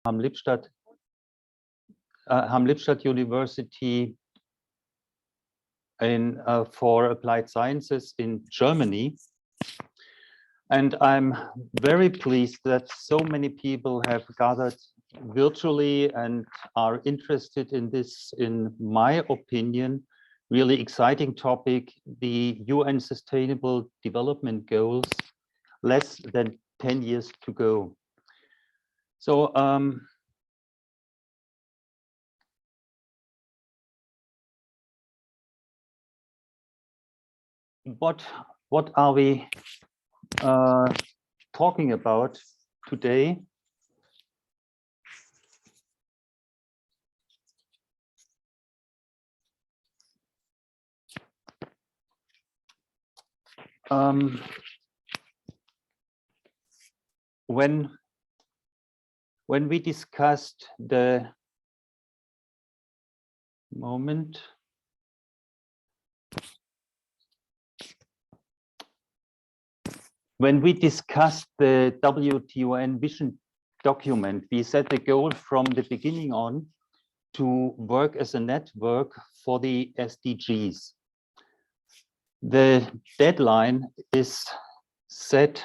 Hamm-Lippstadt University for Applied Sciences in Germany. And I'm very pleased that so many people have gathered virtually and are interested in this, in my opinion, really exciting topic, the UN Sustainable Development Goals, less than 10 years to go. So what are we talking about today? When we discussed the moment, when we discussed the WTUN vision document, we set the goal from the beginning on to work as a network for the SDGs. The deadline is set,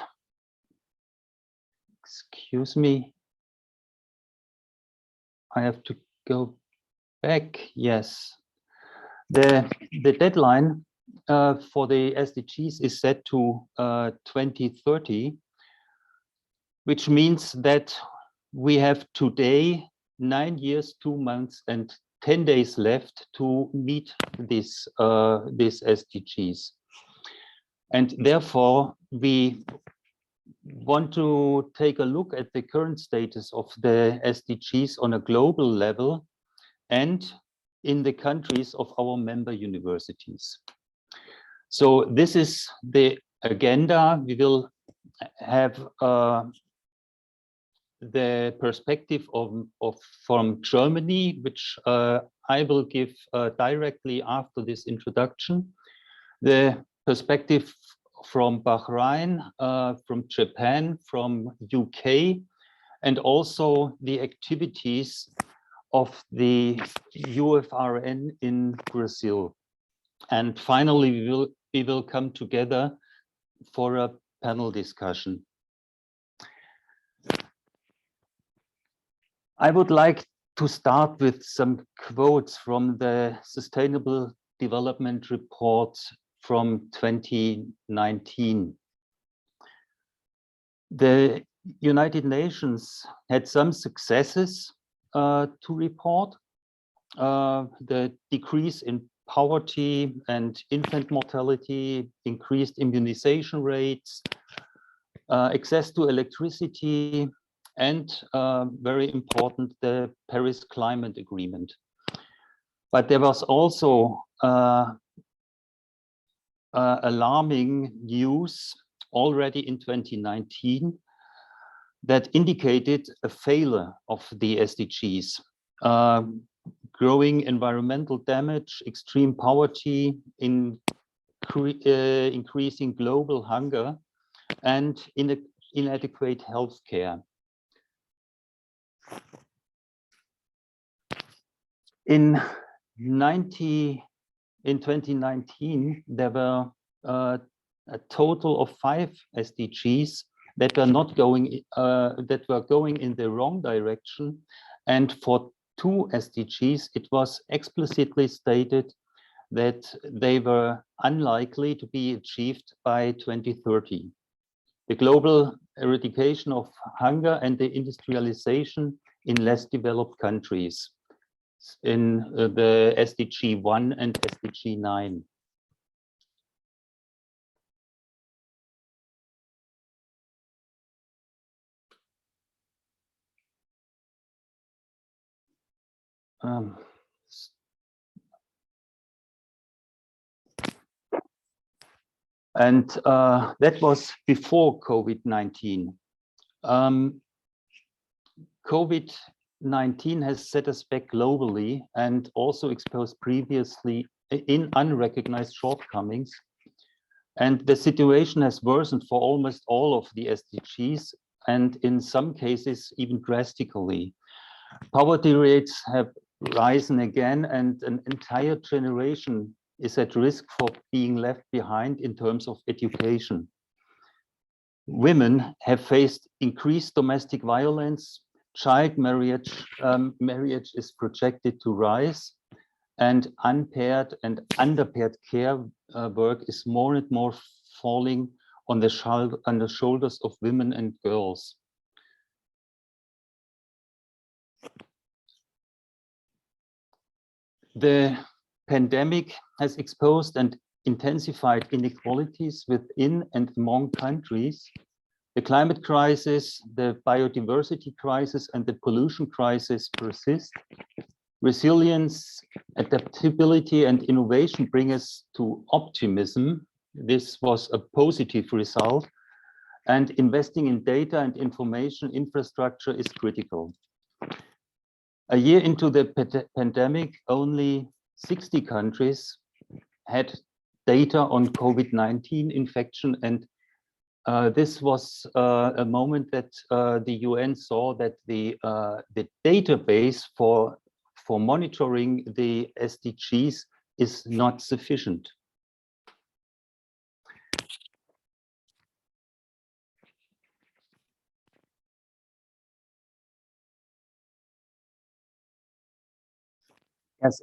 excuse me, I have to go back, yes. The deadline for the SDGs is set to 2030, which means that we have today 9 years, 2 months, and 10 days left to meet this SDGs. And therefore, we want to take a look at the current status of the SDGs on a global level and in the countries of our member universities. So this is the agenda. We will have the perspective from Germany, which I will give directly after this introduction. The perspective from Bahrain, from Japan, from UK, and also the activities of the UFRN in Brazil. And finally, we will come together for a panel discussion. I would like to start with some quotes from the Sustainable Development Report from 2019. The United Nations had some successes to report. The decrease in poverty and infant mortality, increased immunization rates, access to electricity, and very important, the Paris Climate Agreement. But there was also alarming news already in 2019 that indicated a failure of the SDGs. Growing environmental damage, extreme poverty, increasing global hunger, and inadequate health care. In 2019, there were a total of 5 SDGs that were not going, that were going in the wrong direction, and for 2 SDGs, it was explicitly stated that they were unlikely to be achieved by 2030. The global eradication of hunger and the industrialization in less developed countries, in the SDG 1 and SDG 9. And that was before COVID-19. COVID-19 has set us back globally and also exposed previously unrecognized shortcomings. And the situation has worsened for almost all of the SDGs, and in some cases even drastically. Poverty rates have risen again, and an entire generation is at risk for being left behind in terms of education. Women have faced increased domestic violence, child marriage is projected to rise, and unpaired and underpaired care work is more and more falling on the shoulders of women and girls. The pandemic has exposed and intensified inequalities within and among countries. The climate crisis, the biodiversity crisis, and the pollution crisis persist. Resilience, adaptability, and innovation bring us to optimism. This was a positive result, and investing in data and information infrastructure is critical. A year into the pandemic, only 60 countries had data on COVID-19 infection, and this was a moment that the UN saw that the database for monitoring the SDGs is not sufficient. Yes.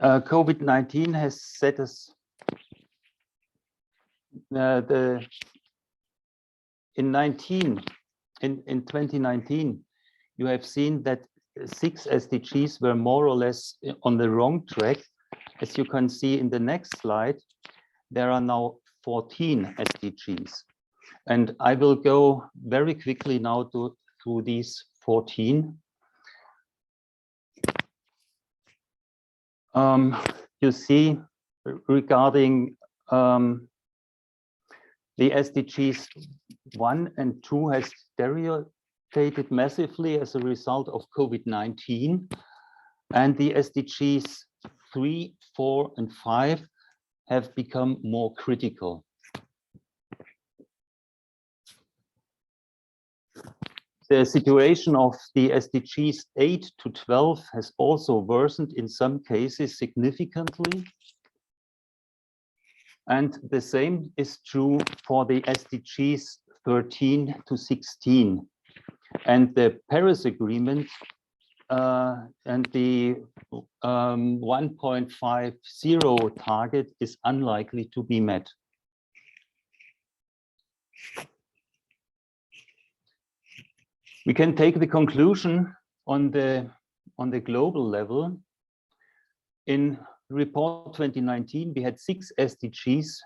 COVID-19 has set us in 2019, you have seen that 6 SDGs were more or less on the wrong track. As you can see in the next slide, there are now 14 SDGs. And I will go very quickly now through these 14. You see, regarding the SDGs 1 and 2 has deteriorated massively as a result of COVID-19, and the SDGs 3, 4, and 5 have become more critical. The situation of the SDGs 8 to 12 has also worsened in some cases significantly. And the same is true for the SDGs 13 to 16. And the Paris Agreement and the 1.50 target is unlikely to be met. We can take the conclusion on the global level. In report 2019, we had 6 SDGs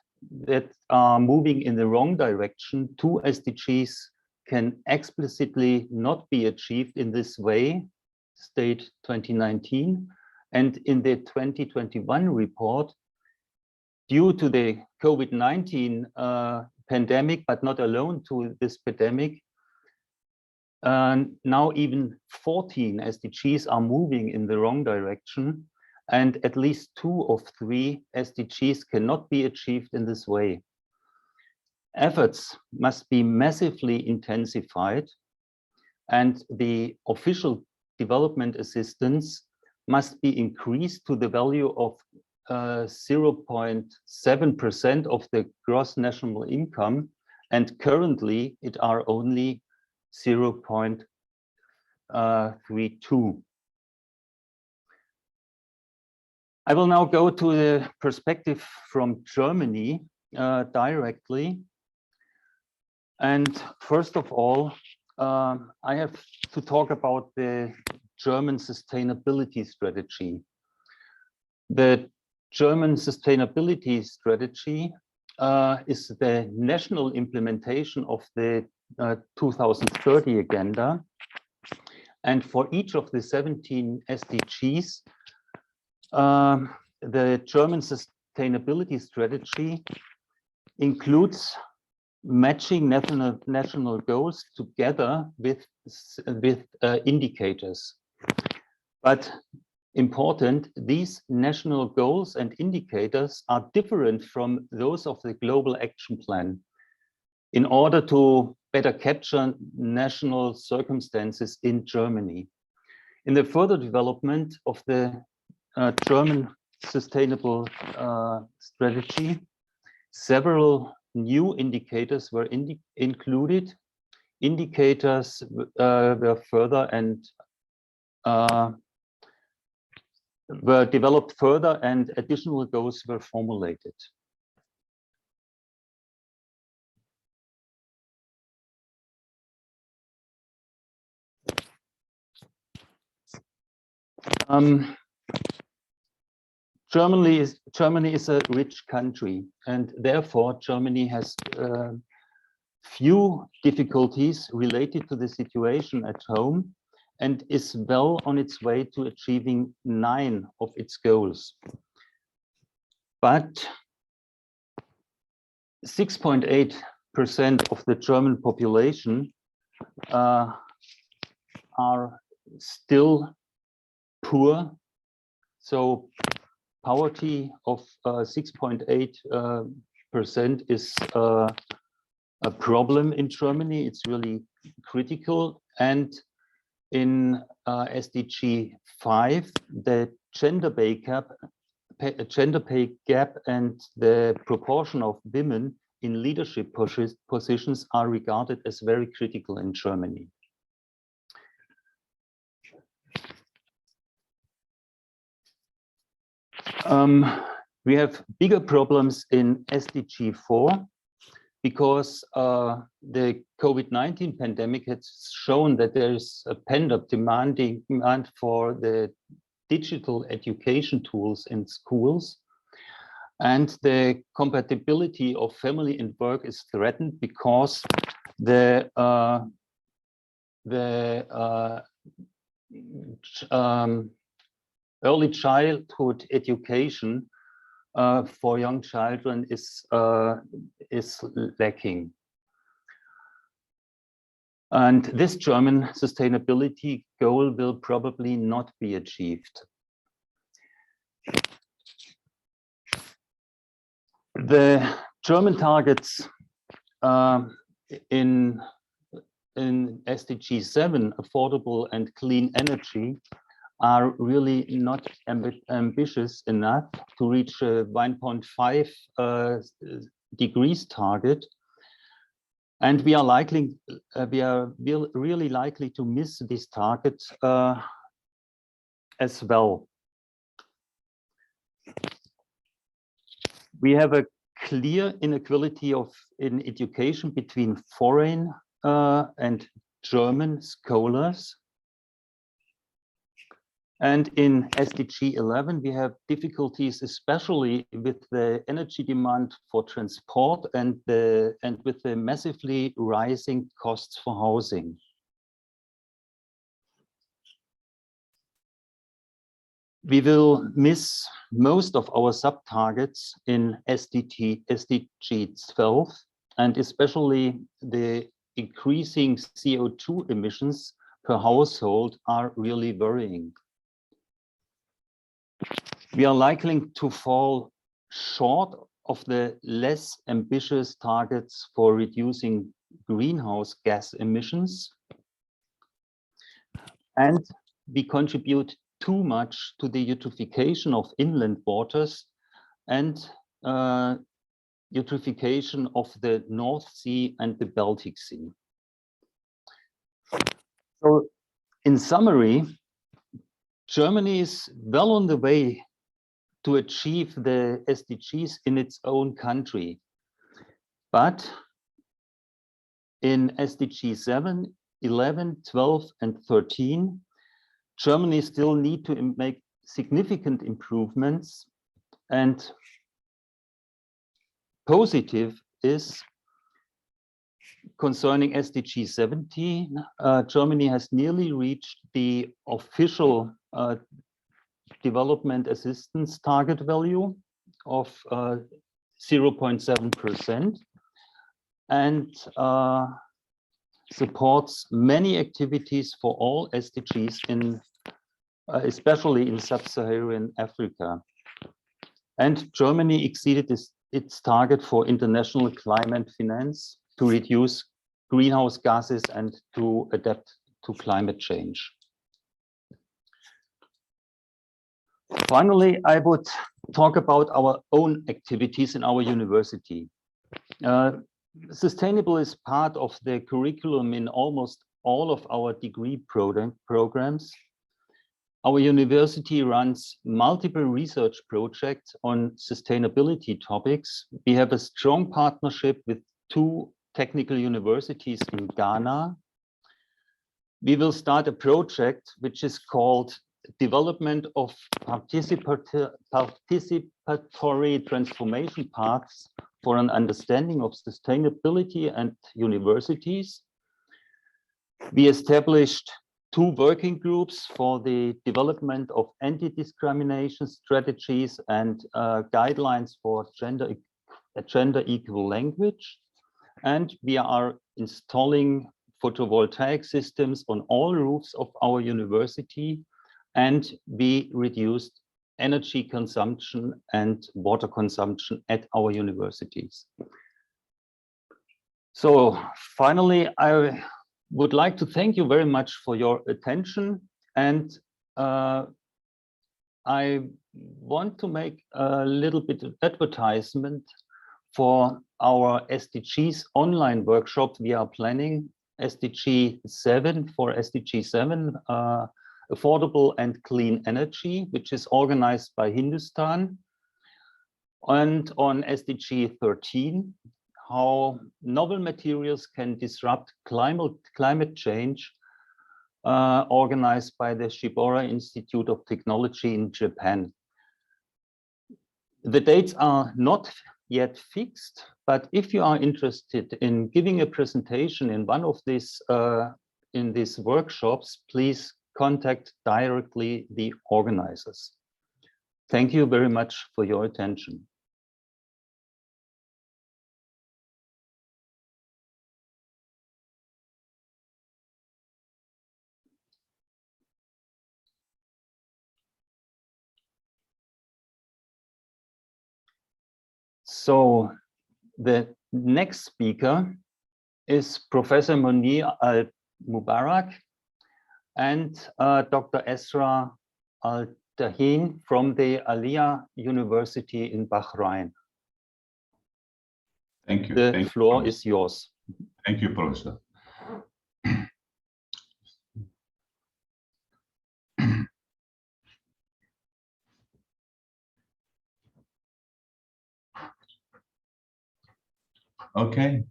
that are moving in the wrong direction. 2 SDGs can explicitly not be achieved in this way, state 2019. And in the 2021 report, due to the COVID-19 pandemic, but not alone to this pandemic, now even 14 SDGs are moving in the wrong direction, and at least 2 of 3 SDGs cannot be achieved in this way. Efforts must be massively intensified, and the official development assistance must be increased to the value of 0.7% of the gross national income, and currently it are only 0.32. I will now go to the perspective from Germany directly. And first of all, I have to talk about the German sustainability strategy. The German sustainability strategy is the national implementation of the 2030 agenda. And for each of the 17 SDGs, the German sustainability strategy includes matching national goals together with indicators. But important, these national goals and indicators are different from those of the Global Action Plan in order to better capture national circumstances in Germany. In the further development of the German sustainable strategy, several new indicators were included. Indicators were further and were developed further, and additional goals were formulated. Germany is a rich country, and therefore Germany has few difficulties related to the situation at home, and is well on its way to achieving 9 of its goals. But 6.8% of the German population are still poor. So poverty of 6.8% is a problem in Germany. It's really critical. And in SDG 5, the gender pay gap and the proportion of women in leadership positions are regarded as very critical in Germany. We have bigger problems in SDG 4 because the COVID-19 pandemic has shown that there is a pent-up demand for the digital education tools in schools, and the compatibility of family and work is threatened because the early childhood education for young children is lacking. And this German sustainability goal will probably not be achieved. The German targets in SDG 7, affordable and clean energy, are really not ambitious enough to reach a 1.5 degrees target. And we are really likely to miss this target as well. We have a clear inequality in education between foreign and German scholars. And in SDG 11, we have difficulties, especially with the energy demand for transport and with the massively rising costs for housing. We will miss most of our sub-targets in SDG 12, and especially the increasing CO2 emissions per household are really worrying. We are likely to fall short of the less ambitious targets for reducing greenhouse gas emissions, and we contribute too much to the eutrophication of inland waters and eutrophication of the North Sea and the Baltic Sea. So, in summary, Germany is well on the way to achieve the SDGs in its own country. But in SDG 7, 11, 12, and 13, Germany still needs to make significant improvements. And positive is concerning SDG 17, Germany has nearly reached the official development assistance target value of 0.7%, and supports many activities for all SDGs especially in sub-Saharan Africa. And Germany exceeded its target for international climate finance to reduce greenhouse gases and to adapt to climate change. Finally, I would talk about our own activities in our university. Sustainable is part of the curriculum in almost all of our degree programs. Our university runs multiple research projects on sustainability topics. We have a strong partnership with 2 technical universities in Ghana. We will start a project which is called Development of Participatory Transformation Paths for an Understanding of Sustainability and Universities. We established 2 working groups for the development of anti-discrimination strategies and guidelines for gender equal language. And we are installing photovoltaic systems on all roofs of our university, and we reduced energy consumption and water consumption at our universities. So finally, I would like to thank you very much for your attention, and I want to make a little bit of advertisement for our SDGs online workshop we are planning, SDG 7 for SDG 7, Affordable and Clean Energy, which is organized by Hindustan, and on SDG 13, how novel materials can disrupt climate change, organized by the Shibaura Institute of Technology in Japan. The dates are not yet fixed, but if you are interested in giving a presentation in one of these workshops, please contact directly the organizers. Thank you very much for your attention. So the next speaker is Professor Muneer Mubarak and Dr. Esra Dhaen from the Ahlia University in Bahrain. Thank you. The floor is yours. Thank you, Professor. Okay.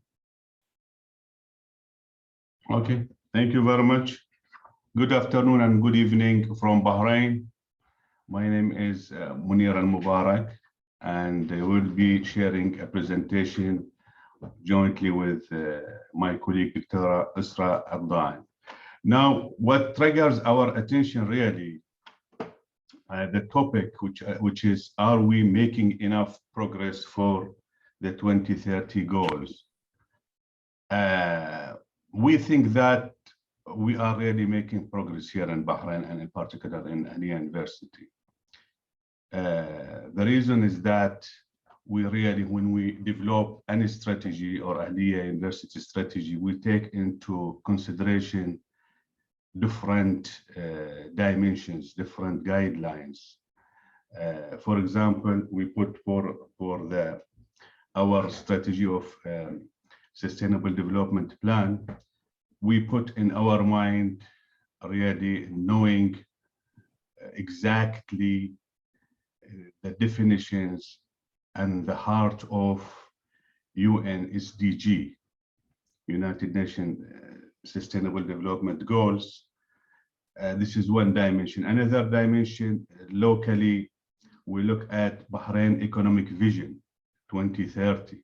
Thank you very much. Good afternoon and good evening from Bahrain. My name is Muneer Mubarak, and I will be sharing a presentation jointly with my colleague, Dr. Esra Dhaen. Now, what triggers our attention really, the topic, which is, are we making enough progress for the 2030 goals? We think that we are really making progress here in Bahrain, and in particular in Ahlia University. The reason is that we really, when we develop any strategy or Ahlia University strategy, we take into consideration different dimensions, different guidelines. For example, we put for our strategy of sustainable development plan, we put in our mind really knowing exactly the definitions and the heart of UN SDG, United Nations Sustainable Development Goals. This is one dimension. Another dimension, locally, we look at Bahrain Economic Vision 2030.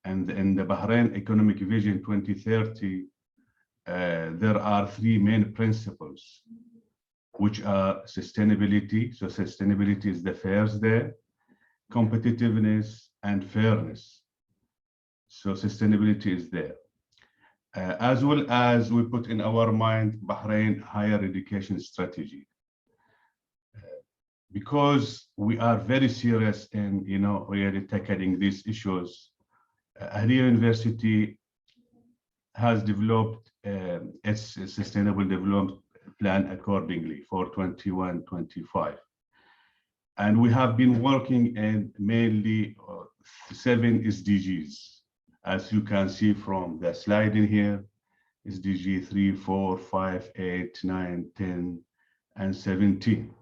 And in the Bahrain Economic Vision 2030, there are 3 main principles, which are sustainability. So sustainability is the first there, competitiveness and fairness. So sustainability is there. As well as we put in our mind Bahrain higher education strategy. because we are very serious in, really tackling these issues, Ahlia University has developed its sustainable development plan accordingly for 21-25. And we have been working in mainly 7 SDGs, as you can see from the slide in here, SDG 3, 4, 5, 8, 9, 10, and 17.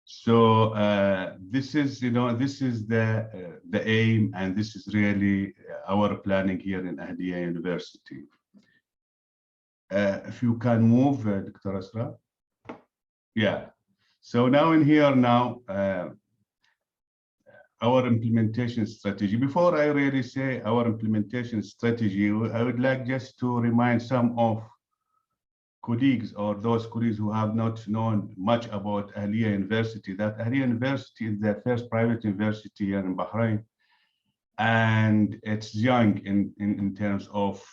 So this is, this is the aim, and this is really our planning here in Ahlia University. If you can move, Dr. Esra. Yeah. So now in here our implementation strategy. Before I really say our implementation strategy, I would like just to remind some of colleagues or those colleagues who have not known much about Ahlia University, that Ahlia University is the first private university here in Bahrain, and it's young in terms of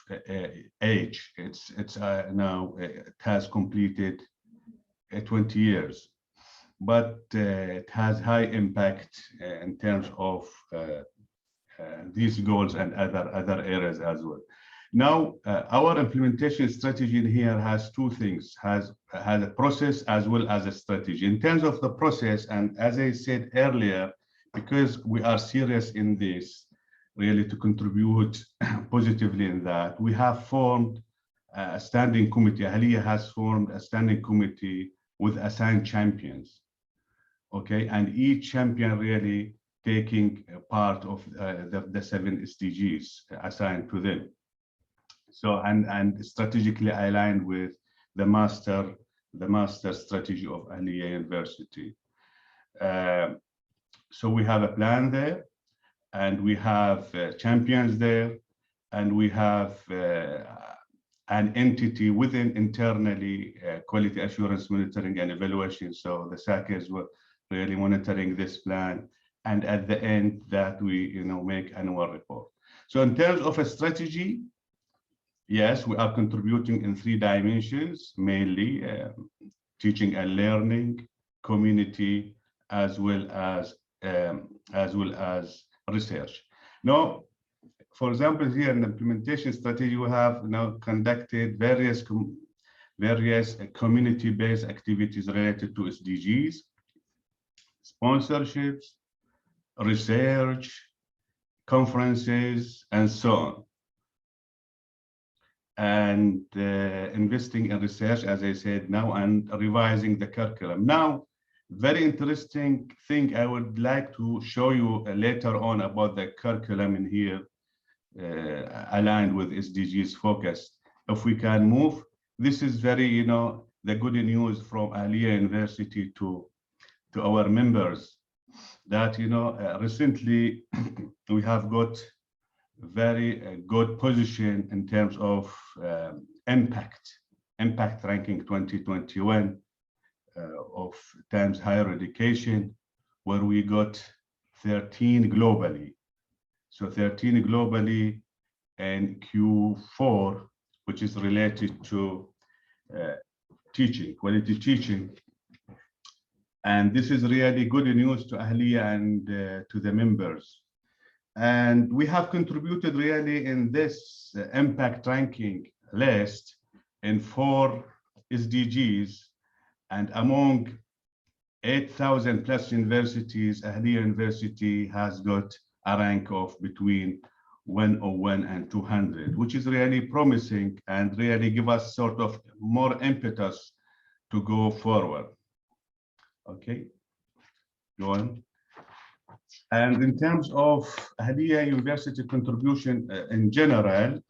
age. It's now it has completed 20 years, but it has high impact in terms of these goals and other areas as well. Now, our implementation strategy in here has 2 things, has a process as well as a strategy. In terms of the process, and as I said earlier, because we are serious in this, really to contribute positively in that, we have formed a standing committee. Ahlia has formed a standing committee with assigned champions, okay? And each champion really taking a part of the 7 SDGs assigned to them. So, and strategically aligned with the master strategy of Ahlia University. So we have a plan there, and we have champions there, and we have an entity within internally quality assurance monitoring and evaluation. So the SAC is really monitoring this plan, and at the end that we make annual report. So in terms of a strategy, yes, we are contributing in 3 dimensions, mainly teaching and learning, community, as well as research. Now, for example, here in the implementation strategy, we have now conducted various community-based activities related to SDGs, sponsorships, research, conferences, and so on. And investing in research, as I said now, and revising the curriculum. Now, very interesting thing I would like to show you later on about the curriculum in here, aligned with SDGs focus. If we can move, this is very, the good news from Ahlia University to our members, that, recently we have got very good position in terms of impact ranking 2021 of Times Higher Education, where we got 13 globally. So 13 globally, and Q4, which is related to teaching, quality teaching. And this is really good news to Ahlia and to the members. And we have contributed really in this impact ranking list in 4 SDGs, and among 8,000 plus universities, Ahlia University has got a rank of between 101 and 200, which is really promising and really give us sort of more impetus to go forward. Okay, go on. And in terms of Ahlia University contribution in general,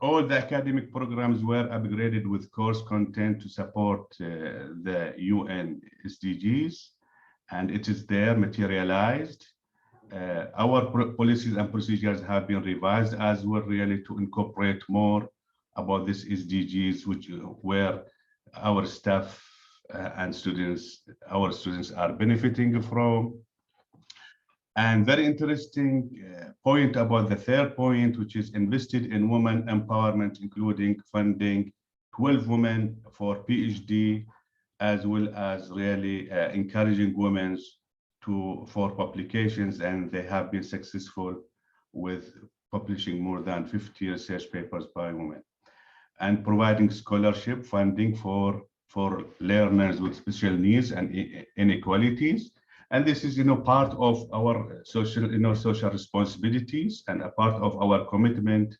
all the academic programs were upgraded with course content to support the UN SDGs, and it is there materialized. Our policies and procedures have been revised as well, really to incorporate more about this SDGs, which where our staff and our students are benefiting from. And very interesting point about the 3rd point, which is invested in women empowerment, including funding 12 women for PhD as well as really encouraging women for publications, and they have been successful with publishing more than 50 research papers by women, and providing scholarship funding for learners with special needs and inequalities. And this is, part of our social responsibilities and a part of our commitment.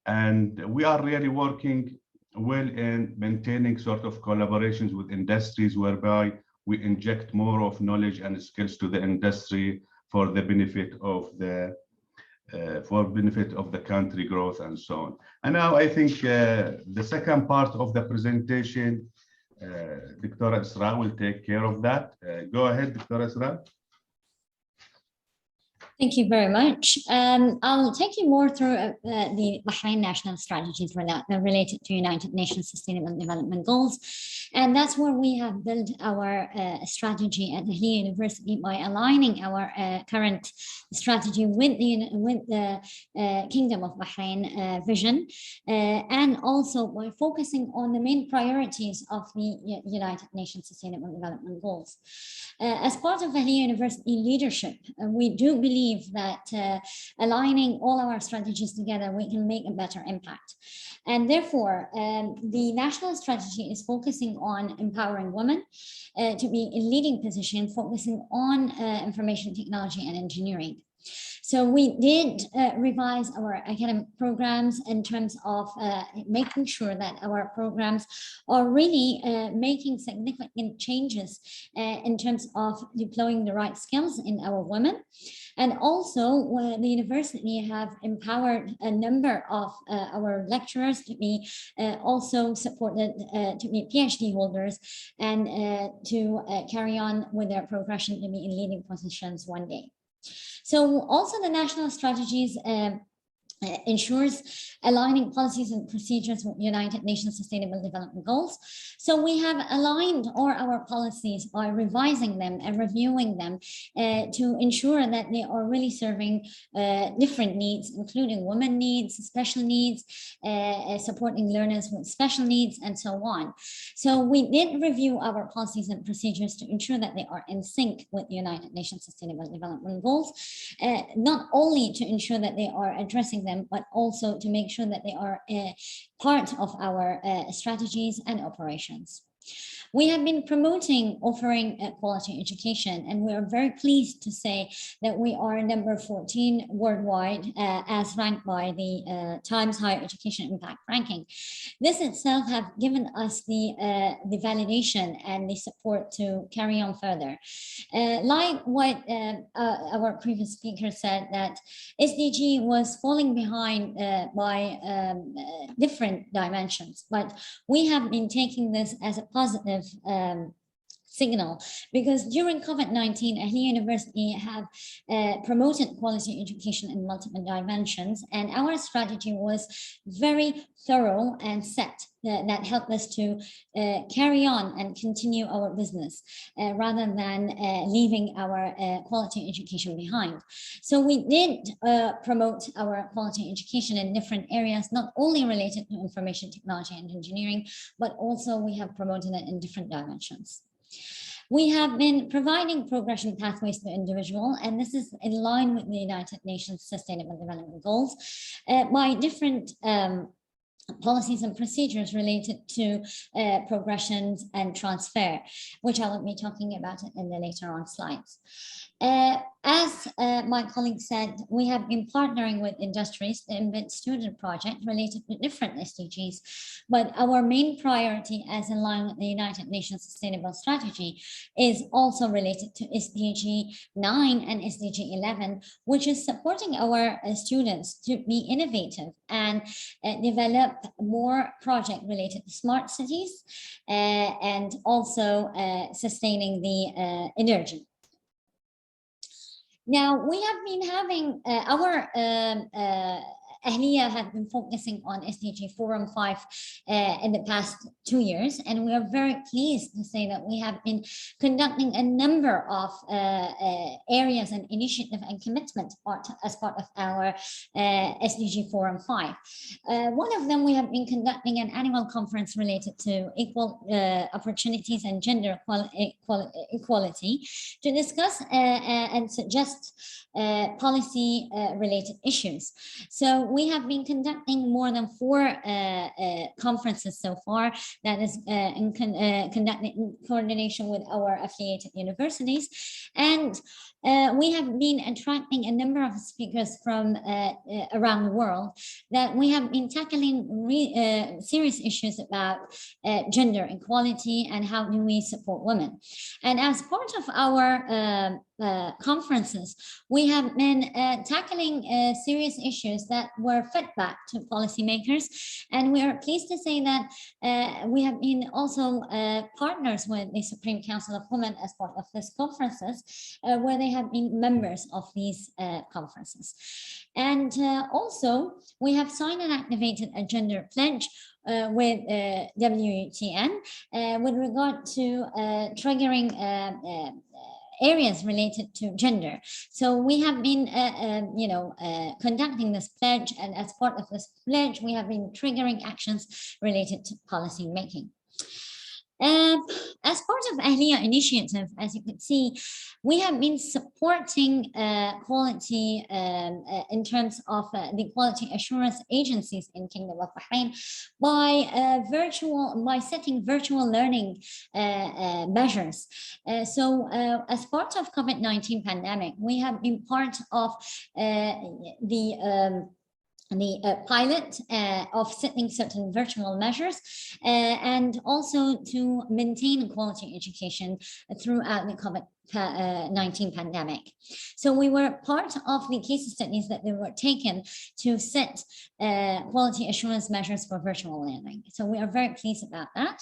And we are really working well in maintaining sort of collaborations with industries whereby we inject more of knowledge and skills to the industry for the benefit of the country growth and so on. And now I think the second part of the presentation, Dr. Esra will take care of that. Go ahead, Dr. Esra. Thank you very much. I'll take you more through the Bahrain national strategies related to United Nations Sustainable Development Goals. And that's where we have built our strategy at Ahlia University by aligning our current strategy with the Kingdom of Bahrain vision, and also by focusing on the main priorities of the United Nations Sustainable Development Goals. As part of Ahlia University leadership, we do believe that aligning all our strategies together, we can make a better impact. And therefore, the national strategy is focusing on empowering women to be in leading position, focusing on information technology and engineering. So we did revise our academic programs in terms of making sure that our programs are really making significant changes in terms of deploying the right skills in our women. And also the university have empowered a number of our lecturers to be also supported to be PhD holders and to carry on with their progression to be in leading positions one day. So also the national strategies ensures aligning policies and procedures with United Nations Sustainable Development Goals. So we have aligned all our policies by revising them and reviewing them to ensure that they are really serving different needs, including women needs, special needs, supporting learners with special needs, and so on. So we did review our policies and procedures to ensure that they are in sync with the United Nations Sustainable Development Goals, not only to ensure that they are addressing them, but also to make sure that they are part of our strategies and operations. We have been promoting offering quality education, and we are very pleased to say that we are number 14 worldwide as ranked by the Times Higher Education Impact Ranking. This itself have given us the validation and the support to carry on further. Like what our previous speaker said, that SDG was falling behind by different dimensions, but we have been taking this as a positive signal, because during COVID-19, Ahlia University have promoted quality education in multiple dimensions, and our strategy was very thorough and set that helped us to carry on and continue our business rather than leaving our quality education behind. So we did promote our quality education in different areas, not only related to information technology and engineering, but also we have promoted it in different dimensions. We have been providing progression pathways to individual, and this is in line with the United Nations Sustainable Development Goals by different policies and procedures related to progressions and transfer, which I will be talking about in the later on slides. As my colleague said, we have been partnering with industries to embed student projects related to different SDGs, but our main priority, as in line with the United Nations Sustainable Strategy, is also related to SDG 9 and SDG 11, which is supporting our students to be innovative and develop more projects related to smart cities and also sustaining the energy. Now, we have been having our Ahlia have been focusing on SDG 4 and 5 in the past 2 years, and we are very pleased to say that we have been conducting a number of areas and initiative and commitment as part of our SDG 4 and 5. One of them, we have been conducting an annual conference related to equal opportunities and gender equality to discuss and suggest policy related issues. So we have been conducting more than 4 conferences so far, that is conducted in coordination with our affiliated universities. And we have been attracting a number of speakers from around the world, that we have been tackling serious issues about gender equality and how do we support women. And as part of our conferences, we have been tackling serious issues that were fed back to policymakers, and we are pleased to say that we have been also partners with the Supreme Council of Women as part of these conferences, where they have been members of these conferences. And also we have signed and activated a gender pledge with WTUN with regard to triggering areas related to gender. So we have been, conducting this pledge, and as part of this pledge, we have been triggering actions related to policy making. As part of Ahlia initiative, as you can see, we have been supporting quality in terms of the quality assurance agencies in Kingdom of Bahrain by setting virtual learning measures. So as part of COVID-19 pandemic, we have been part of the pilot of setting certain virtual measures and also to maintain quality education throughout the COVID-19 pandemic. So we were part of the case studies that they were taken to set quality assurance measures for virtual learning. So we are very pleased about that.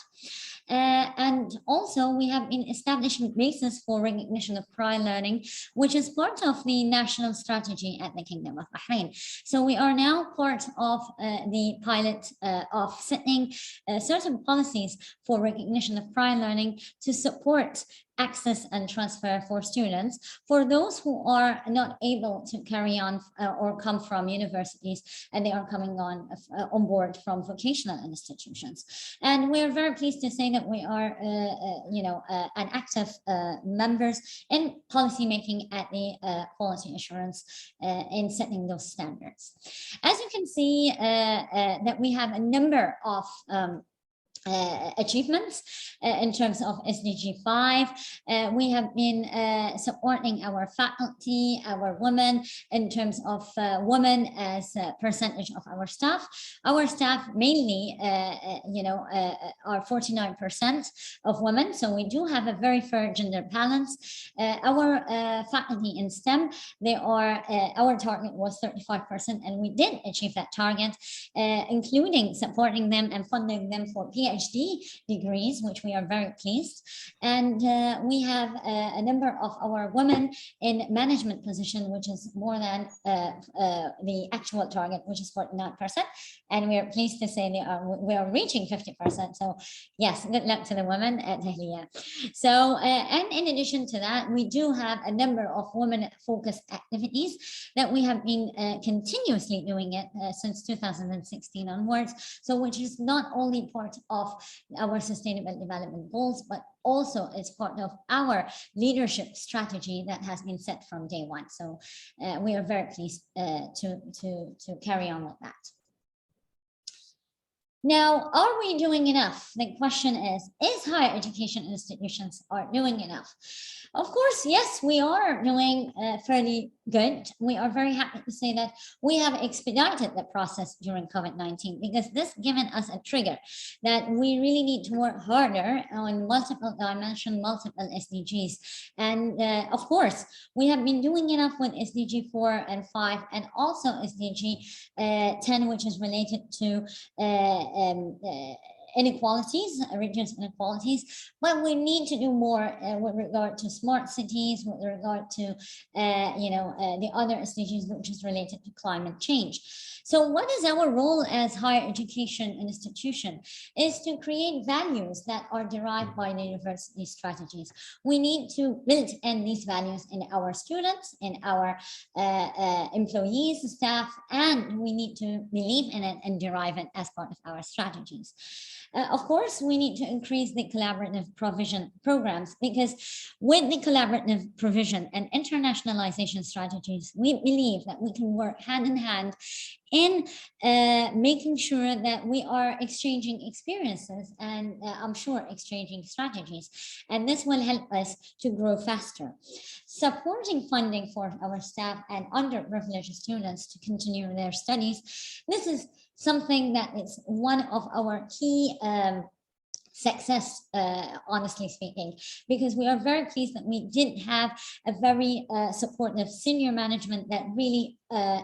And also we have been establishing basis for recognition of prior learning, which is part of the national strategy at the Kingdom of Bahrain. So we are now part of the pilot of setting certain policies for recognition of prior learning to support access and transfer for students, for those who are not able to carry on or come from universities and they are coming on board from vocational institutions. And we're very pleased to say that we are, an active members in policymaking at the quality assurance in setting those standards. As you can see, that we have a number of achievements in terms of SDG 5. We have been supporting our faculty, our women, in terms of women as a percentage of our staff. Our staff mainly, are 49% of women, so we do have a very fair gender balance. Our faculty in STEM, they are, our target was 35%, and we did achieve that target, including supporting them and funding them for PhD degrees, which we are very pleased. And we have a number of our women in management position, which is more than the actual target, which is 49%. And we are pleased to say we are reaching 50%. So yes, good luck to the women at Ahlia. So, and in addition to that, we do have a number of women-focused activities that we have been continuously doing it since 2016 onwards. So, which is not only part of our sustainable development goals, but also is part of our leadership strategy that has been set from day one. So we are very pleased to carry on with that. Now, are we doing enough? The question is higher education institutions are doing enough? Of course, yes, we are doing fairly good. We are very happy to say that we have expedited the process during COVID-19, because this given us a trigger that we really need to work harder on multiple dimensions, multiple SDGs. And of course, we have been doing enough with SDG 4 and 5, and also SDG 10, which is related to inequalities, reduce inequalities, but we need to do more with regard to smart cities, with regard to the other SDGs which is related to climate change. So what is our role as higher education institution is to create values that are derived by the university strategies. We need to build in these values in our students, in our employees, staff, and we need to believe in it and derive it as part of our strategies. Of course, we need to increase the collaborative provision programs, because with the collaborative provision and internationalization strategies, we believe that we can work hand in hand in making sure that we are exchanging experiences and I'm sure exchanging strategies. And this will help us to grow faster. Supporting funding for our staff and underprivileged students to continue their studies. This is something that is one of our key success, honestly speaking, because we are very pleased that we did have a very supportive senior management that really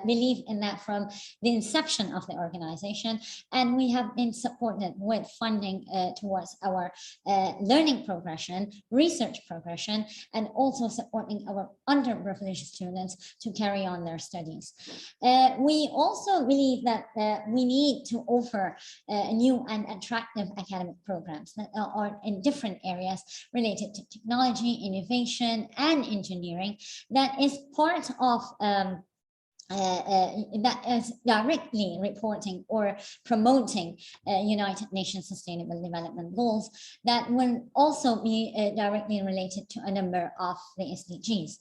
believe in that from the inception of the organization, and we have been supported with funding towards our learning progression, research progression, and also supporting our underprivileged students to carry on their studies. We also believe that we need to offer new and attractive academic programs that are in different areas related to technology, innovation, and engineering that is part of that is directly reporting or promoting United Nations Sustainable Development Goals that will also be directly related to a number of the SDGs.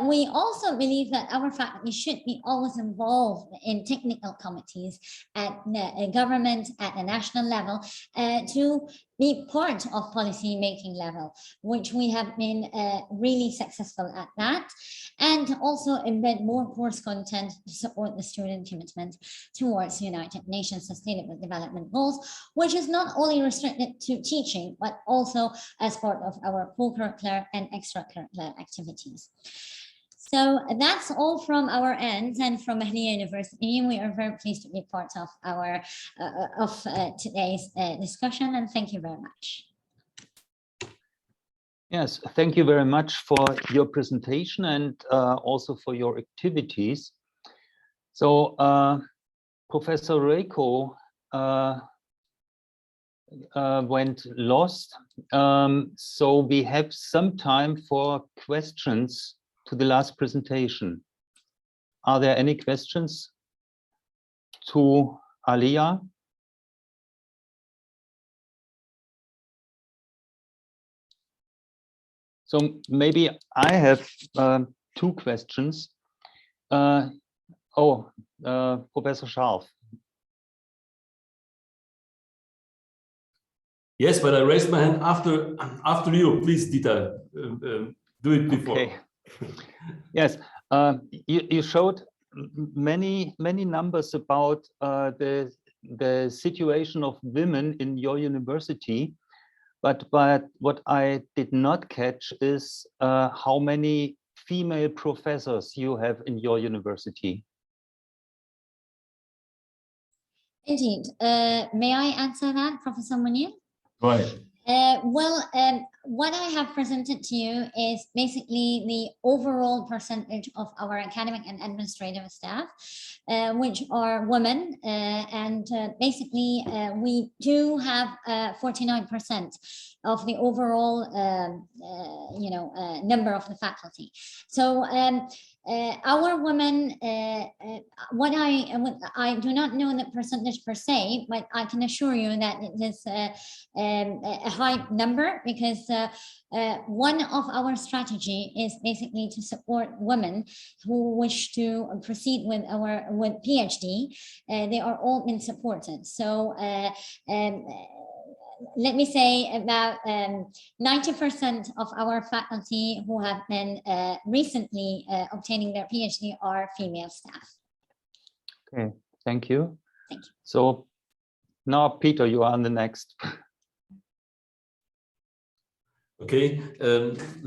We also believe that our faculty should be always involved in technical committees at the government, at the national level, to be part of policy making level, which we have been really successful at that, and also embed more course content to support the student commitment towards United Nations Sustainable Development Goals, which is not only restricted to teaching, but also as part of our co-curricular and extracurricular activities. So that's all from our end and from Ahlia University. We are very pleased to be part of our today's discussion, and thank you very much. Yes, thank you very much for your presentation and also for your activities. So Professor Reiko went lost, so we have some time for questions to the last presentation. Are there any questions to Ahlia? So maybe I have two questions. Professor Scharf. Yes, but I raised my hand after you. Please, Dieter, do it before. Okay. Yes, you showed many numbers about the situation of women in your university, but what I did not catch is how many female professors you have in your university. Indeed. May I answer that, Professor Muneer? Go ahead. What I have presented to you is basically the overall percentage of our academic and administrative staff, which are women, and basically we do have 49% of the overall number of the faculty. So our women, I do not know the percentage per se, but I can assure you that it is a high number, because one of our strategy is basically to support women who wish to proceed with PhD. They are all been supported. So let me say about 90% of our faculty who have been recently obtaining their PhD are female staff. Okay, thank you. Thank you. So now, Peter, you are on the next. Okay,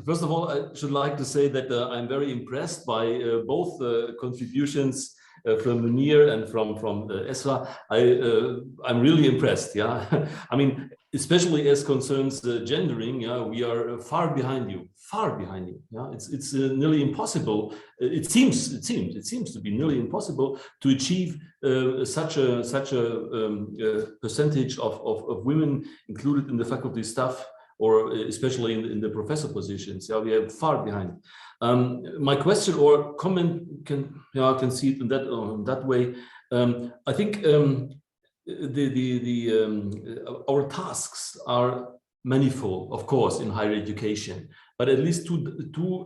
first of all, I should like to say that I'm very impressed by both the contributions Muneer and from Esra, I'm really impressed. Yeah, I mean, especially as concerns gendering, yeah, we are far behind you. Yeah, it's nearly impossible. It seems to be nearly impossible to achieve such a percentage of women included in the faculty staff, or especially in the professor positions. Yeah, we are far behind. My question or comment can see it in that way. I think our tasks are manifold, of course, in higher education, but at least two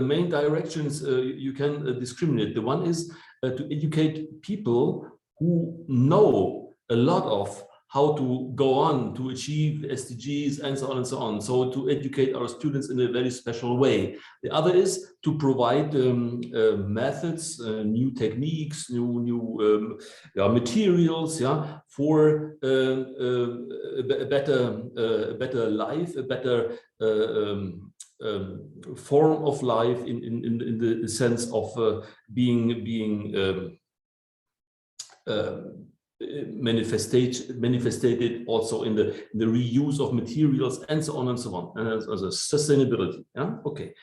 main directions you can discriminate. The one is to educate people who know a lot of how to go on to achieve SDGs and so on and so on. So to educate our students in a very special way. The other is to provide methods, new techniques, new materials, yeah, for a better life, a better form of life in the sense of being manifested also in the reuse of materials and so on and so on, and as a sustainability. Yeah, okay.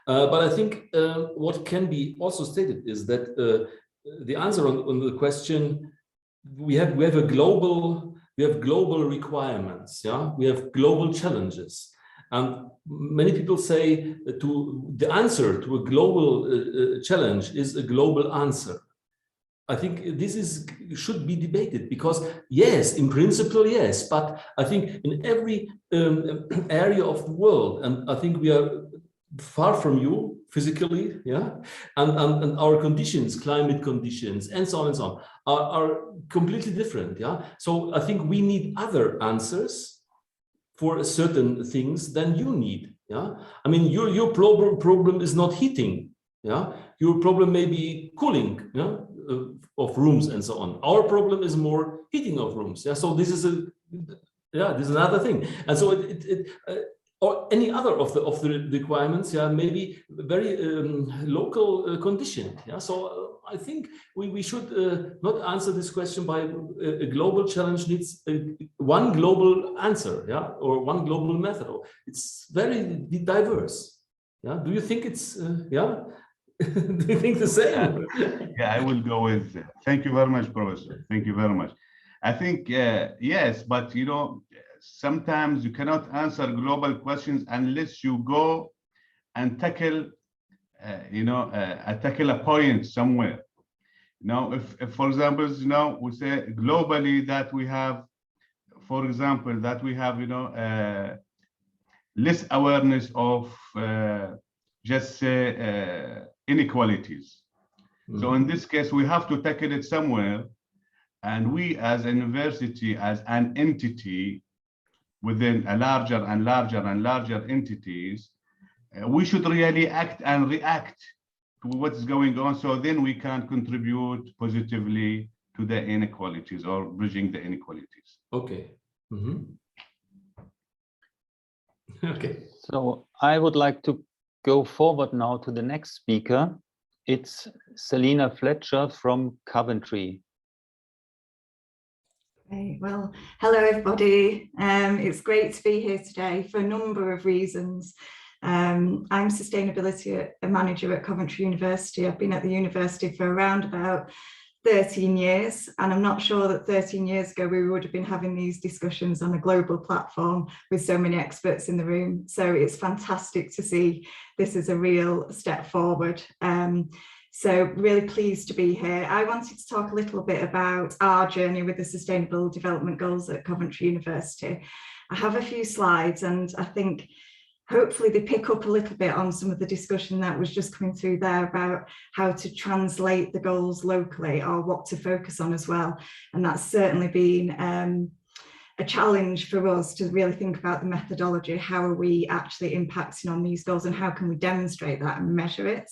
But I think what can be also stated is that the answer on the question, we have global requirements. Yeah, we have global challenges. And many people say the answer to a global challenge is a global answer. I think this should be debated, because yes, in principle, yes, but I think in every area of the world, and I think we are far from you physically, yeah, and our conditions, climate conditions, and so on, are completely different, yeah. So I think we need other answers for certain things than you need, yeah. I mean, your problem is not heating, yeah. Your problem may be cooling, yeah, of rooms and so on. Our problem is more heating of rooms, yeah. So this is another thing, and so or any other of the requirements, yeah, maybe very local condition, yeah. So I think we should not answer this question by a global challenge needs one global answer, yeah, or one global method. It's very diverse, yeah. Do you think it's yeah? Do you think the same? Yeah, I will go with. Thank you very much, Professor. Thank you very much. I think yes, but you know, sometimes you cannot answer global questions unless you go and tackle, tackle a point somewhere. Now, if for example, you know, we say globally that we have, for example, that we have, you know, less awareness of just say inequalities. So in this case, we have to tackle it somewhere, and we as a university, as an entity within a larger and larger and larger entities, we should really act and react to what's going on, so then we can contribute positively to the inequalities or bridging the inequalities. Okay. Okay. So I would like to go forward now to the next speaker. It's Selena Fletcher from Coventry. Okay, well, hello everybody. It's great to be here today for a number of reasons. I'm sustainability manager at Coventry University. I've been at the university for around about 13 years, and I'm not sure that 13 years ago we would have been having these discussions on a global platform with so many experts in the room. So it's fantastic to see this as a real step forward. So really pleased to be here. I wanted to talk a little bit about our journey with the Sustainable Development Goals at Coventry University. I have a few slides, and I think hopefully they pick up a little bit on some of the discussion that was just coming through there about how to translate the goals locally, or what to focus on as well. And that's certainly been a challenge for us to really think about the methodology. How are we actually impacting on these goals, and how can we demonstrate that and measure it?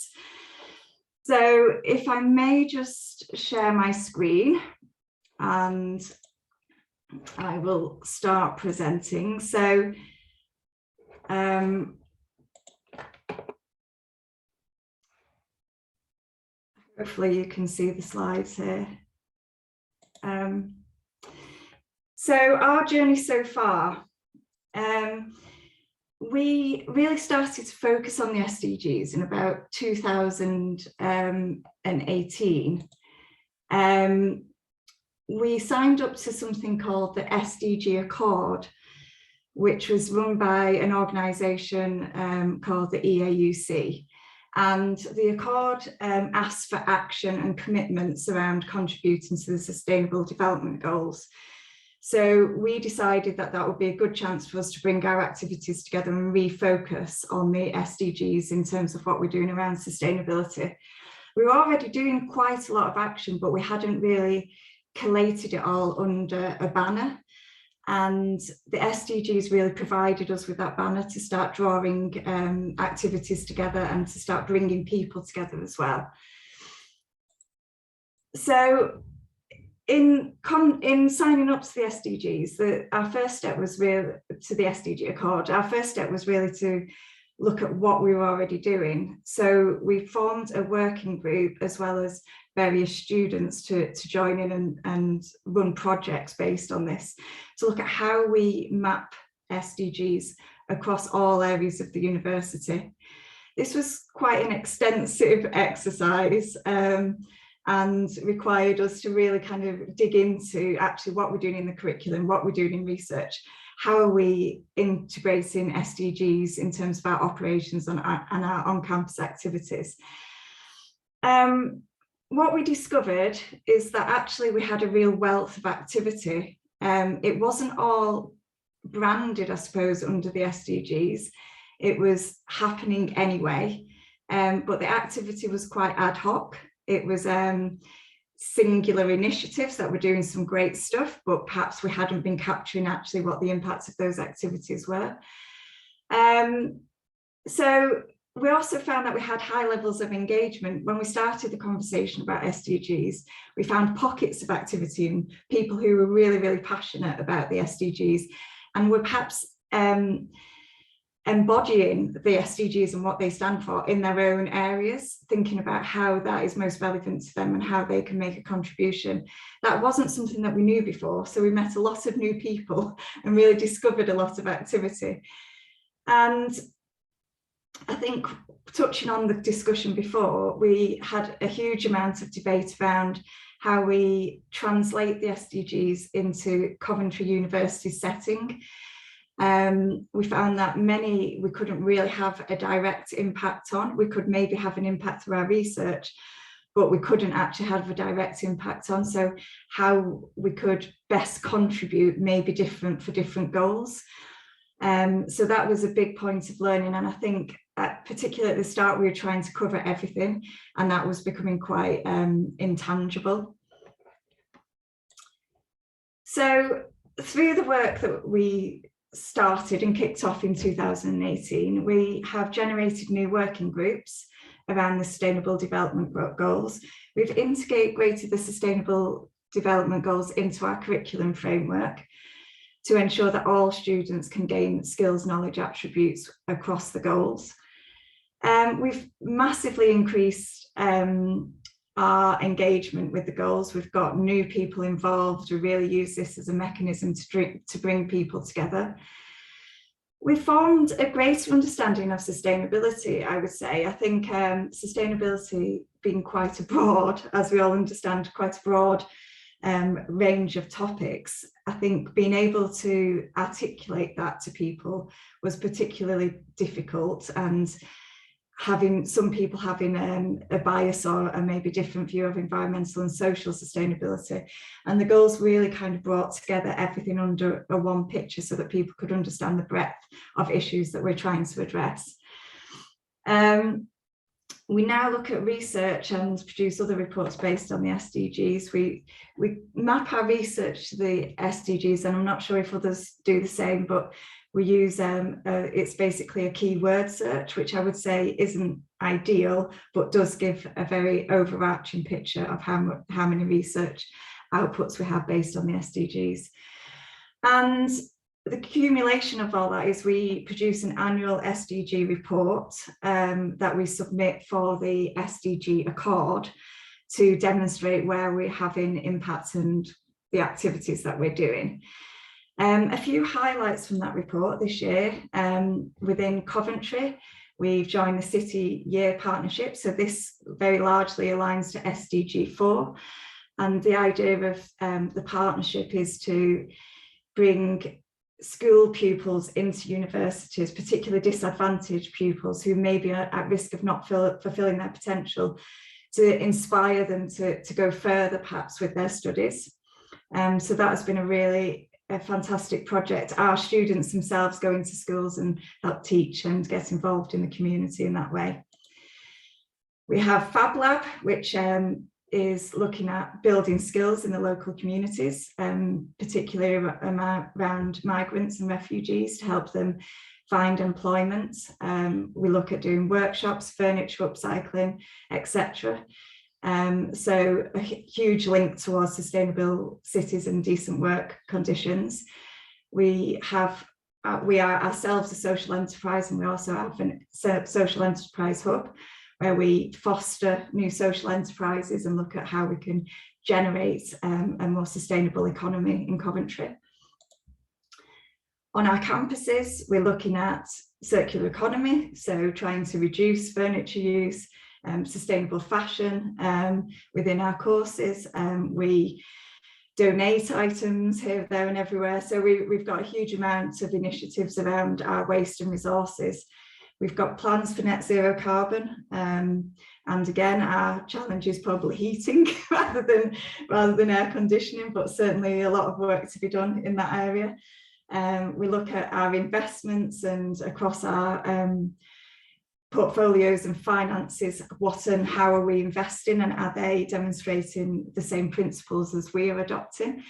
So if I may just share my screen, and I will start presenting. So Hopefully you can see the slides here. So our journey so far, we really started to focus on the SDGs in about 2018. We signed up to something called the Sdg Accord, which was run by an organisation called the EAUC. And the Accord asks for action and commitments around contributing to the Sustainable Development Goals. So we decided that that would be a good chance for us to bring our activities together and refocus on the SDGs in terms of what we're doing around sustainability. We were already doing quite a lot of action, but we hadn't really collated it all under a banner. And the SDGs really provided us with that banner to start drawing activities together and to start bringing people together as well. So in signing up to the SDGs, our first step was really to the Sdg Accord. Our first step was really to look at what we were already doing. So we formed a working group as well as various students to join in and run projects based on this, to look at how we map SDGs across all areas of the university. This was quite an extensive exercise and required us to really kind of dig into actually what we're doing in the curriculum, what we're doing in research, how are we integrating SDGs in terms of our operations and our on-campus activities. What we discovered is that actually we had a real wealth of activity. It wasn't all branded, I suppose, under the SDGs. It was happening anyway, but the activity was quite ad hoc. It was singular initiatives that were doing some great stuff, but perhaps we hadn't been capturing actually what the impacts of those activities were. So we also found that we had high levels of engagement. When we started the conversation about SDGs, we found pockets of activity and people who were really, really passionate about the SDGs and were perhaps embodying the SDGs and what they stand for in their own areas, thinking about how that is most relevant to them and how they can make a contribution. That wasn't something that we knew before, so we met a lot of new people and really discovered a lot of activity. And I think, touching on the discussion before, we had a huge amount of debate around how we translate the SDGs into Coventry University setting. We found that many we couldn't really have a direct impact on. We could maybe have an impact through our research, but we couldn't actually have a direct impact on. So how we could best contribute may be different for different goals. So that was a big point of learning. And I think particularly at the start, we were trying to cover everything, and that was becoming quite intangible. So through the work that we started and kicked off in 2018, we have generated new working groups around the Sustainable Development Goals. We've integrated the Sustainable Development Goals into our curriculum framework to ensure that all students can gain skills, knowledge, attributes across the goals. We've massively increased our engagement with the goals. We've got new people involved who really use this as a mechanism to bring people together. We formed a greater understanding of sustainability, I would say. I think sustainability being quite a broad, as we all understand, quite a broad range of topics. I think being able to articulate that to people was particularly difficult, and having some people having a bias or a maybe different view of environmental and social sustainability. And the goals really kind of brought together everything under a one picture so that people could understand the breadth of issues that we're trying to address. We now look at research and produce other reports based on the SDGs. We map our research to the SDGs, and I'm not sure if others do the same, but we use, it's basically a keyword search, which I would say isn't ideal, but does give a very overarching picture of how many research outputs we have based on the SDGs. And the accumulation of all that is we produce an annual SDG report that we submit for the Sdg Accord. to demonstrate where we're having impact and the activities that we're doing. A few highlights from that report this year. Within Coventry, we've joined the City Year Partnership. So this very largely aligns to SDG 4. And the idea of the partnership is to bring school pupils into universities, particularly disadvantaged pupils who may be at risk of not fulfilling their potential, to inspire them to go further perhaps with their studies. So that has been a fantastic project. Our students themselves go into schools and help teach and get involved in the community in that way. We have Fab Lab, which is looking at building skills in the local communities, particularly around migrants and refugees, to help them find employment. We look at doing workshops, furniture upcycling, etc. So a huge link towards sustainable cities and decent work conditions. We are ourselves a social enterprise, and we also have a social enterprise hub where we foster new social enterprises and look at how we can generate a more sustainable economy in Coventry. On our campuses, we're looking at circular economy, so trying to reduce furniture use, sustainable fashion within our courses. We donate items here, there and everywhere. So we've got a huge amount of initiatives around our waste and resources. We've got plans for net zero carbon. And again, our challenge is probably heating rather than air conditioning, but certainly a lot of work to be done in that area. We look at our investments and across our portfolios and finances, what and how are we investing, and are they demonstrating the same principles as we are adopting?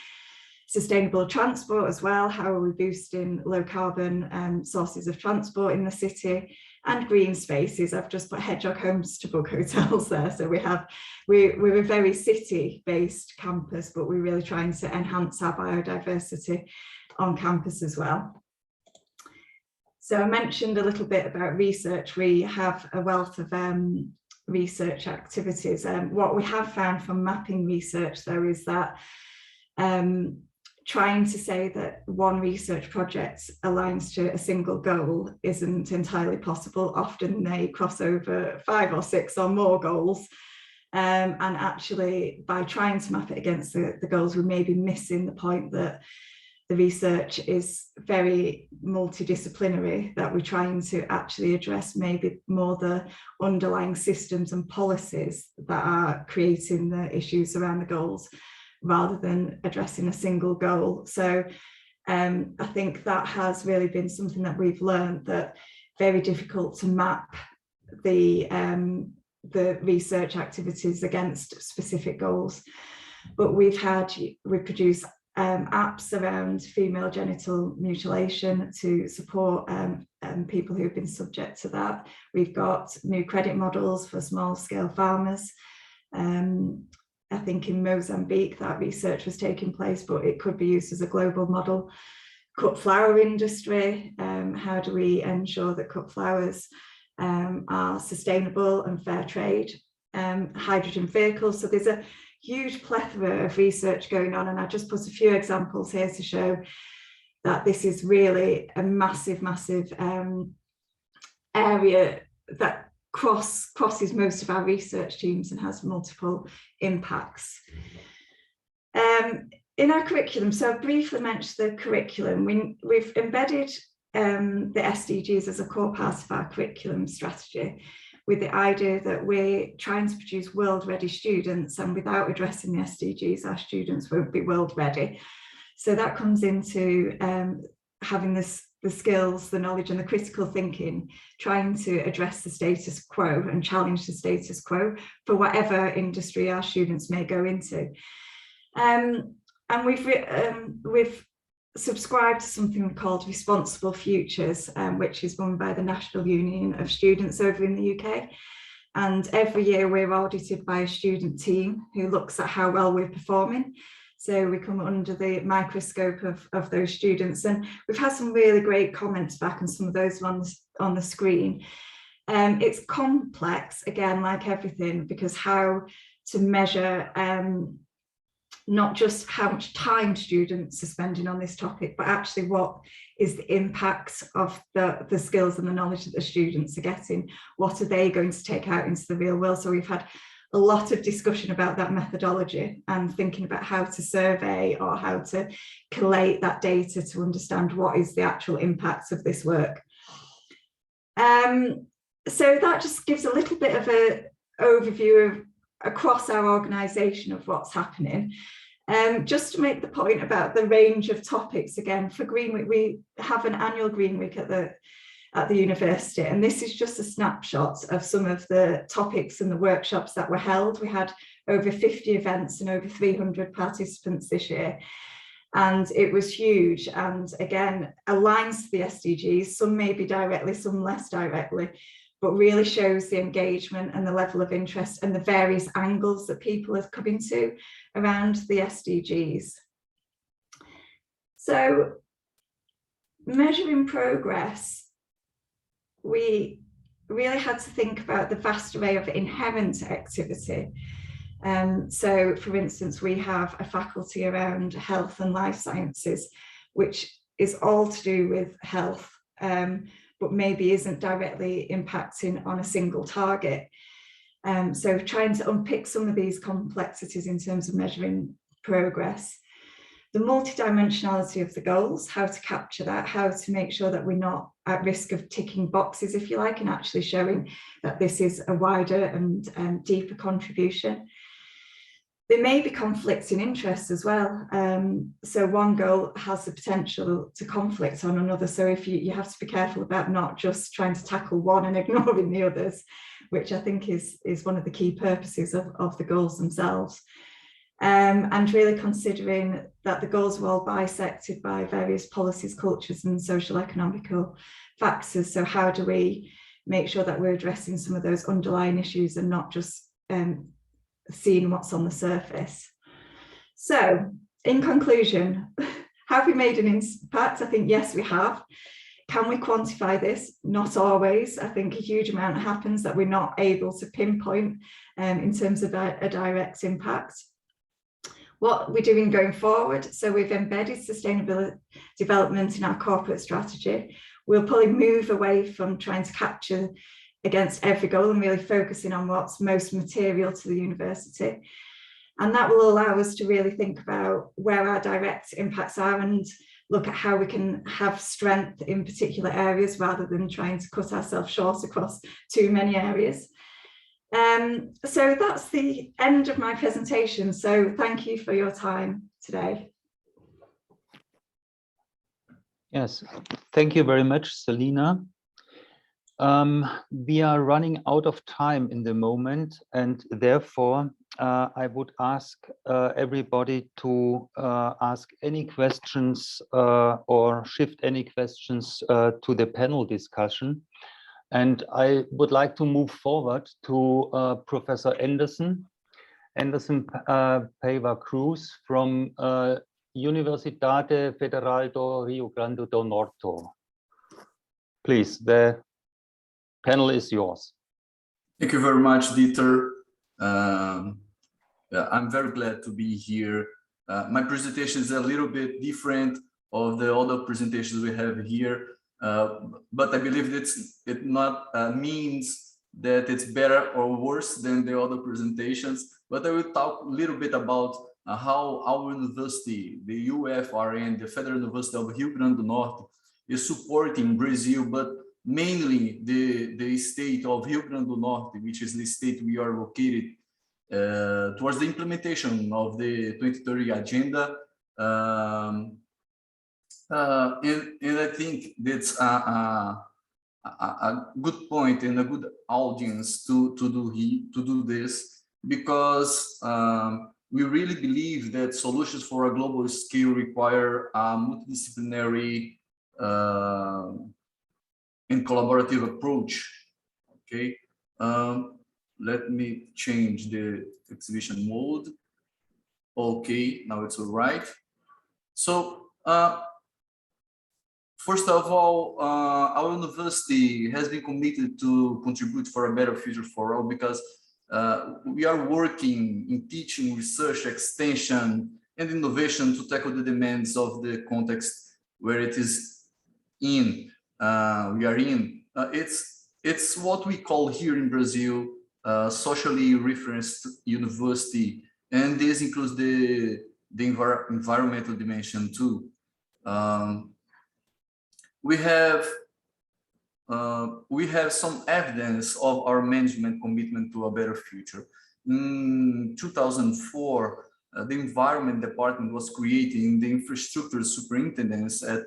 Sustainable transport as well, how are we boosting low carbon sources of transport in the city? And green spaces. I've just put Hedgehog Homes to book hotels there. So we're a very city-based campus, but we're really trying to enhance our biodiversity on campus as well. So I mentioned a little bit about research. We have a wealth of research activities. What we have found from mapping research, though, is that trying to say that one research project aligns to a single goal isn't entirely possible. Often they cross over 5 or 6 or more goals. And actually, by trying to map it against the goals, we may be missing the point that the research is very multidisciplinary, that we're trying to actually address maybe more the underlying systems and policies that are creating the issues around the goals, rather than addressing a single goal. So I think that has really been something that we've learned, that very difficult to map the research activities against specific goals. But we produce apps around female genital mutilation to support people who've been subject to that. We've got new credit models for small scale farmers. I think in Mozambique that research was taking place, but it could be used as a global model. Cut flower industry, how do we ensure that cut flowers are sustainable and fair trade? Hydrogen vehicles, so there's a huge plethora of research going on, and I just put a few examples here to show that this is really a massive area that crosses most of our research teams and has multiple impacts. In our curriculum, so I briefly mentioned the curriculum, we've embedded the SDGs as a core part of our curriculum strategy, with the idea that we're trying to produce world-ready students, and without addressing the SDGs, our students won't be world-ready. So that comes into having the skills, the knowledge and the critical thinking, trying to address the status quo and challenge the status quo for whatever industry our students may go into. And we've subscribed to something called Responsible Futures, which is run by the National Union of Students over in the UK. And every year we're audited by a student team who looks at how well we're performing. So we come under the microscope of those students, and we've had some really great comments back, and some of those ones on the screen. It's complex, again, like everything, because how to measure not just how much time students are spending on this topic, but actually what is the impact of the skills and the knowledge that the students are getting. What are they going to take out into the real world? So we've had a lot of discussion about that methodology and thinking about how to survey or how to collate that data to understand what is the actual impact of this work. So that just gives a little bit of an overview of across our organisation of what's happening. Just to make the point about the range of topics, again, for Green Week, we have an annual Green Week at the university, and this is just a snapshot of some of the topics and the workshops that were held. We had over 50 events and over 300 participants this year, and it was huge, and again aligns to the SDGs, some maybe directly, some less directly, but really shows the engagement and the level of interest and the various angles that people are coming to around the SDGs. So measuring progress, we really had to think about the vast array of inherent activity. So for instance, we have a faculty around health and life sciences, which is all to do with health, but maybe isn't directly impacting on a single target. So trying to unpick some of these complexities in terms of measuring progress. The multidimensionality of the goals, how to capture that, how to make sure that we're not at risk of ticking boxes, if you like, and actually showing that this is a wider and deeper contribution. There may be conflicts in interests as well. So one goal has the potential to conflict on another. So if you have to be careful about not just trying to tackle one and ignoring the others, which I think is one of the key purposes of the goals themselves. And really considering that the goals were all bisected by various policies, cultures and social economical factors. So how do we make sure that we're addressing some of those underlying issues and not just seeing what's on the surface? So in conclusion, have we made an impact? I think yes, we have. Can we quantify this? Not always. I think a huge amount happens that we're not able to pinpoint in terms of a direct impact. What we're doing going forward, so we've embedded sustainable development in our corporate strategy. We'll probably move away from trying to capture against every goal and really focusing on what's most material to the university. And that will allow us to really think about where our direct impacts are and look at how we can have strength in particular areas rather than trying to cut ourselves short across too many areas. So that's the end of my presentation. So thank you for your time today. Yes, thank you very much, Selina. We are running out of time in the moment, and therefore I would ask everybody to ask any questions or shift any questions to the panel discussion. And I would like to move forward to Professor Anderson Paiva Cruz from Universidade Federal do Rio Grande do Norte. Please, the panel is yours. Thank you very much, Dieter. I'm very glad to be here. My presentation is a little bit different of the other presentations we have here. But I believe it not means that it's better or worse than the other presentations. But I will talk a little bit about how our university, the UFRN, the Federal University of Rio Grande do Norte, is supporting Brazil, but mainly the state of Rio Grande do Norte, which is the state we are located, towards the implementation of the 2030 agenda. And I think that's a good point and a good audience to do this, because we really believe that solutions for a global scale require a multidisciplinary and collaborative approach. Okay, let me change the exhibition mode. Okay, now it's all right. So first of all, our university has been committed to contribute for a better future for all, because we are working in teaching, research, extension, and innovation to tackle the demands of the context where it is in. We are in. It's what we call here in Brazil socially referenced university, and this includes the environmental dimension too. We have some evidence of our management commitment to a better future. In 2004, the environment department was creating the infrastructure superintendence at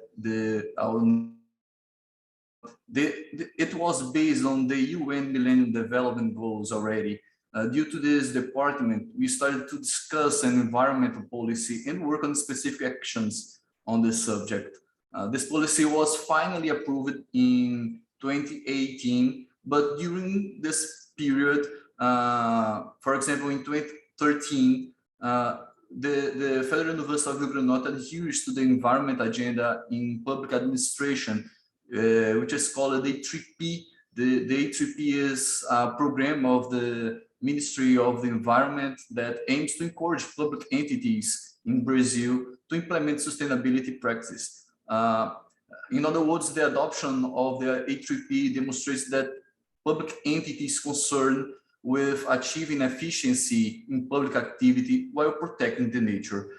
it was based on the UN Millennium Development Goals already. Due to this department, we started to discuss an environmental policy and work on specific actions on this subject. This policy was finally approved in 2018, but during this period, for example, in 2013, the Federal University of Grande adheres to the environment agenda in public administration, which is called the A3P. The A3P is a program of the Ministry of the Environment that aims to encourage public entities in Brazil to implement sustainability practices. In other words, the adoption of the A3P demonstrates that public entities concerned with achieving efficiency in public activity while protecting the nature.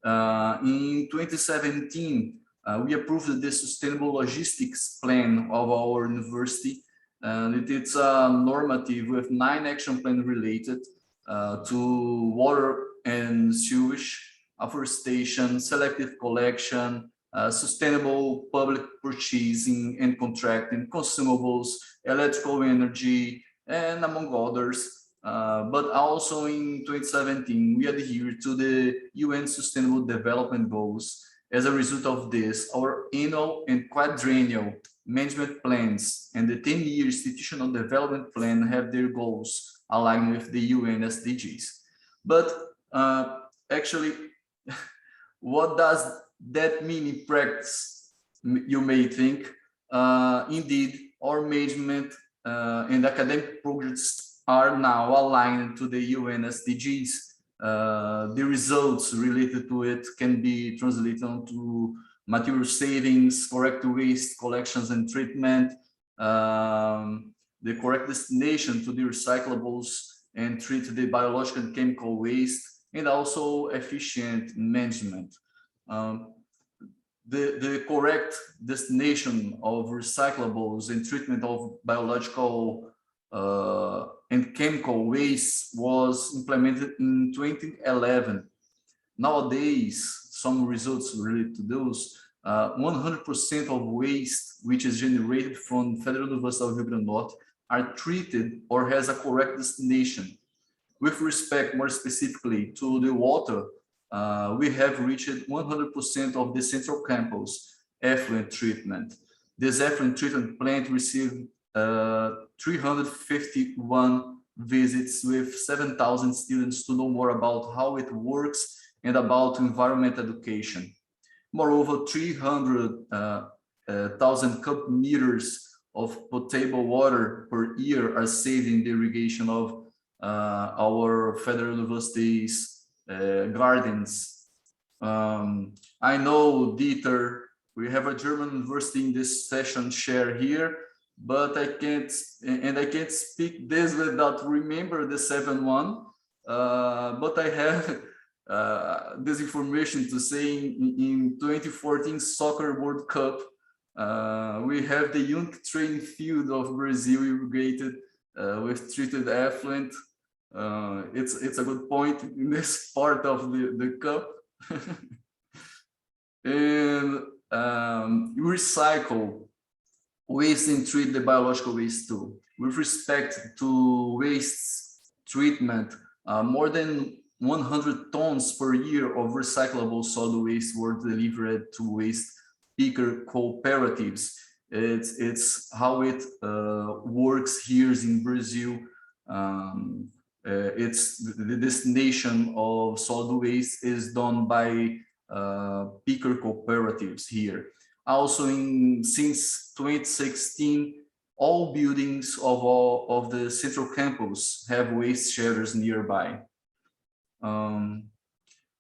In 2017, we approved the Sustainable Logistics Plan of our university. It's a normative with 9 action plans related to water and sewage, afforestation, selective collection, sustainable public purchasing and contracting, consumables, electrical energy, and among others. But also in 2017, we adhered to the UN Sustainable Development Goals. As a result of this, our annual and quadrennial management plans and the 10-year institutional development plan have their goals aligned with the UN SDGs. But actually, what does that mean in practice? You may think. Indeed, our management and academic projects are now aligned to the UN SDGs. The results related to it can be translated into material savings, correct waste collections and treatment, the correct destination to the recyclables and treat the biological and chemical waste, and also efficient management. The correct destination of recyclables and treatment of biological and chemical waste was implemented in 2011. Nowadays, some results related to those, 100% of waste which is generated from Federal University of Rio Grande do Norte are treated or has a correct destination. With respect more specifically to the water, we have reached 100% of the central campus effluent treatment. This effluent treatment plant received 351 visits with 7,000 students to know more about how it works and about environment education. Moreover, 300,000 cubic meters of potable water per year are saved in the irrigation of our Federal University's gardens. I know, Dieter, we have a German university in this session share here, but I can't speak this without remember the 7-1. But I have this information to say in 2014 Soccer World Cup, we have the young training field of Brazil irrigated with treated effluent. It's a good point in this part of the cup. And recycle waste and treat the biological waste too. With respect to waste treatment, more than 100 tons per year of recyclable solid waste were delivered to waste picker cooperatives. It's how it works here in Brazil. It's the destination of solid waste is done by picker cooperatives here. Also, since 2016, all buildings of the central campus have waste shelters nearby.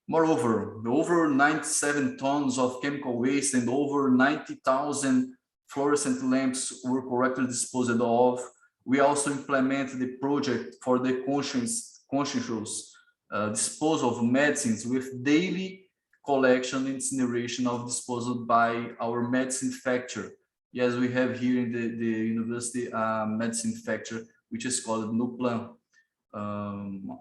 Moreover, the over 97 tons of chemical waste and over 90,000 fluorescent lamps were correctly disposed of. We also implemented the project for the conscientious disposal of medicines with daily collection and incineration of disposal by our medicine factory. Yes, we have here in the university medicine factory, which is called Nuplan.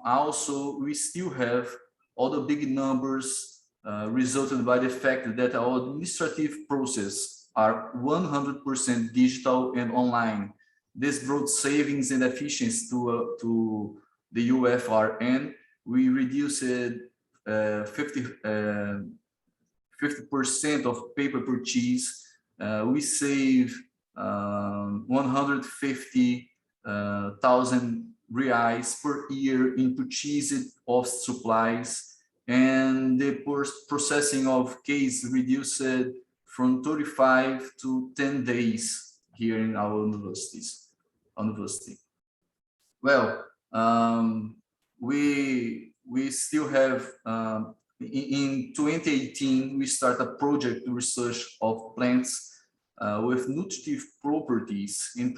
Also, we still have all the big numbers resulted by the fact that our administrative process are 100% digital and online. This brought savings and efficiency to the UFRN. We reduced 50% of paper purchase. We save 150,000 reais per year in purchase of supplies, and the processing of case reduced from 35 to 10 days here in our university. Well, we still have in 2018 we start a project to research of plants with nutritive properties and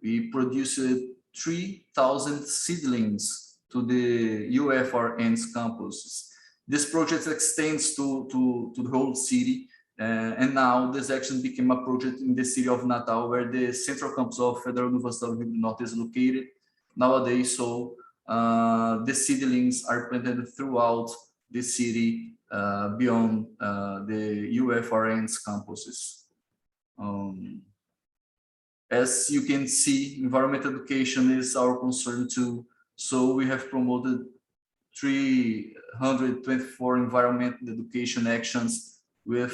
we produced 3,000 seedlings to the UFRN's campuses. This project extends to the whole city, and now this action became a project in the city of Natal, where the central campus of Federal University of Norte is located nowadays. So the seedlings are planted throughout the city beyond the UFRN's campuses. As you can see, environmental education is our concern too. So we have promoted 324 environmental education actions with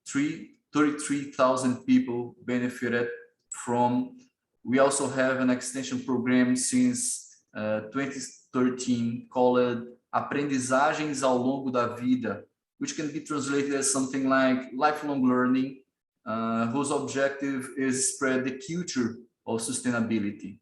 33,000 people benefited from. We also have an extension program since 2013 called Aprendizagens ao longo da vida, which can be translated as something like lifelong learning, whose objective is spread the culture of sustainability.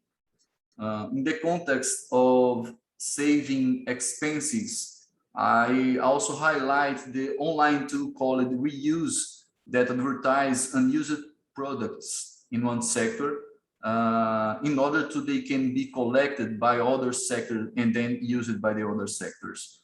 In the context of saving expenses, I also highlight the online tool called Reuse that advertise unused products in one sector in order to they can be collected by other sectors and then used by the other sectors.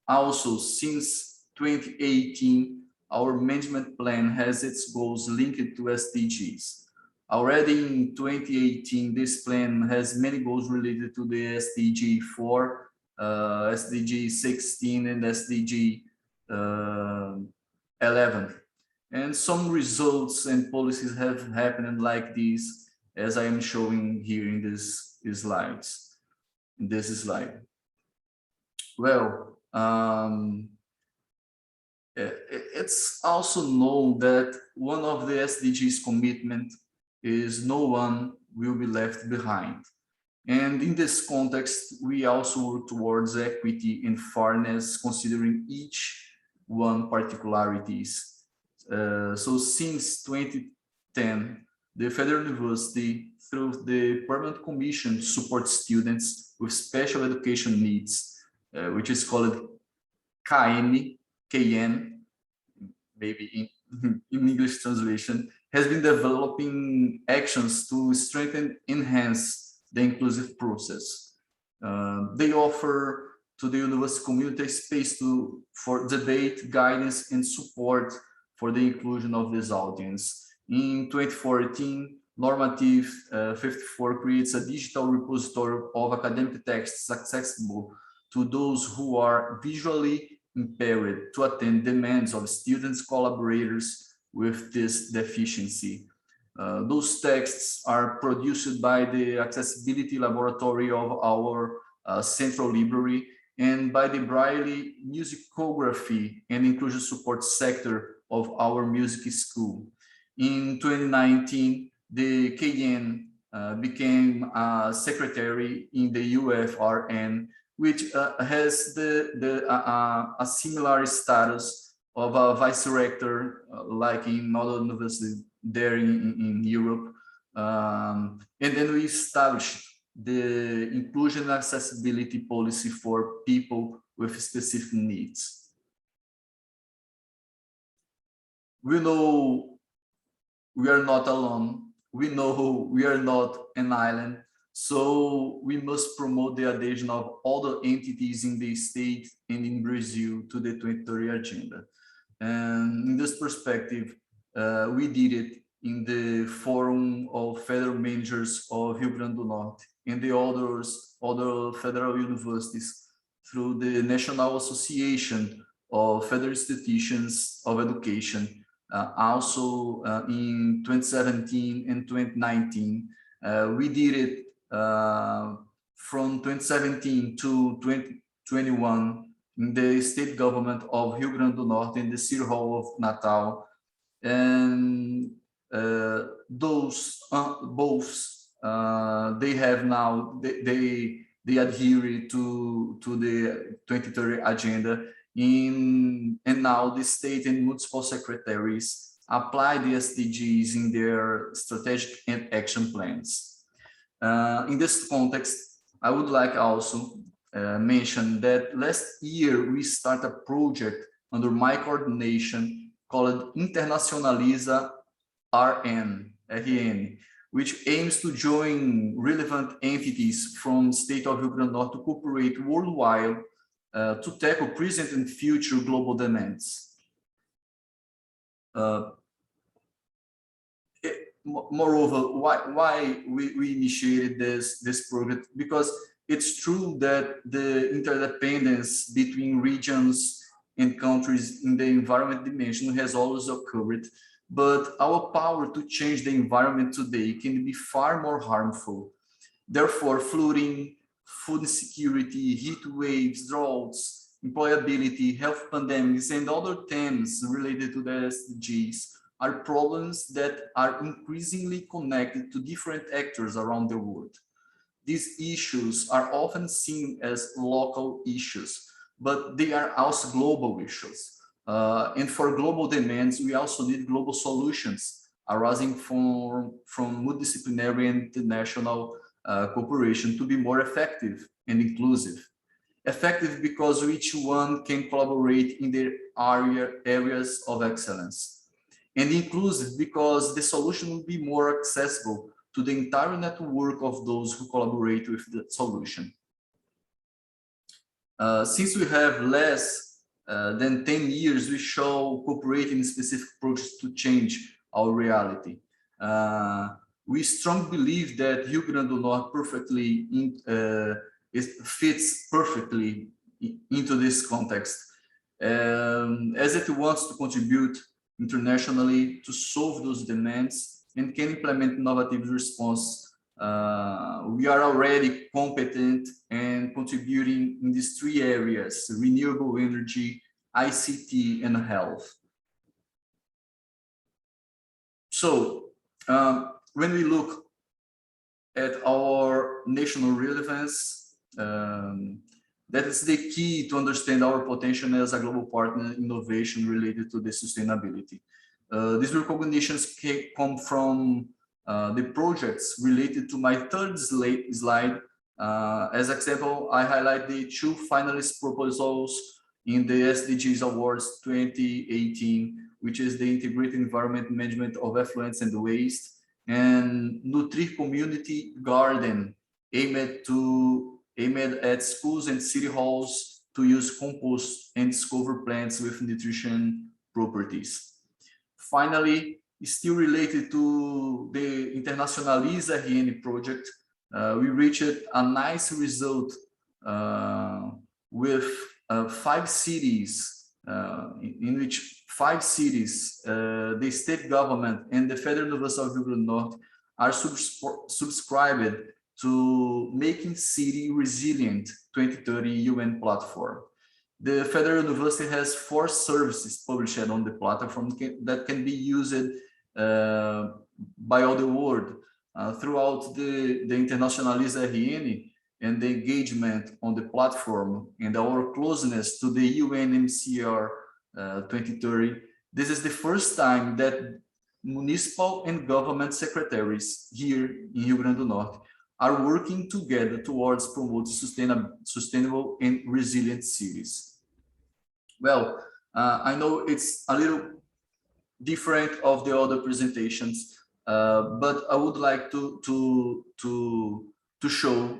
Also, since 2018, our management plan has its goals linked to SDGs. Already in 2018, this plan has many goals related to the SDG 4, SDG 16, and SDG 11. And some results and policies have happened like this, as I am showing here in this slides. In this slide. Well, it's also known that one of the SDGs commitment is no one will be left behind. And in this context, we also work towards equity and fairness, considering each one particularities. So since 2010, the Federal University, through the Permanent Commission to support students with special education needs, which is called KN, maybe in English translation, has been developing actions to strengthen, enhance the inclusive process. They offer to the university community space for debate, guidance, and support for the inclusion of this audience. In 2014, Normative 54 creates a digital repository of academic texts accessible to those who are visually impaired to attend demands of students, collaborators with this deficiency. Those texts are produced by the Accessibility Laboratory of our Central Library and by the Braille Musicography and Inclusion Support Sector of our music school. In 2019, the KN became a secretary in the UFRN, which has a similar status of a vice rector, like in other universities there in Europe. And then we established the inclusion and accessibility policy for people with specific needs. We know we are not alone. We know we are not an island. So we must promote the adhesion of all the entities in the state and in Brazil to the 2030 agenda. And in this perspective, we did it in the Forum of Federal Managers of Rio Grande do Norte and the other federal universities through the National Association of Federal Institutions of Education. Also in 2017 and 2019, we did it from 2017 to 2021 in the state government of Rio Grande do Norte and the City Hall of Natal. And those both they have now they adhere to the 2030 agenda and now the state and municipal secretaries apply the SDGs in their strategic and action plans. In this context, I would like also mention that last year we started a project under my coordination called Internacionaliza RN, which aims to join relevant entities from the state of Rio Grande do Norte to cooperate worldwide to tackle present and future global demands. Moreover, why we initiated this project? Because it's true that the interdependence between regions and countries in the environment dimension has always occurred, but our power to change the environment today can be far more harmful. Therefore, flooding, food insecurity, heat waves, droughts, employability, health pandemics, and other themes related to the SDGs are problems that are increasingly connected to different actors around the world. These issues are often seen as local issues, but they are also global issues. And for global demands, we also need global solutions arising from multidisciplinary and international cooperation to be more effective and inclusive. Effective because each one can collaborate in their areas of excellence. And inclusive because the solution will be more accessible to the entire network of those who collaborate with the solution. Since we have less than 10 years, we shall cooperate in specific projects to change our reality. We strongly believe that Rio Grande do Norte fits perfectly into this context, as it wants to contribute internationally to solve those demands and can implement innovative response. We are already competent and contributing in these three areas: renewable energy, ICT, and health. So when we look at our national relevance, that is the key to understand our potential as a global partner in innovation related to the sustainability. These recognitions come from the projects related to my third slide. As example, I highlight the two finalist proposals in the Sdg Awards 2018, which is the Integrated Environment Management of Effluents and Waste, and Nutri Community Garden, aimed at schools and city halls to use compost and discover plants with nutrition properties. Finally, still related to the Internacionaliza RN project, we reached a nice result with 5 cities, in which 5 cities, the state government and the Federal University of Rio Grande do Norte are subscribed to Making City Resilient 2030 UN platform. The Federal University has 4 services published on the platform that can be used by all the world throughout the Internacionaliza RN and the engagement on the platform and our closeness to the UNMCR 2030. This is the first time that municipal and government secretaries here in Rio Grande do Norte are working together towards promoting sustainable and resilient cities. Well, I know it's a little different of the other presentations, but I would like to show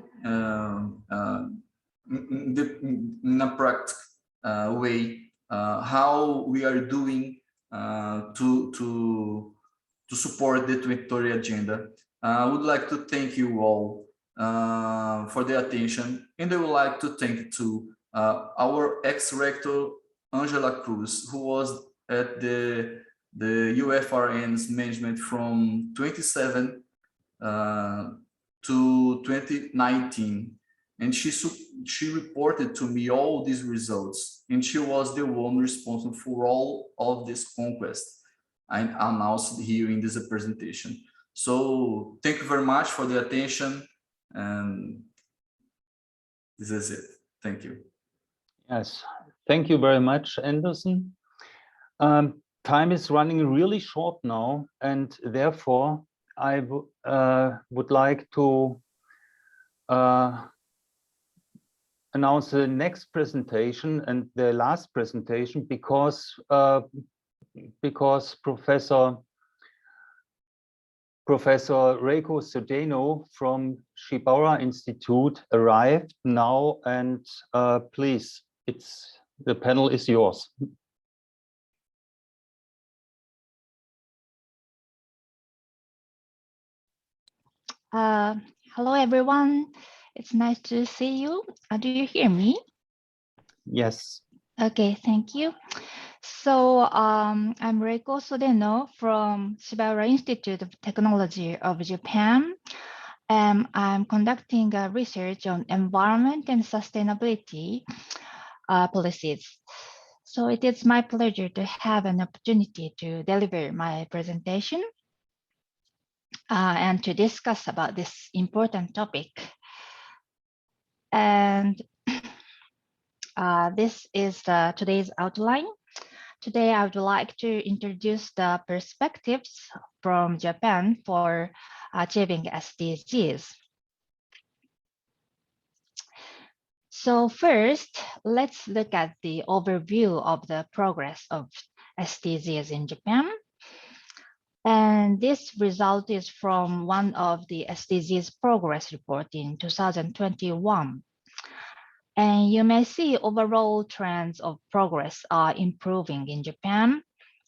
in a practical way how we are doing to support the 2030 agenda. I would like to thank you all for the attention, and I would like to thank too our ex-rector Angela Cruz, who was at the UFRN's management from 27 to 2019, and she reported to me all these results, and she was the one responsible for all of this conquest I announced here in this presentation. So thank you very much for the attention, and this is it. Thank you. Yes, thank you very much, Anderson. Time is running really short now, and therefore I would like to announce the next presentation and the last presentation because Professor Reiko Sodeno from Shibaura Institute arrived now, and please, the panel is yours. Hello, everyone. It's nice to see you. Do you hear me? Yes. Okay, thank you. So I'm Reiko Sodeno from Shibaura Institute of Technology of Japan. I'm conducting research on environment and sustainability policies. So it is my pleasure to have an opportunity to deliver my presentation and to discuss about this important topic. And this is today's outline. Today, I would like to introduce the perspectives from Japan for achieving SDGs. So first, let's look at the overview of the progress of SDGs in Japan. And this result is from one of the SDGs progress report in 2021. And you may see overall trends of progress are improving in Japan,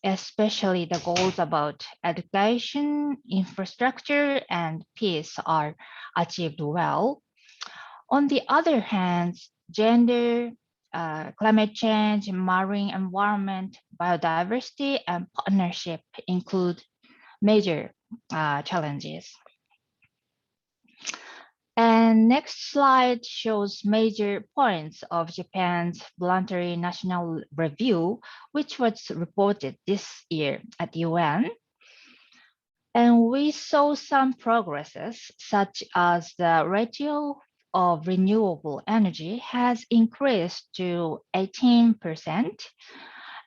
especially the goals about education, infrastructure, and peace are achieved well. On the other hand, gender, climate change, marine environment, biodiversity, and partnership include major challenges. And next slide shows major points of Japan's voluntary national review, which was reported this year at UN. And we saw some progresses, such as the ratio of renewable energy has increased to 18%,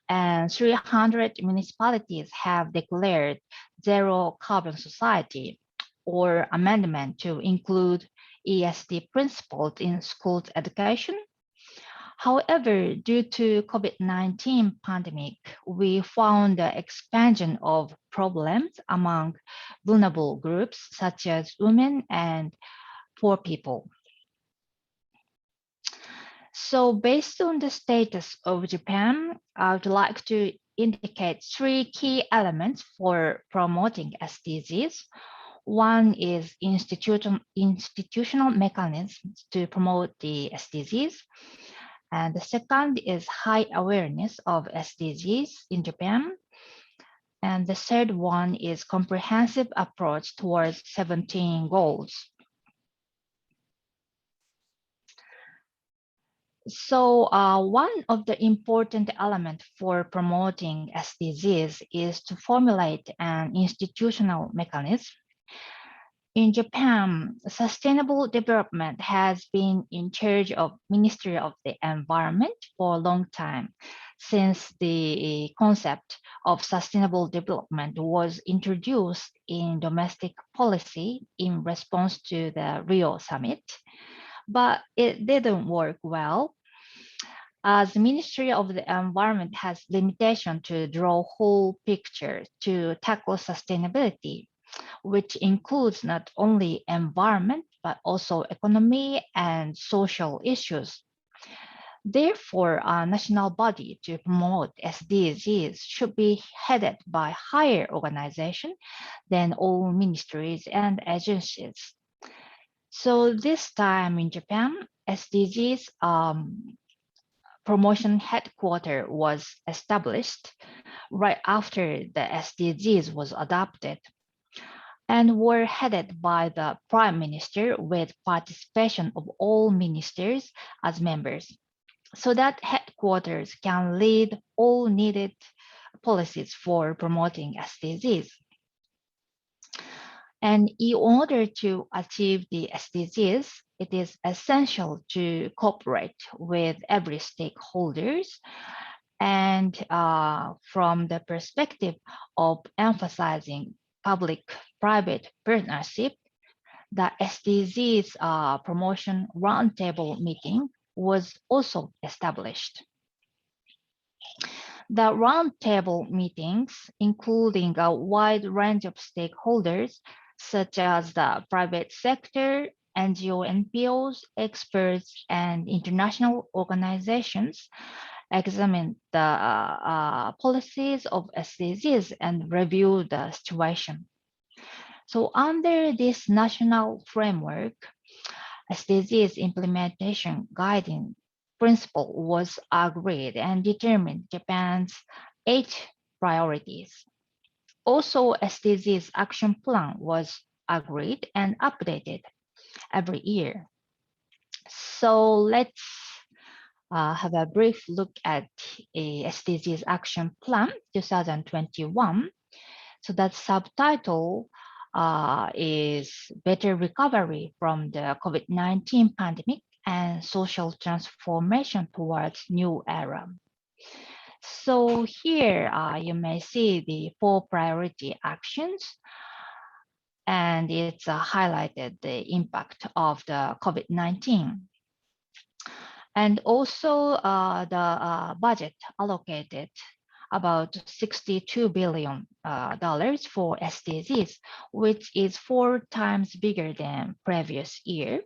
and 300 municipalities have declared zero carbon society, or amendment to include ESD principles in school education. However, due to COVID-19 pandemic, we found the expansion of problems among vulnerable groups such as women and poor people. So based on the status of Japan, I would like to indicate 3 key elements for promoting SDGs. One is institutional mechanisms to promote the SDGs. And the second is high awareness of SDGs in Japan. And the third one is comprehensive approach towards 17 goals. So one of the important elements for promoting SDGs is to formulate an institutional mechanism. In Japan, sustainable development has been in charge of Ministry of the Environment for a long time, since the concept of sustainable development was introduced in domestic policy in response to the Rio summit, but it didn't work well, as the Ministry of the Environment has limitation to draw whole picture to tackle sustainability, which includes not only environment, but also economy and social issues. Therefore, a national body to promote SDGs should be headed by higher organization than all ministries and agencies. So this time in Japan, SDGs promotion headquarters was established right after the SDGs was adopted, and were headed by the Prime Minister with participation of all ministers as members, so that headquarters can lead all needed policies for promoting SDGs. And in order to achieve the SDGs, it is essential to cooperate with every stakeholders. And from the perspective of emphasizing public-private partnership, the SDGs promotion roundtable meeting was also established. The roundtable meetings, including a wide range of stakeholders, such as the private sector, NGO, NPOs, experts, and international organizations, examine the policies of SDGs and review the situation. So under this national framework, SDGs implementation guiding principle was agreed and determined Japan's 8 priorities. Also, SDGs action plan was agreed and updated every year. So let's have a brief look at a SDGs action plan 2021. So that subtitle is Better Recovery from the COVID-19 Pandemic and Social Transformation Towards New Era. So here you may see the 4 priority actions, and it's highlighted the impact of the COVID-19. And also the budget allocated about $62 billion for SDGs, which is 4 times bigger than previous year.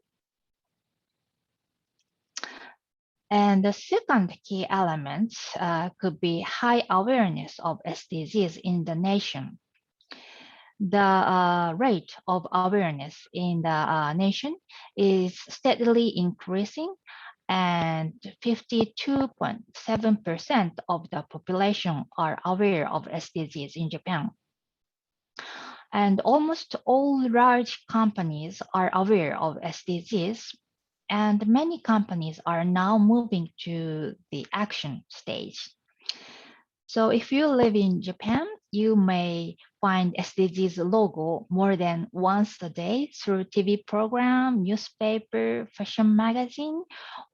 And the second key element could be high awareness of SDGs in the nation. The rate of awareness in the nation is steadily increasing, and 52.7% of the population are aware of SDGs in Japan. And almost all large companies are aware of SDGs, and many companies are now moving to the action stage. So if you live in Japan, you may find SDGs logo more than once a day through TV program, newspaper, fashion magazine,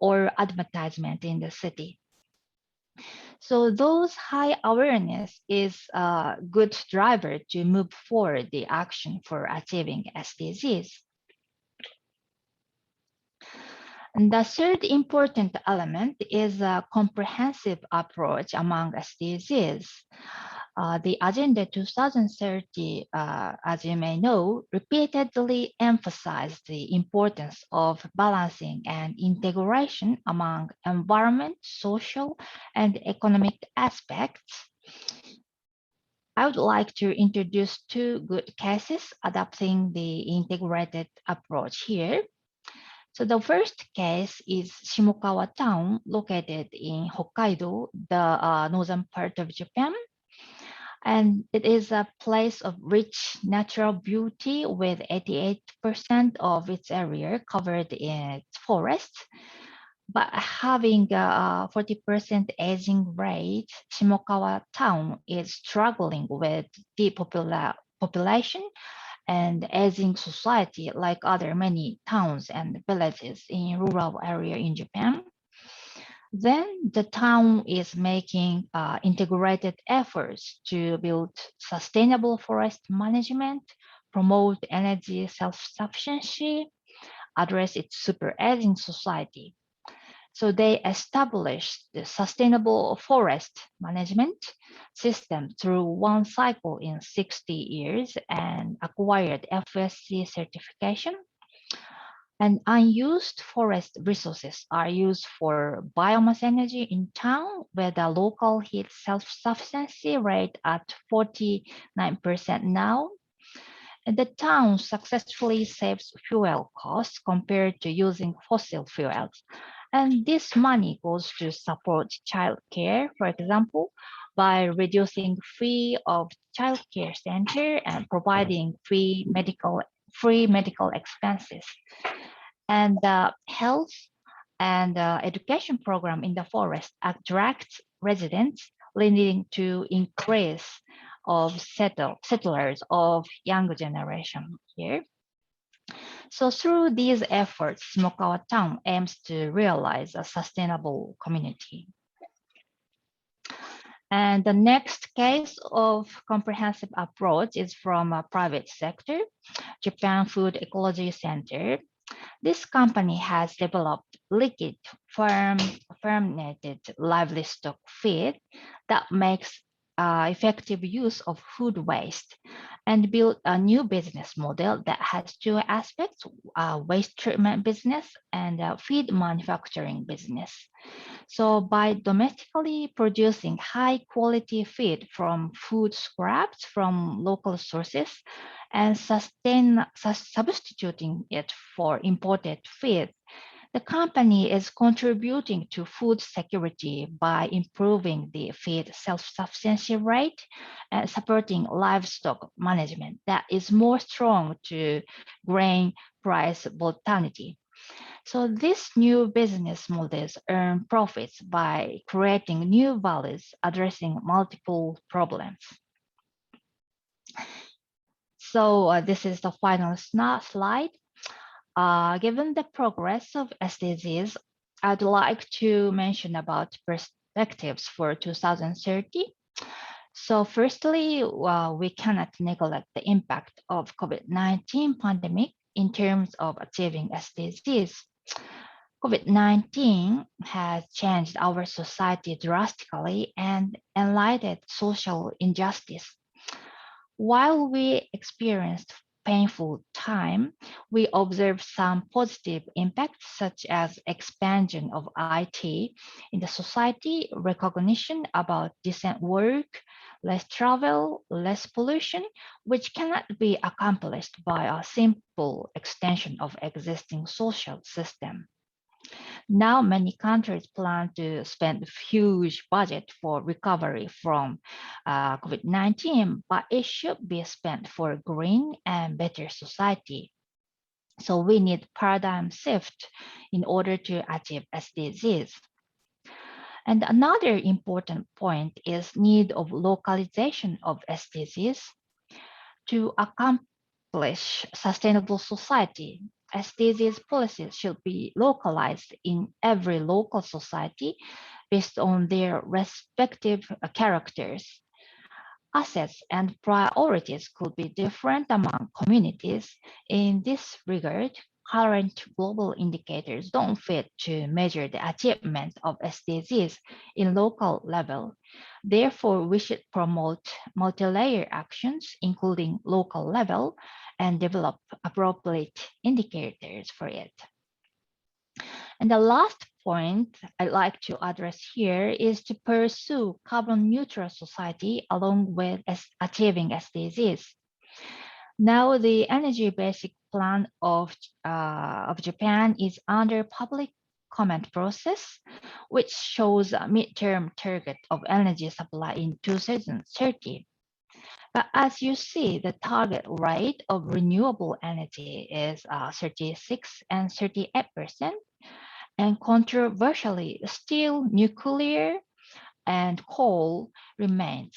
or advertisement in the city. So those high awareness is a good driver to move forward the action for achieving SDGs. And the third important element is a comprehensive approach among SDGs. The Agenda 2030, as you may know, repeatedly emphasized the importance of balancing and integration among environment, social, and economic aspects. I would like to introduce 2 good cases adopting the integrated approach here. So the first case is Shimokawa town, located in Hokkaido, the northern part of Japan. And it is a place of rich natural beauty with 88% of its area covered in forests. But having a 40% aging rate, Shimokawa town is struggling with depopulation and aging society like other many towns and villages in rural area in Japan. Then the town is making integrated efforts to build sustainable forest management, promote energy self-sufficiency, address its super aging society. So they established the sustainable forest management system through one cycle in 60 years and acquired FSC certification. And unused forest resources are used for biomass energy in town with a local heat self-sufficiency rate at 49% now. And the town successfully saves fuel costs compared to using fossil fuels. And this money goes to support childcare, for example, by reducing fee of childcare center and providing free medical expenses. And the health and education program in the forest attracts residents, leading to increase of settlers of younger generation here. So through these efforts, Smokawa Town aims to realize a sustainable community. And the next case of comprehensive approach is from a private sector, Japan Food Ecology Center. This company has developed liquid fermented livestock feed that makes effective use of food waste and built a new business model that has two aspects, waste treatment business and feed manufacturing business. So by domestically producing high quality feed from food scraps from local sources and substituting it for imported feed, the company is contributing to food security by improving the feed self-sufficiency rate and supporting livestock management that is more strong to grain price volatility. So these new business models earn profits by creating new values addressing multiple problems. So this is the final slide. Given the progress of SDGs, I'd like to mention about perspectives for 2030. So firstly, we cannot neglect the impact of COVID-19 pandemic in terms of achieving SDGs. COVID-19 has changed our society drastically and enlightened social injustice. While we experienced painful time, we observed some positive impacts such as expansion of IT in the society, recognition about decent work, less travel, less pollution, which cannot be accomplished by a simple extension of existing social system. Now, many countries plan to spend a huge budget for recovery from COVID-19, but it should be spent for green and better society. So we need paradigm shift in order to achieve SDGs. And another important point is need of localization of SDGs to accomplish sustainable society. SDGs policies should be localized in every local society based on their respective characters. Assets and priorities could be different among communities. In this regard, current global indicators don't fit to measure the achievement of SDGs in local level. Therefore, we should promote multi-layer actions, including local level, and develop appropriate indicators for it. And the last point I'd like to address here is to pursue carbon neutral society along with achieving SDGs. Now, the energy basic plan of Japan is under public comment process, which shows a midterm target of energy supply in 2030. But as you see, the target rate of renewable energy is 36 and 38%, and controversially, still nuclear and coal remains.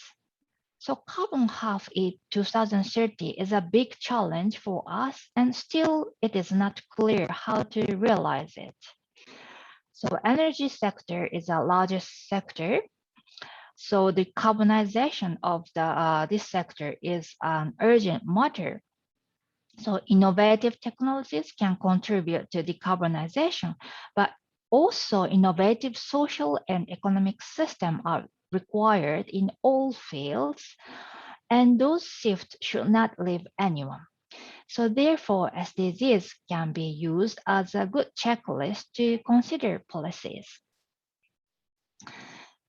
So carbon half in 2030 is a big challenge for us, and still it is not clear how to realize it. So energy sector is the largest sector. So the decarbonization of this sector is an urgent matter. So innovative technologies can contribute to decarbonization, but also innovative social and economic systems are required in all fields, and those shifts should not leave anyone. So therefore, SDGs can be used as a good checklist to consider policies.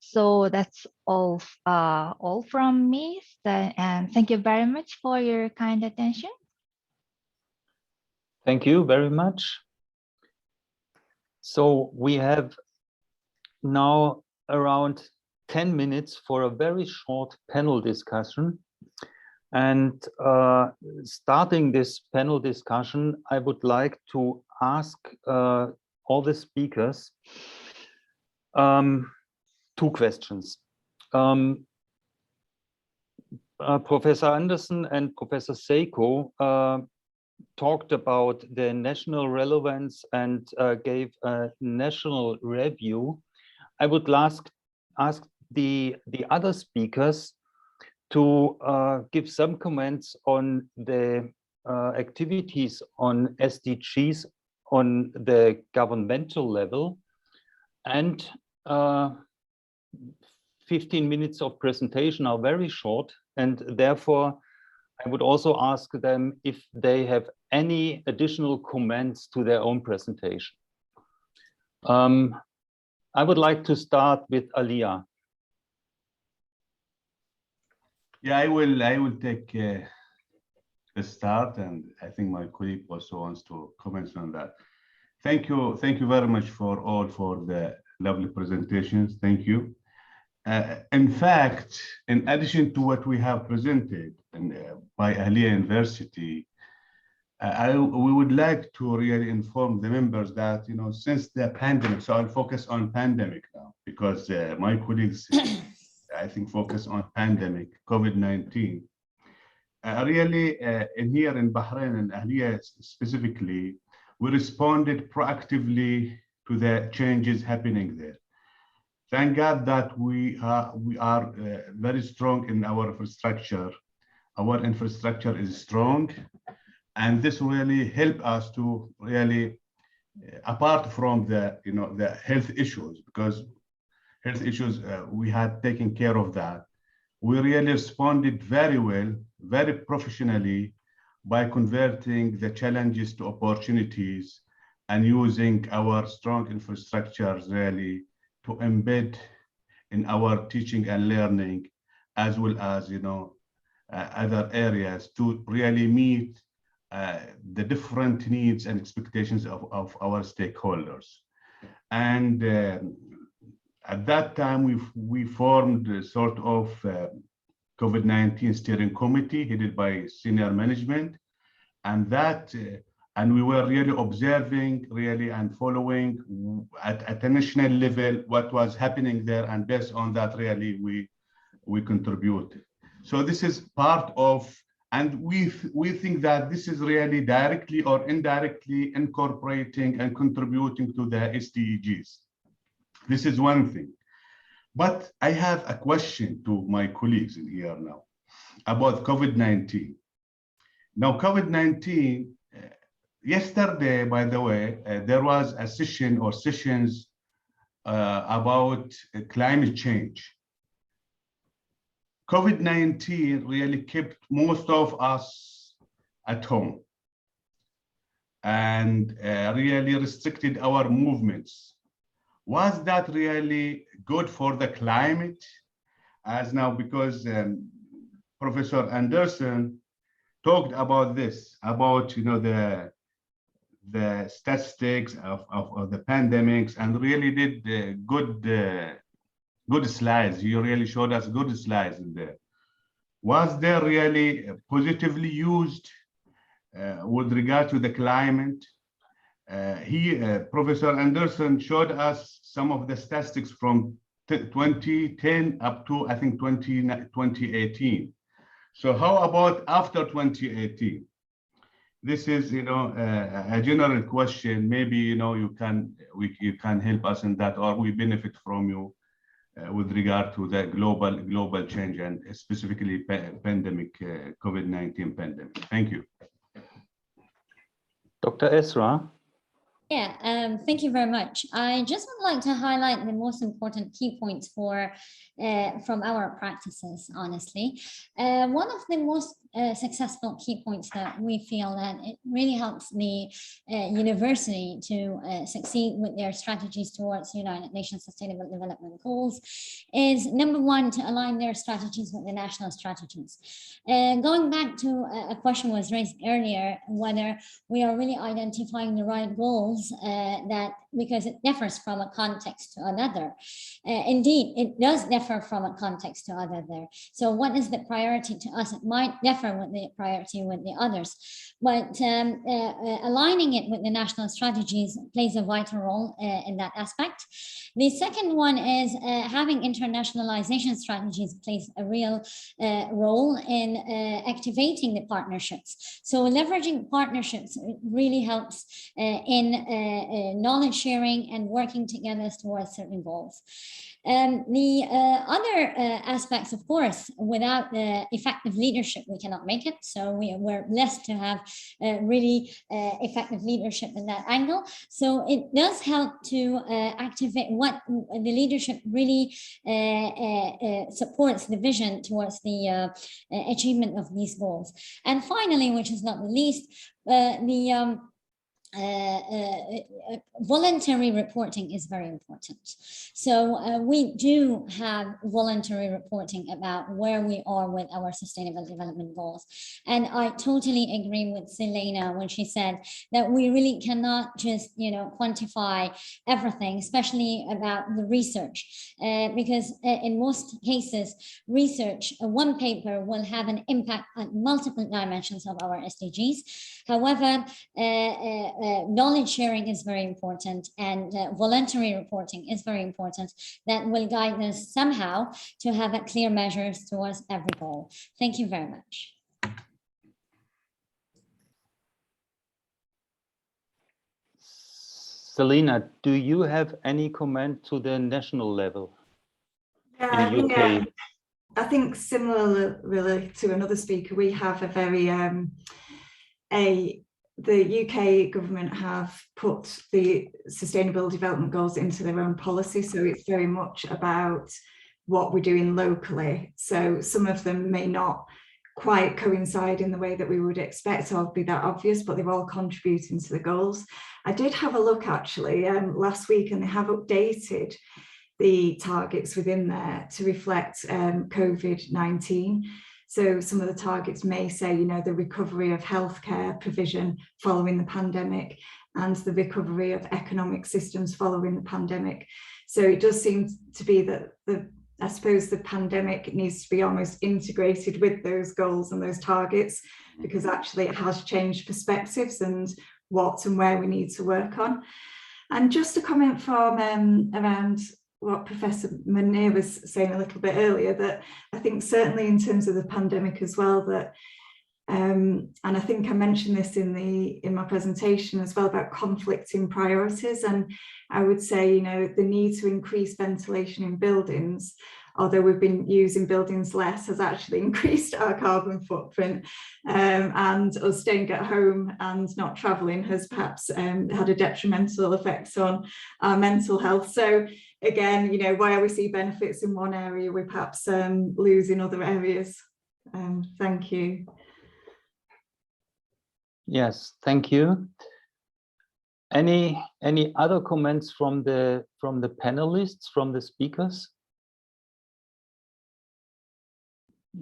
So that's all from me, and thank you very much for your kind attention. Thank you very much. So we have now around 10 minutes for a very short panel discussion. And starting this panel discussion, I would like to ask all the speakers 2 questions. Professor Anderson and Professor Seiko talked about the national relevance and gave a national review. I would ask the other speakers to give some comments on the activities on SDGs on the governmental level, and 15 minutes of presentation are very short, and therefore I would also ask them if they have any additional comments to their own presentation. I would like to start with Ahlia. Yeah, I will take the start, and I think my colleague also wants to comment on that. Thank you very much for the lovely presentations. Thank you. In fact, in addition to what we have presented by Ahlia University, we would like to really inform the members that, you know, since the pandemic, so I'll focus on pandemic now, because my colleagues, I think, focus on pandemic, COVID-19. Really, here in Bahrain and Ahlia specifically, we responded proactively to the changes happening there. Thank God that we are very strong in our infrastructure. Our infrastructure is strong, and this really helped us to really, apart from the the health issues, because health issues we had taken care of that. We really responded very well, very professionally, by converting the challenges to opportunities and using our strong infrastructures really to embed in our teaching and learning, as well as other areas, to really meet the different needs and expectations of our stakeholders. And at that time, we formed a sort of COVID-19 steering committee headed by senior management, and we were really observing and following at a national level what was happening there, and based on that really we contributed. So this is part of, and we think that this is really directly or indirectly incorporating and contributing to the SDGs. This is one thing. But I have a question to my colleagues in here now about COVID-19. Now, COVID-19, yesterday, by the way, there was a session or sessions about climate change. COVID-19 really kept most of us at home and really restricted our movements. Was that really good for the climate? As now, because Professor Anderson talked about this, about the statistics of the pandemics, and really did good slides. He really showed us good slides in there. Was there really positively used with regard to the climate? Professor Anderson showed us some of the statistics from 2010 up to, I think, 2018. So how about after 2018? This is, you know, a general question. Maybe, you know, you can help us in that, or we benefit from you with regard to the global change and specifically pandemic, COVID-19 pandemic. Thank you. Dr. Esra. Yeah, thank you very much. I just would like to highlight the most important key points from our practices, honestly. One of the most successful key points that we feel that it really helps the university to succeed with their strategies towards United Nations Sustainable Development Goals is, number one, to align their strategies with the national strategies. Going back to a question was raised earlier, whether we are really identifying the right goals that, because it differs from a context to another. Indeed, it does differ from a context to another. So what is the priority to us? It might differ with the priority with the others, but aligning it with the national strategies plays a vital role in that aspect. The second one is having internationalization strategies plays a real role in activating the partnerships. So leveraging partnerships really helps in knowledge sharing and working together towards certain goals. The other aspects, of course, without effective leadership, we cannot make it. So we're blessed to have really effective leadership in that angle. So it does help to activate what the leadership really supports the vision towards the achievement of these goals. And finally, which is not the least, voluntary reporting is very important. So we do have voluntary reporting about where we are with our sustainable development goals. And I totally agree with Selena when she said that we really cannot just, quantify everything, especially about the research, because in most cases, research, one paper will have an impact on multiple dimensions of our SDGs. However, knowledge sharing is very important, and voluntary reporting is very important. That will guide us somehow to have a clear measures towards every goal. Thank you very much. Selena, do you have any comment to the national level in UK? Yeah, I think similarly to another speaker, we have a very the UK government have put the Sustainable Development Goals into their own policy. So it's very much about what we're doing locally. So some of them may not quite coincide in the way that we would expect or be that obvious, but they're all contributing to the goals. I did have a look actually last week, and they have updated the targets within there to reflect COVID-19. So some of the targets may say, the recovery of healthcare provision following the pandemic and the recovery of economic systems following the pandemic. So it does seem to be that I suppose the pandemic needs to be almost integrated with those goals and those targets, because actually it has changed perspectives and what and where we need to work on. And just a comment from around what Professor Muneer was saying a little bit earlier, that I think certainly in terms of the pandemic as well, that and I think I mentioned this in my presentation as well, about conflicting priorities. And I would say, the need to increase ventilation in buildings, although we've been using buildings less, has actually increased our carbon footprint, and us staying at home and not traveling has perhaps had a detrimental effect on our mental health. So again, while we see benefits in one area, we perhaps lose in other areas. Thank you. Yes, thank you. Any other comments from the panelists, from the speakers?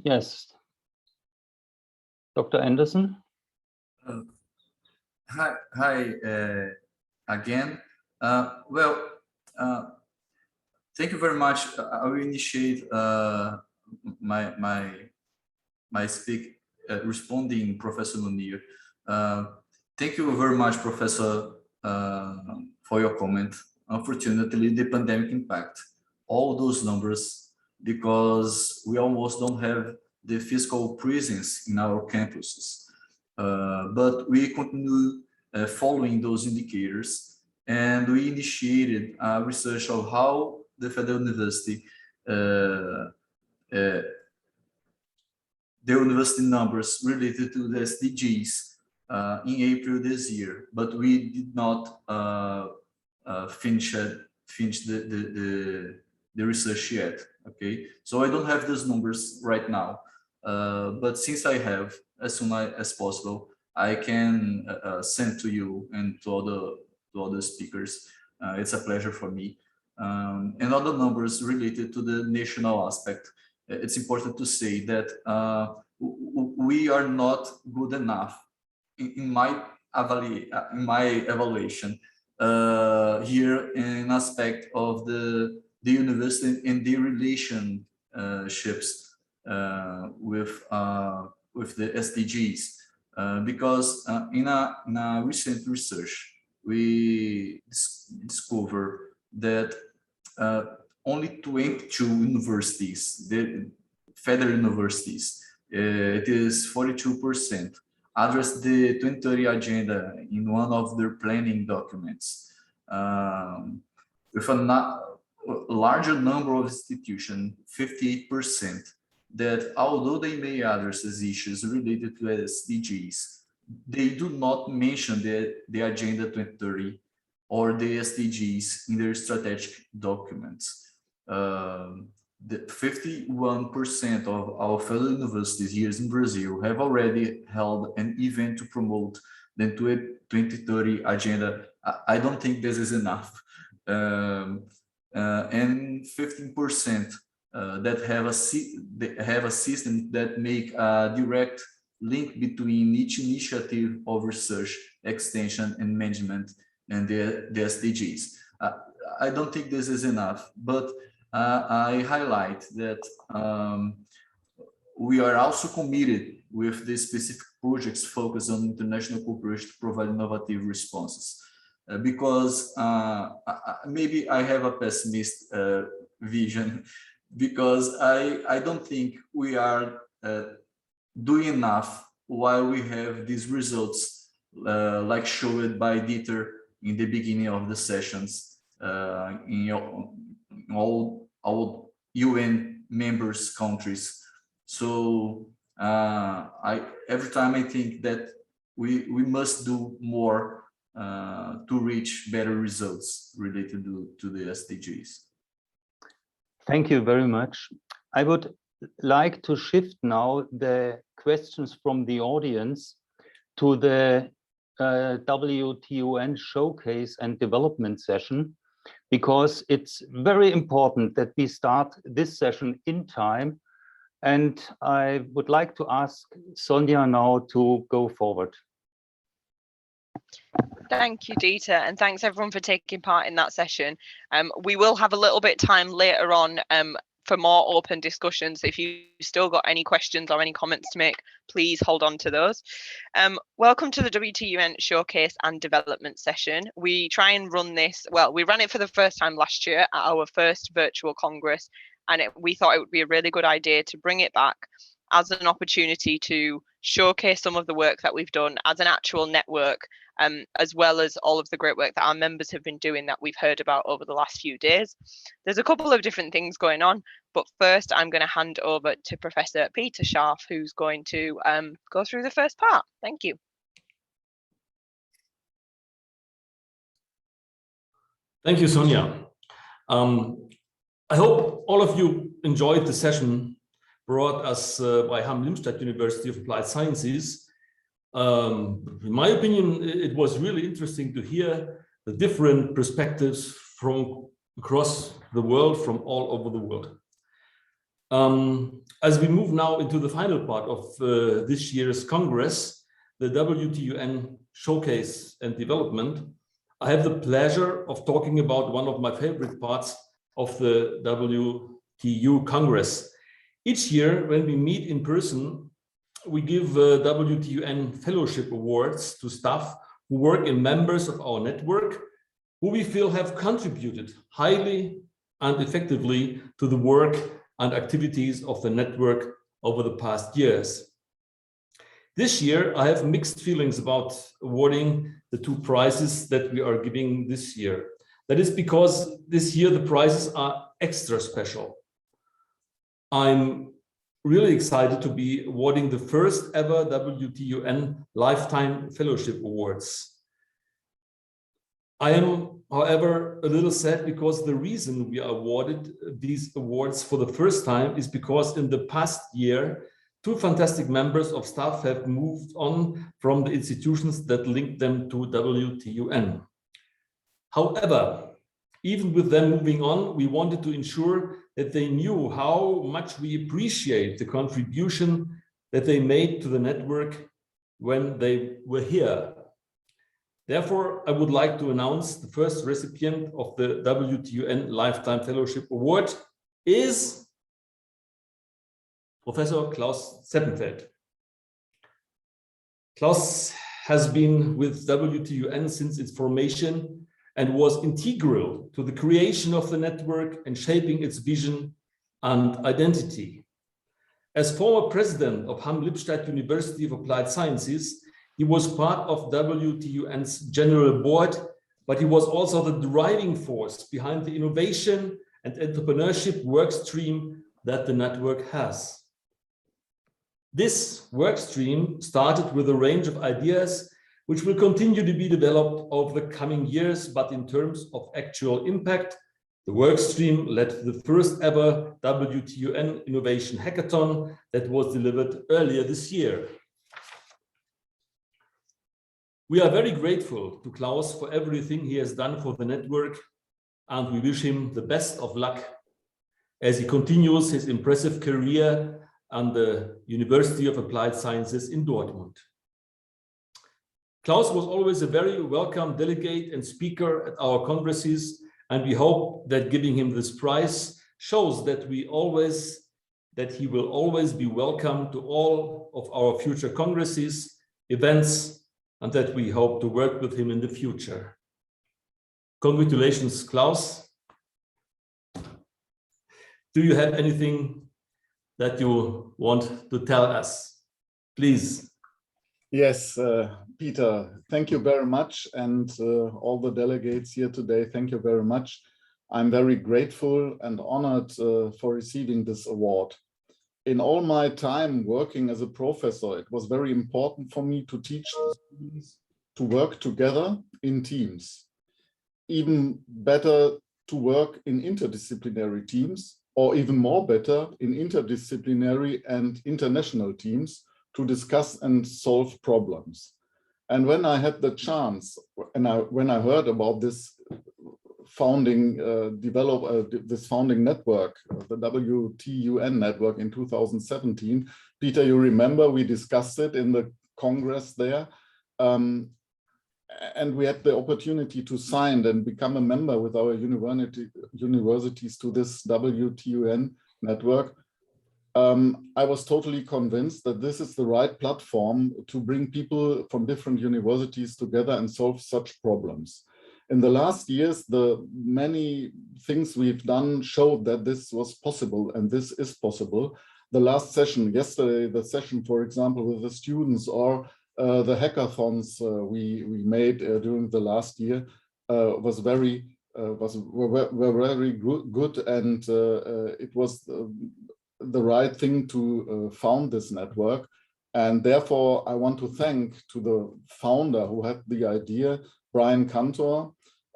Yes, Dr. Anderson. Hi again. Thank you very much. I will initiate my speak responding Professor Muneer. Thank you very much, Professor, for your comment. Unfortunately, the pandemic impact all those numbers because we almost don't have the physical presence in our campuses. But we continue following those indicators, and we initiated research of how the Federal University, the university numbers related to the SDGs in April this year, but we did not finish the research yet. Okay, so I don't have those numbers right now, but since I have, as soon as possible, I can send to you and to other speakers. It's a pleasure for me. And other numbers related to the national aspect. It's important to say that we are not good enough in my evaluation here in aspect of the university and the relationships with the SDGs, because in a recent research we discovered that only 22 universities, the federal universities, it is 42%, address the 2030 agenda in one of their planning documents. With a larger number of institutions, 58%, that although they may address these issues related to SDGs, they do not mention the Agenda 2030 or the SDGs in their strategic documents. The 51% of our fellow universities here in Brazil have already held an event to promote the 2030 agenda. I don't think this is enough. And 15% that have a system that make a direct link between each initiative of research, extension, and management and the SDGs. I don't think this is enough, but I highlight that we are also committed with the specific projects focused on international cooperation to provide innovative responses. Because maybe I have a pessimist vision, because I don't think we are doing enough while we have these results like showed by Dieter in the beginning of the sessions in all UN members countries. So every time I think that we must do more to reach better results related to the SDGs. Thank you very much. I would like to shift now the questions from the audience to the WTUN Showcase and Development Session, because it's very important that we start this session in time. And I would like to ask Sonia now to go forward. Thank you, Dieter, and thanks everyone for taking part in that session. We will have a little bit of time later on for more open discussions. If you still got any questions or any comments to make, please hold on to those. Welcome to the WTUN Showcase and Development Session. We try and run this, well, we ran it for the first time last year at our first virtual Congress, and we thought it would be a really good idea to bring it back as an opportunity to showcase some of the work that we've done as an actual network, as well as all of the great work that our members have been doing that we've heard about over the last few days. There's a couple of different things going on, but first I'm going to hand over to Professor Peter Scharf, who's going to go through the first part. Thank you. Thank you, Sonia. I hope all of you enjoyed the session brought us by Hamm-Lippstadt University of Applied Sciences. In my opinion, it was really interesting to hear the different perspectives from across the world, from all over the world. As we move now into the final part of this year's Congress, the WTUN Showcase and Development, I have the pleasure of talking about one of my favorite parts of the WTU Congress. Each year, when we meet in person, we give WTUN Fellowship Awards to staff who work in members of our network, who we feel have contributed highly and effectively to the work and activities of the network over the past years. This year, I have mixed feelings about awarding the two prizes that we are giving this year. That is because this year the prizes are extra special. I'm really excited to be awarding the first ever WTUN Lifetime Fellowship Awards. I am, however, a little sad because the reason we are awarded these awards for the first time is because in the past year, two fantastic members of staff have moved on from the institutions that linked them to WTUN. However, even with them moving on, we wanted to ensure that they knew how much we appreciate the contribution that they made to the network when they were here. Therefore, I would like to announce the first recipient of the WTUN Lifetime Fellowship Award is Professor Klaus Zeppenfeld. Klaus has been with WTUN since its formation and was integral to the creation of the network and shaping its vision and identity. As former president of Hamm-Lippstadt University of Applied Sciences, he was part of WTUN's general board, but he was also the driving force behind the innovation and entrepreneurship work stream that the network has. This work stream started with a range of ideas which will continue to be developed over the coming years, but in terms of actual impact, the work stream led to the first ever WTUN Innovation Hackathon that was delivered earlier this year. We are very grateful to Klaus for everything he has done for the network, and we wish him the best of luck as he continues his impressive career at the University of Applied Sciences in Dortmund. Klaus was always a very welcome delegate and speaker at our congresses, and we hope that giving him this prize shows that he will always be welcome to all of our future congresses, events, and that we hope to work with him in the future. Congratulations, Klaus. Do you have anything that you want to tell us? Please. Yes, Peter, thank you very much. And all the delegates here today, thank you very much. I'm very grateful and honored for receiving this award. In all my time working as a professor, it was very important for me to teach the students to work together in teams. Even better to work in interdisciplinary teams, or even more better in interdisciplinary and international teams to discuss and solve problems. And when I had the chance, and when I heard about this founding this founding network, the WTUN network in 2017. Peter, you remember we discussed it in the Congress there, and we had the opportunity to sign and become a member with our universities to this WTUN network. I was totally convinced that this is the right platform to bring people from different universities together and solve such problems. In the last years, the many things we've done showed that this was possible, and this is possible. The last session, yesterday, the session, for example, with the students, or the hackathons we made during the last year were very good, and it was the right thing to found this network. And therefore, I want to thank to the founder who had the idea, Brian Cantor.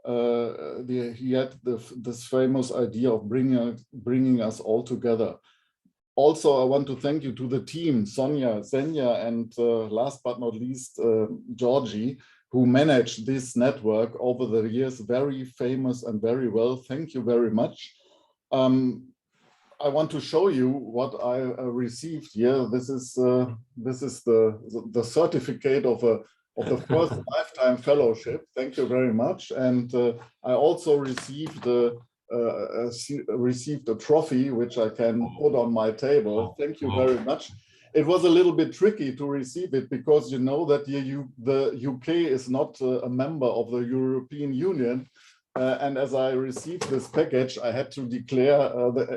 He had this famous idea of bringing us all together. Also, I want to thank you to the team, Sonia, Zenya, and last but not least, Georgie, who managed this network over the years, very famous and very well. Thank you very much. I want to show you what I received here. This is the certificate of the first lifetime fellowship. Thank you very much. And I also received a trophy which I can put on my table. Thank you very much. It was a little bit tricky to receive it because you know that the UK is not a member of the European Union. and as I received this package, I had to declare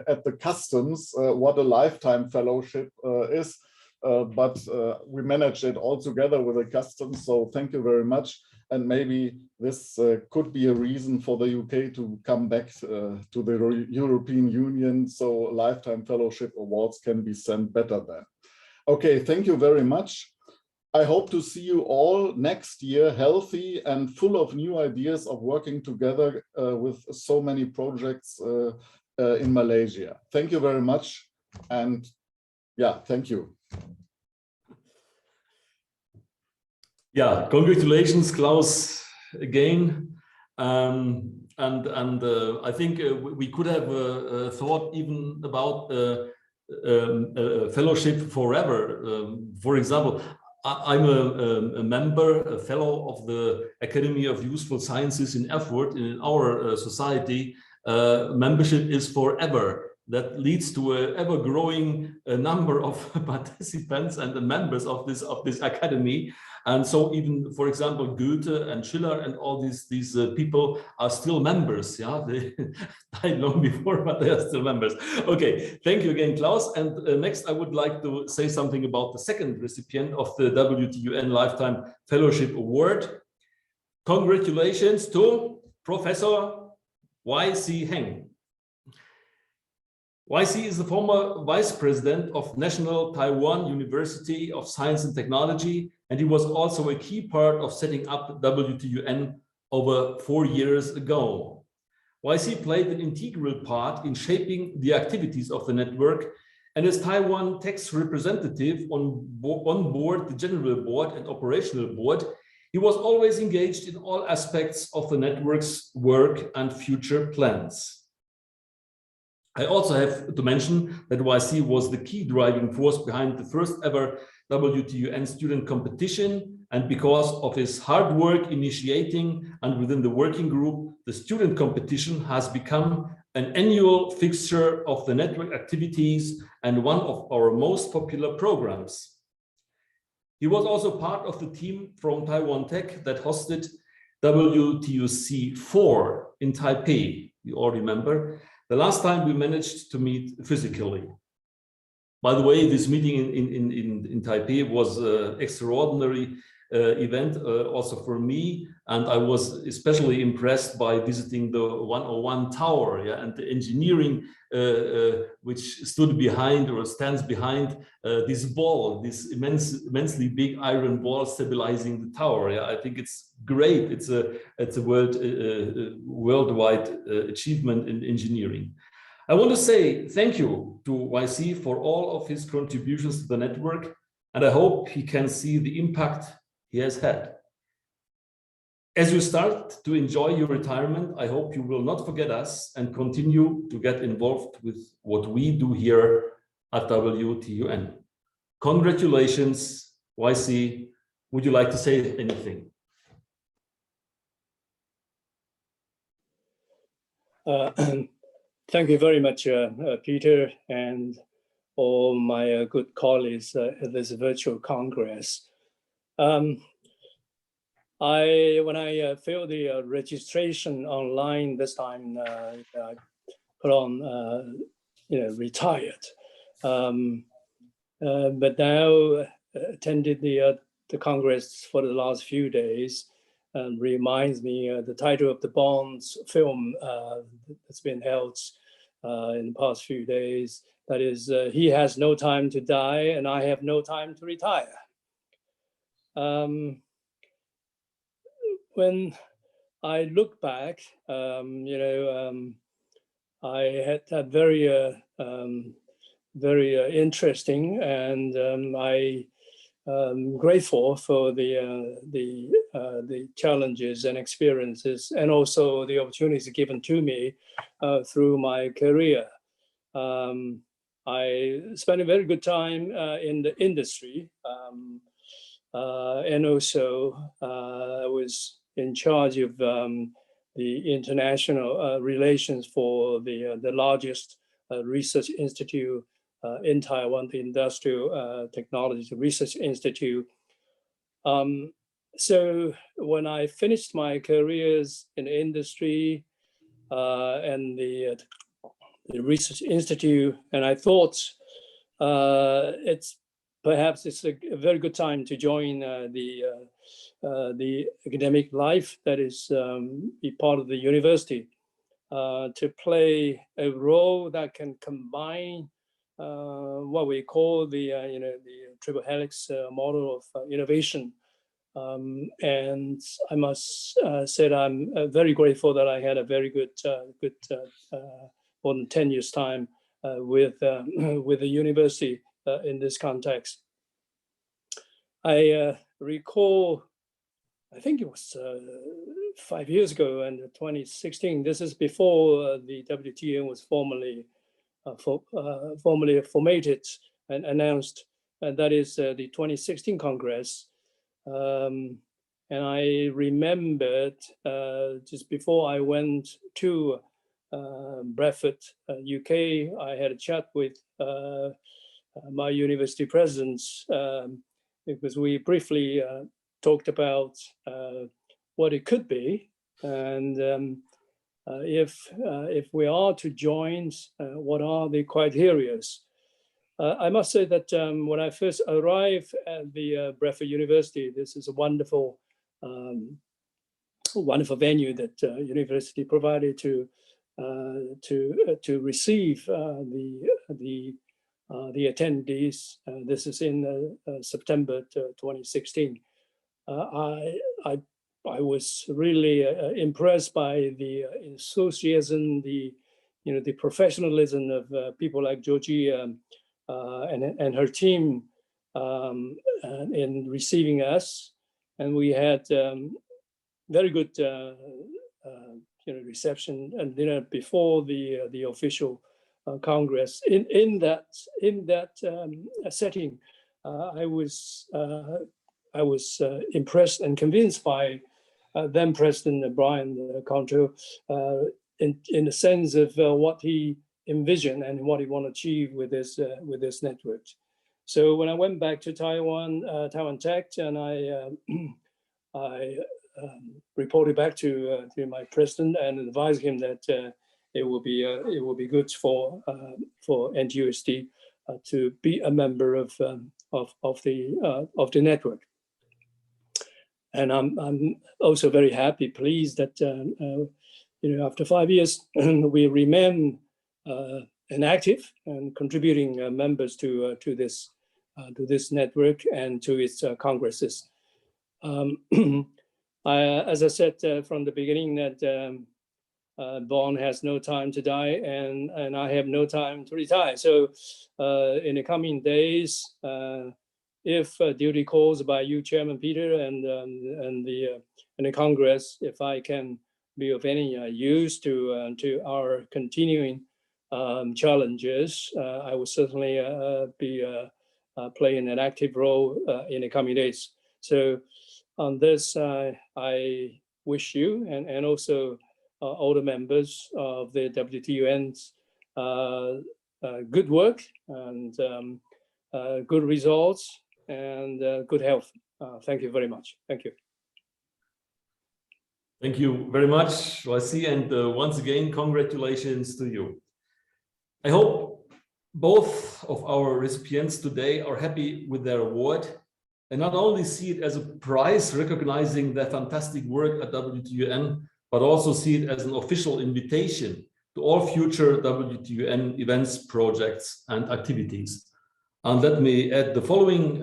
at the customs what a lifetime fellowship is. But we managed it all together with the customs. So thank you very much. And maybe this could be a reason for the UK to come back to the European Union. So lifetime fellowship awards can be sent better then. Okay, thank you very much. I hope to see you all next year healthy and full of new ideas of working together with so many projects in Malaysia. Thank you very much. And yeah, thank you. Yeah, congratulations, Klaus, again. I think we could have thought even about fellowship forever. For example, I'm a member, a fellow of the Academy of Useful Sciences in Erfurt. In our society, membership is forever. That leads to an ever-growing number of participants and the members of this academy. And so even, for example, Goethe and Schiller and all these people are still members. Yeah, they died long before, but they are still members. Okay, thank you again, Klaus. And next, I would like to say something about the second recipient of the WTUN Lifetime Fellowship Award. Congratulations to Professor Y.C. Heng. YC is the former vice president of National Taiwan University of Science and Technology, and he was also a key part of setting up WTUN over 4 years ago. YC played an integral part in shaping the activities of the network, and as Taiwan Tech's representative on board the General Board and Operational Board, he was always engaged in all aspects of the network's work and future plans. I also have to mention that YC was the key driving force behind the first ever WTUN student competition, and because of his hard work initiating and within the working group, the student competition has become an annual fixture of the network activities and one of our most popular programs. He was also part of the team from Taiwan Tech that hosted WTUC 4 in Taipei, you all remember, the last time we managed to meet physically. By the way, this meeting in Taipei was an extraordinary event also for me, and I was especially impressed by visiting the 101 Tower, yeah, and the engineering which stood behind or stands behind this ball, this immensely big iron ball stabilizing the tower. Yeah, I think it's great. It's a worldwide achievement in engineering. I want to say thank you to YC for all of his contributions to the network, and I hope he can see the impact he has had. As you start to enjoy your retirement, I hope you will not forget us and continue to get involved with what we do here at WTUN. Congratulations, YC. Would you like to say anything? Thank you very much, Peter, and all my good colleagues at this virtual Congress. When I filled the registration online this time, I put on, retired. But now attended the Congress for the last few days. Reminds me the title of the Bond's film that's been held in the past few days. That is, he has no time to die and I have no time to retire. When I look back, I had that very interesting, and I'm grateful for the challenges and experiences, and also the opportunities given to me through my career. I spent a very good time in the industry, and also I was in charge of the international relations for the largest research institute in Taiwan, the Industrial Technology Research Institute. So when I finished my careers in industry and the research institute, and I thought perhaps it's a very good time to join the academic life, that is be part of the university, to play a role that can combine what we call the triple helix model of innovation. And I must say that I'm very grateful that I had a very good more than 10 years time with the university in this context. I recall, I think it was 5 years ago, in 2016. This is before the WTUN was formally formatted and announced, and that is the 2016 Congress. And I remembered just before I went to Bradford, UK, I had a chat with my university presidents because we briefly talked about what it could be, and if we are to join, what are the criteria? I must say that when I first arrived at the Bradford University, this is a wonderful, wonderful venue that university provided to receive the attendees. This is in September 2016. I was really impressed by the enthusiasm, the professionalism of people like Yong-Chie and her team in receiving us, and we had very good reception and dinner before the official Congress. In that setting, I was impressed and convinced by then President Brian Concho in the sense of what he envisioned and what he want to achieve with this network. So when I went back to Taiwan Tech, and I reported back to my president and advised him that it will be good for NTUSD to be a member of the network. And I'm also very happy, pleased that after 5 years we remain active and contributing members to this network and to its congresses. As I said from the beginning, that Dhaen has no time to die, and I have no time to retire. So in the coming days, if duty calls by you, Chairman Peter, and the Congress, if I can be of any use to our continuing challenges, I will certainly be playing an active role in the coming days. So on this, I wish you and also all the members of the WTUN's good work and good results and good health. Thank you very much. Thank you. Thank you very much, Wasi, and once again, congratulations to you. I hope both of our recipients today are happy with their award and not only see it as a prize recognizing their fantastic work at WTUN, but also see it as an official invitation to all future WTUN events, projects, and activities. And let me add the following.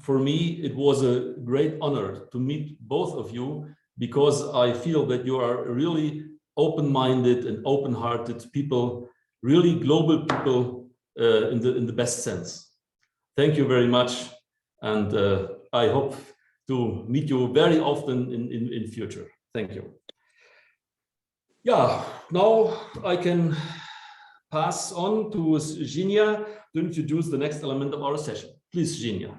For me, it was a great honor to meet both of you, because I feel that you are really open-minded and open-hearted people, really global people in the best sense. Thank you very much, and I hope to meet you very often in future. Thank you. Yeah, now I can pass on to Zhinia to introduce the next element of our session. Please, Zhinia.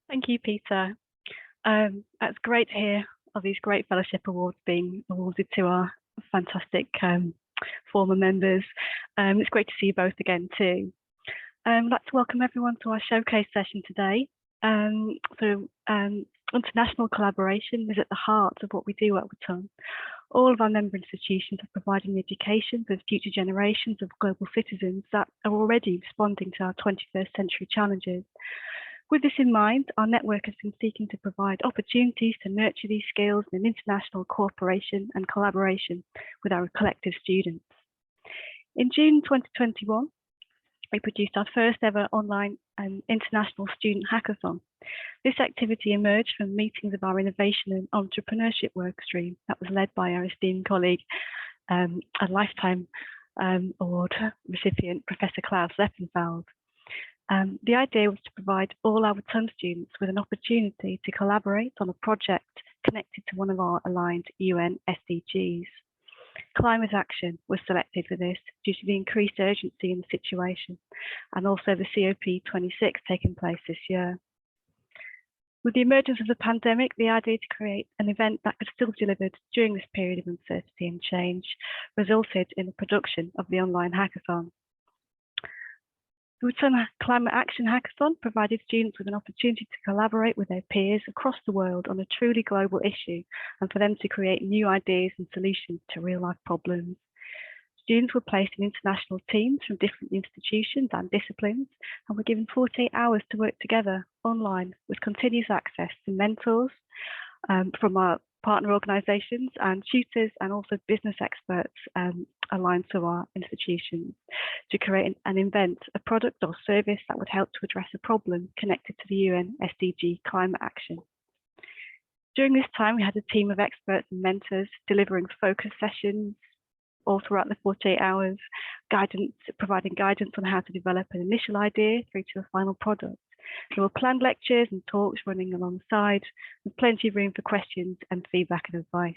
Thank you, Peter. That's great to hear of these great fellowship awards being awarded to our fantastic former members. It's great to see you both again too. I'd like to welcome everyone to our showcase session today. International collaboration is at the heart of what we do at WTUN. All of our member institutions are providing education for future generations of global citizens that are already responding to our 21st century challenges. With this in mind, our network has been seeking to provide opportunities to nurture these skills in international cooperation and collaboration with our collective students. In June 2021, we produced our first ever online and international student hackathon. This activity emerged from meetings of our innovation and entrepreneurship workstream that was led by our esteemed colleague, a lifetime award recipient, Professor Klaus Zeppenfeld. The idea was to provide all our WTUN students with an opportunity to collaborate on a project connected to one of our aligned UN SDGs. Climate action was selected for this due to the increased urgency in the situation and also the COP26 taking place this year. With the emergence of the pandemic, the idea to create an event that could still be delivered during this period of uncertainty and change resulted in the production of the online hackathon. The WTUN Climate Action Hackathon provided students with an opportunity to collaborate with their peers across the world on a truly global issue and for them to create new ideas and solutions to real-life problems. Students were placed in international teams from different institutions and disciplines and were given 48 hours to work together online with continuous access to mentors from our partner organisations and tutors and also business experts aligned to our institutions to create and invent a product or service that would help to address a problem connected to the UN SDG climate action. During this time, we had a team of experts and mentors delivering focus sessions all throughout the 48 hours, providing guidance on how to develop an initial idea through to a final product. There were planned lectures and talks running alongside, with plenty of room for questions and feedback and advice.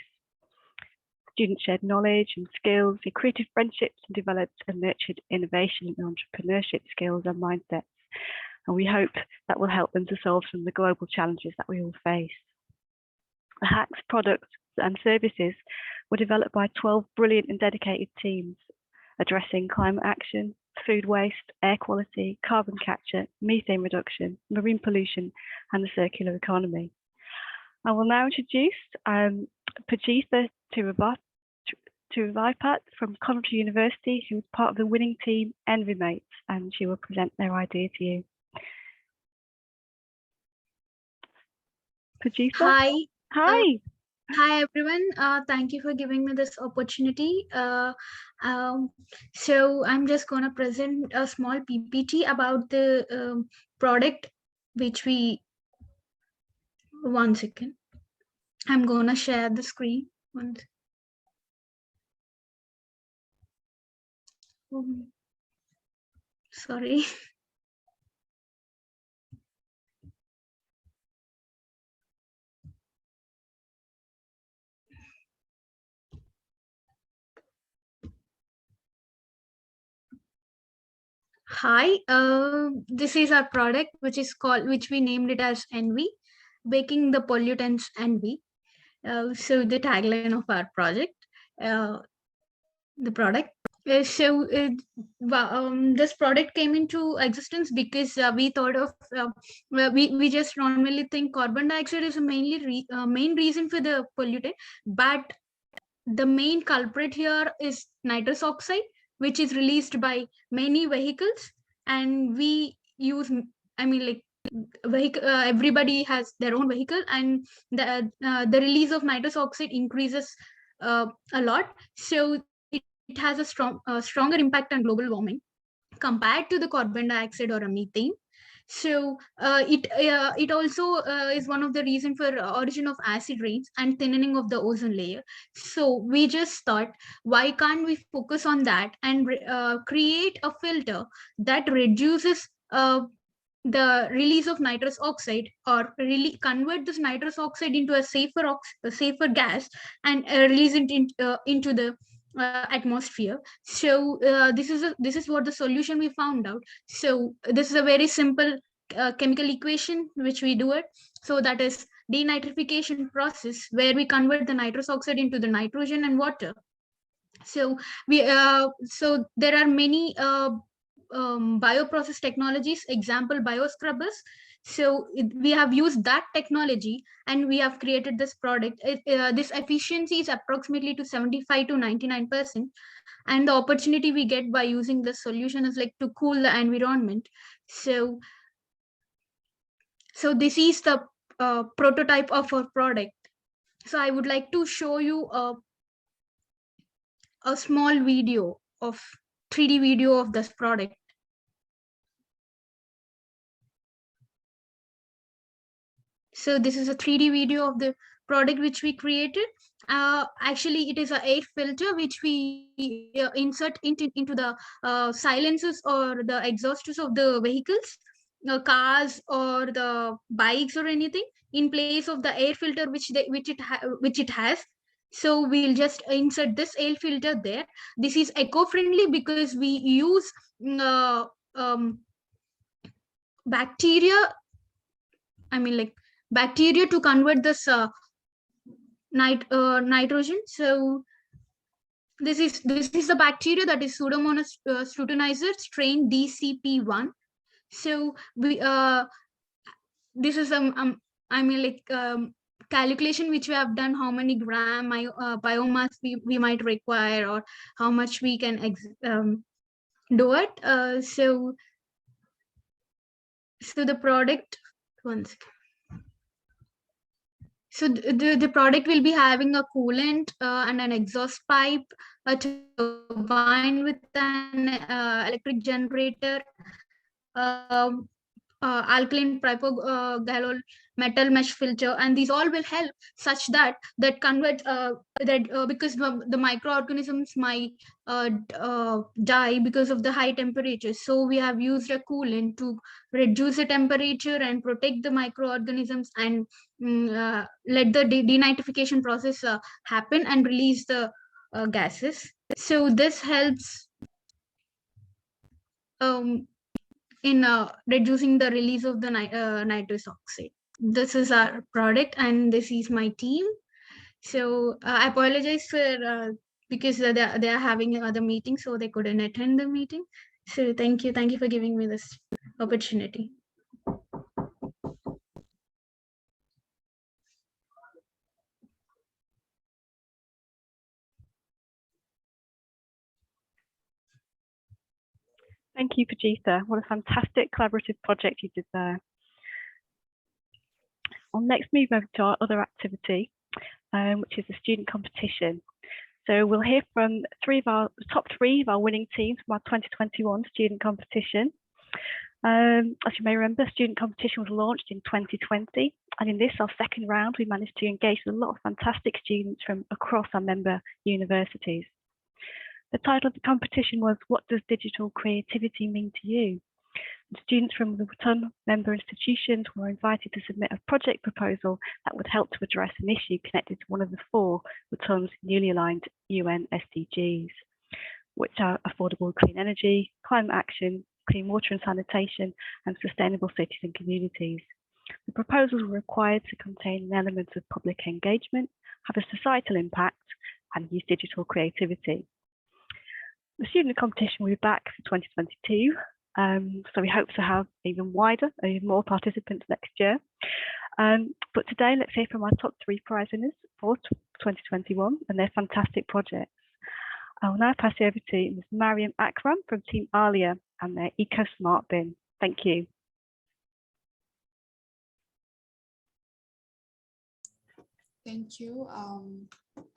Students shared knowledge and skills, they created friendships and developed and nurtured innovation and entrepreneurship skills and mindsets. And we hope that will help them to solve some of the global challenges that we all face. The hacks, products and services were developed by 12 brilliant and dedicated teams addressing climate action, food waste, air quality, carbon capture, methane reduction, marine pollution, and the circular economy. I will now introduce Pajitha Tiruvipat from Coventry University, who is part of the winning team Envy Mates, and she will present their idea to you. Pajitha? Hi. Hi. Hi everyone, thank you for giving me this opportunity. So I'm just going to present a small PPT about the product which we, one second, I'm going to share the screen. Sorry. Hi, this is our product, which we named it as Envy, baking the pollutants Envy. So the tagline of our project, the product. This product came into existence because we thought of we just normally think carbon dioxide is a main reason for the pollutant, but the main culprit here is nitrous oxide, which is released by many vehicles, and we use, everybody has their own vehicle, and the release of nitrous oxide increases a lot. So it has a stronger impact on global warming compared to the carbon dioxide or a methane. So it also is one of the reasons for origin of acid rains and thinning of the ozone layer. So we just thought, why can't we focus on that and create a filter that reduces the release of nitrous oxide, or really convert this nitrous oxide into a safer gas and release it into the atmosphere. So this is what the solution we found out. So this is a very simple chemical equation which we do it. So that is denitrification process, where we convert the nitrous oxide into the nitrogen and water. So we so there are many bioprocess technologies, example bioscrubbers. So we have used that technology and we have created this product. This efficiency is approximately to 75 to 99%. And the opportunity we get by using this solution is like to cool the environment. So this is the prototype of our product. So I would like to show you a small video of 3D video of this product. So this is a 3D video of the product which we created. Actually, it is an air filter which we insert into the silencers or the exhausts of the vehicles, cars or the bikes or anything, in place of the air filter which it has. So we'll just insert this air filter there. This is eco-friendly because we use bacteria. I mean, like bacteria to convert this nitrogen. So this is the bacteria, that is Pseudomonas scrutinizer strain DCP1. So we this is I mean, like calculation which we have done, how many gram biomass we might require, or how much we can do it. So the product, one second. So the product will be having a coolant and an exhaust pipe, a turbine with an electric generator, alkaline propyl metal mesh filter, and these all will help such that convert because the microorganisms might die because of the high temperatures. So we have used a coolant to reduce the temperature and protect the microorganisms and let the denitrification process happen and release the gases. So this helps in reducing the release of the nitrous oxide. This is our product and this is my team. So I apologize for because they are having another meeting, so they couldn't attend the meeting. So thank you for giving me this opportunity. Thank you, Pajitha. What a fantastic collaborative project you did there. I'll next move over to our other activity, which is the student competition. So we'll hear from top three of our winning teams from our 2021 student competition. As you may remember, student competition was launched in 2020. And in this, our second round, we managed to engage with a lot of fantastic students from across our member universities. The title of the competition was, "What does digital creativity mean to you?" And students from the WTUN member institutions were invited to submit a project proposal that would help to address an issue connected to one of the 4 WTUN's newly aligned UN SDGs, which are affordable clean energy, climate action, clean water and sanitation, and sustainable cities and communities. The proposals were required to contain an element of public engagement, have a societal impact, and use digital creativity. The student competition will be back for 2022, so we hope to have even wider, even more participants next year. But today, let's hear from our top 3 prize winners for 2021 and their fantastic projects. I will now pass you over to Ms. Mariam Akram from Team Ahlia and their Ecosmart bin. Thank you. Thank you.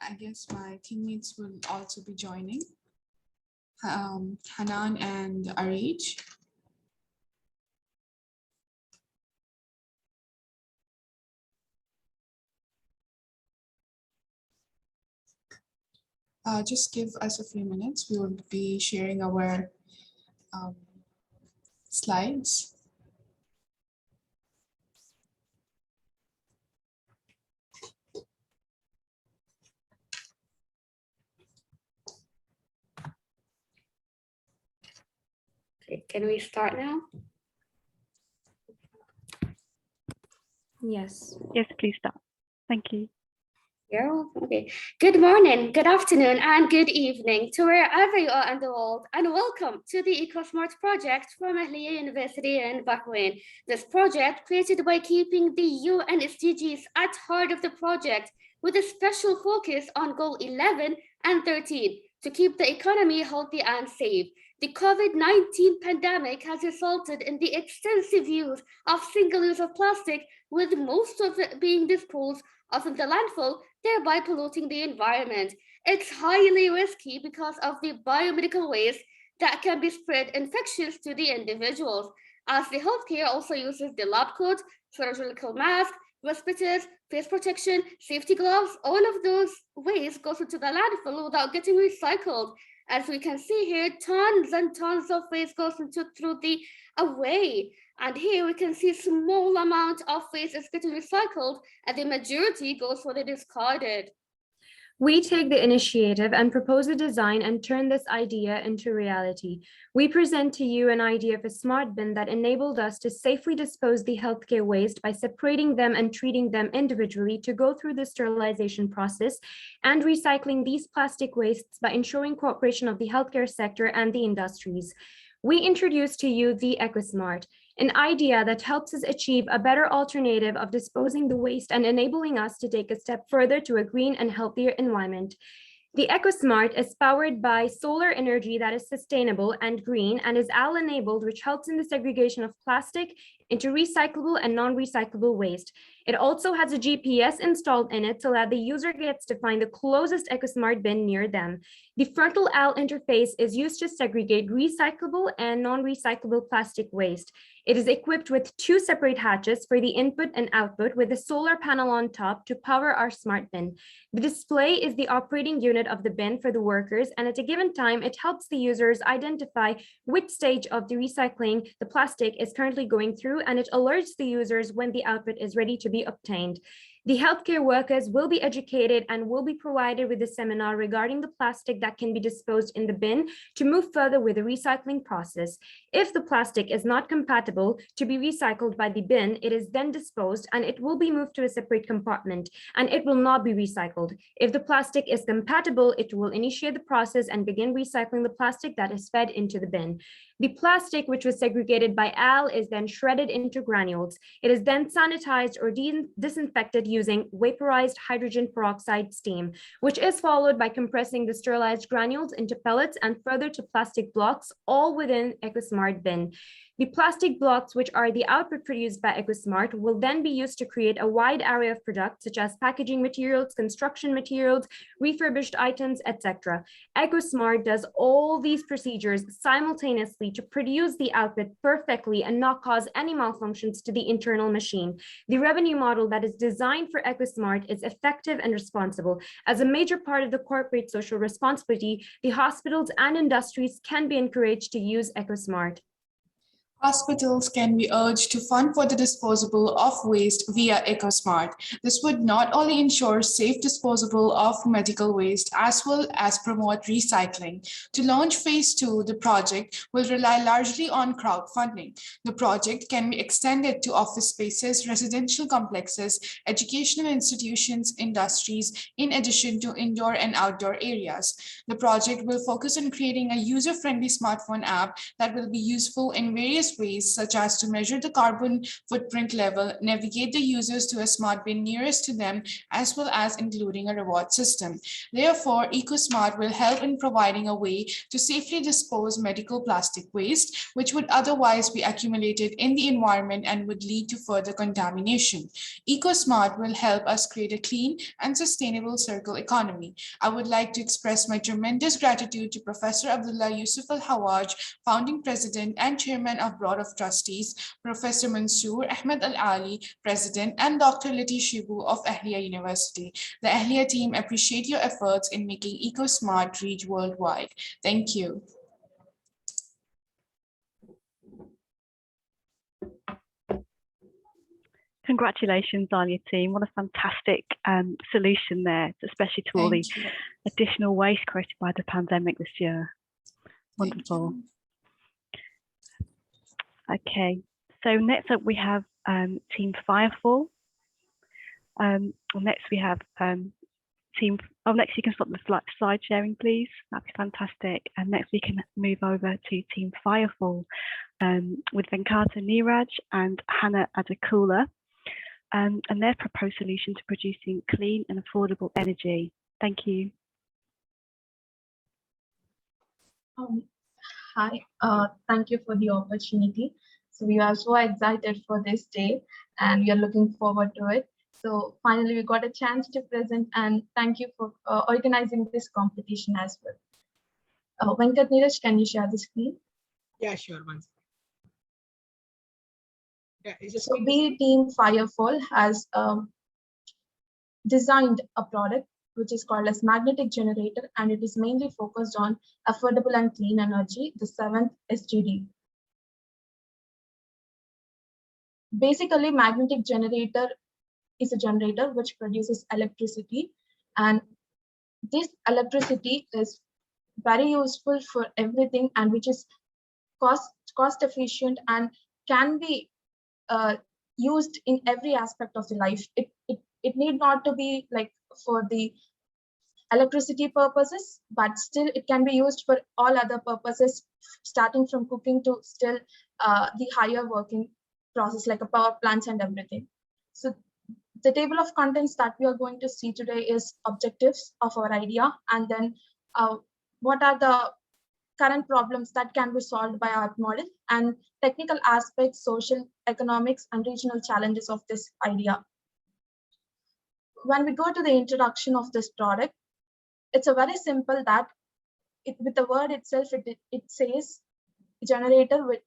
I guess my teammates will also be joining. Hanan and Arij. Just give us a few minutes. We will be sharing our slides. Okay, can we start now? Yes. Yes, please start. Thank you. Okay. Good morning, good afternoon, and good evening to wherever you are in the world, and welcome to the Ecosmart Project from Ahlia University in Bahrain. This project, created by keeping the UN SDGs at heart of the project, with a special focus on Goal 11 and 13, to keep the economy healthy and safe. The COVID-19 pandemic has resulted in the extensive use of single-use of plastic, with most of it being disposed of in the landfill, thereby polluting the environment. It's highly risky because of the biomedical waste that can be spread infections to the individuals, as the healthcare also uses the lab coat, surgical mask, respirators, face protection, safety gloves. All of those waste goes into the landfill without getting recycled. As we can see here, tons and tons of waste goes through the away. And here we can see small amount of waste is getting recycled, and the majority goes for the discarded. We take the initiative and propose a design and turn this idea into reality. We present to you an idea of a smart bin that enabled us to safely dispose the healthcare waste by separating them and treating them individually to go through the sterilization process, and recycling these plastic wastes by ensuring cooperation of the healthcare sector and the industries. We introduce to you the Ecosmart, an idea that helps us achieve a better alternative of disposing the waste and enabling us to take a step further to a green and healthier environment. The Ecosmart is powered by solar energy that is sustainable and green and is AL-enabled, which helps in the segregation of plastic into recyclable and non-recyclable waste. It also has a GPS installed in it so that the user gets to find the closest Ecosmart bin near them. The frontal AL interface is used to segregate recyclable and non-recyclable plastic waste. It is equipped with 2 separate hatches for the input and output, with a solar panel on top to power our smart bin. The display is the operating unit of the bin for the workers, and at a given time, it helps the users identify which stage of the recycling the plastic is currently going through, and it alerts the users when the output is ready to be obtained. The healthcare workers will be educated and will be provided with a seminar regarding the plastic that can be disposed in the bin to move further with the recycling process. If the plastic is not compatible to be recycled by the bin, it is then disposed and it will be moved to a separate compartment and it will not be recycled. If the plastic is compatible, it will initiate the process and begin recycling the plastic that is fed into the bin. The plastic, which was segregated by AL, is then shredded into granules. It is then sanitized or disinfected using vaporized hydrogen peroxide steam, which is followed by compressing the sterilized granules into pellets and further to plastic blocks, all within Ecosmart bin. The plastic blocks, which are the output produced by Ecosmart, will then be used to create a wide array of products such as packaging materials, construction materials, refurbished items, etc. Ecosmart does all these procedures simultaneously to produce the output perfectly and not cause any malfunctions to the internal machine. The revenue model that is designed for Ecosmart is effective and responsible. As a major part of the corporate social responsibility, the hospitals and industries can be encouraged to use Ecosmart. Hospitals can be urged to fund for the disposal of waste via Ecosmart. This would not only ensure safe disposal of medical waste as well as promote recycling. To launch phase 2, the project will rely largely on crowdfunding. The project can be extended to office spaces, residential complexes, educational institutions, industries, in addition to indoor and outdoor areas. The project will focus on creating a user-friendly smartphone app that will be useful in various ways, such as to measure the carbon footprint level, navigate the users to a smart bin nearest to them, as well as including a reward system. Therefore, Ecosmart will help in providing a way to safely dispose medical plastic waste, which would otherwise be accumulated in the environment and would lead to further contamination. Ecosmart will help us create a clean and sustainable circle economy. I would like to express my tremendous gratitude to Professor Abdullah Yusuf Al-Hawaj, founding president and chairman of Board of Trustees, Professor Mansoor Ahmed Al-Ali, President, and Dr. Lati Shibu of Ahlia University. The Ahlia team appreciate your efforts in making Ecosmart reach worldwide. Thank you. Congratulations on your team. What a fantastic solution there, especially to all the additional waste created by the pandemic this year. Wonderful. Okay, so next up we have Team Firefall. Next we have team. Oh, next you can stop the slide sharing, please. That'd be fantastic. And next we can move over to Team Firefall with Venkata Neeraj and Hannah Adakula, and their proposed solution to producing clean and affordable energy. Thank you. Hi, thank you for the opportunity. So we are so excited for this day and we are looking forward to it. So finally, we got a chance to present, and thank you for organizing this competition as well. Venkat Neeraj, can you share the screen? Yeah, sure. One second. Yeah, so we Team Firefall has designed a product which is called as magnetic generator, and it is mainly focused on affordable and clean energy, the 7th SDG. Basically, magnetic generator is a generator which produces electricity, and this electricity is very useful for everything, and which is cost efficient and can be used in every aspect of the life. It need not to be like for the electricity purposes, but still it can be used for all other purposes, starting from cooking to still the higher working process like a power plants and everything. So the table of contents that we are going to see today is objectives of our idea, and then what are the current problems that can be solved by our model, and technical aspects, social, economics, and regional challenges of this idea. When we go to the introduction of this product, it's a very simple that with the word itself, it says generator with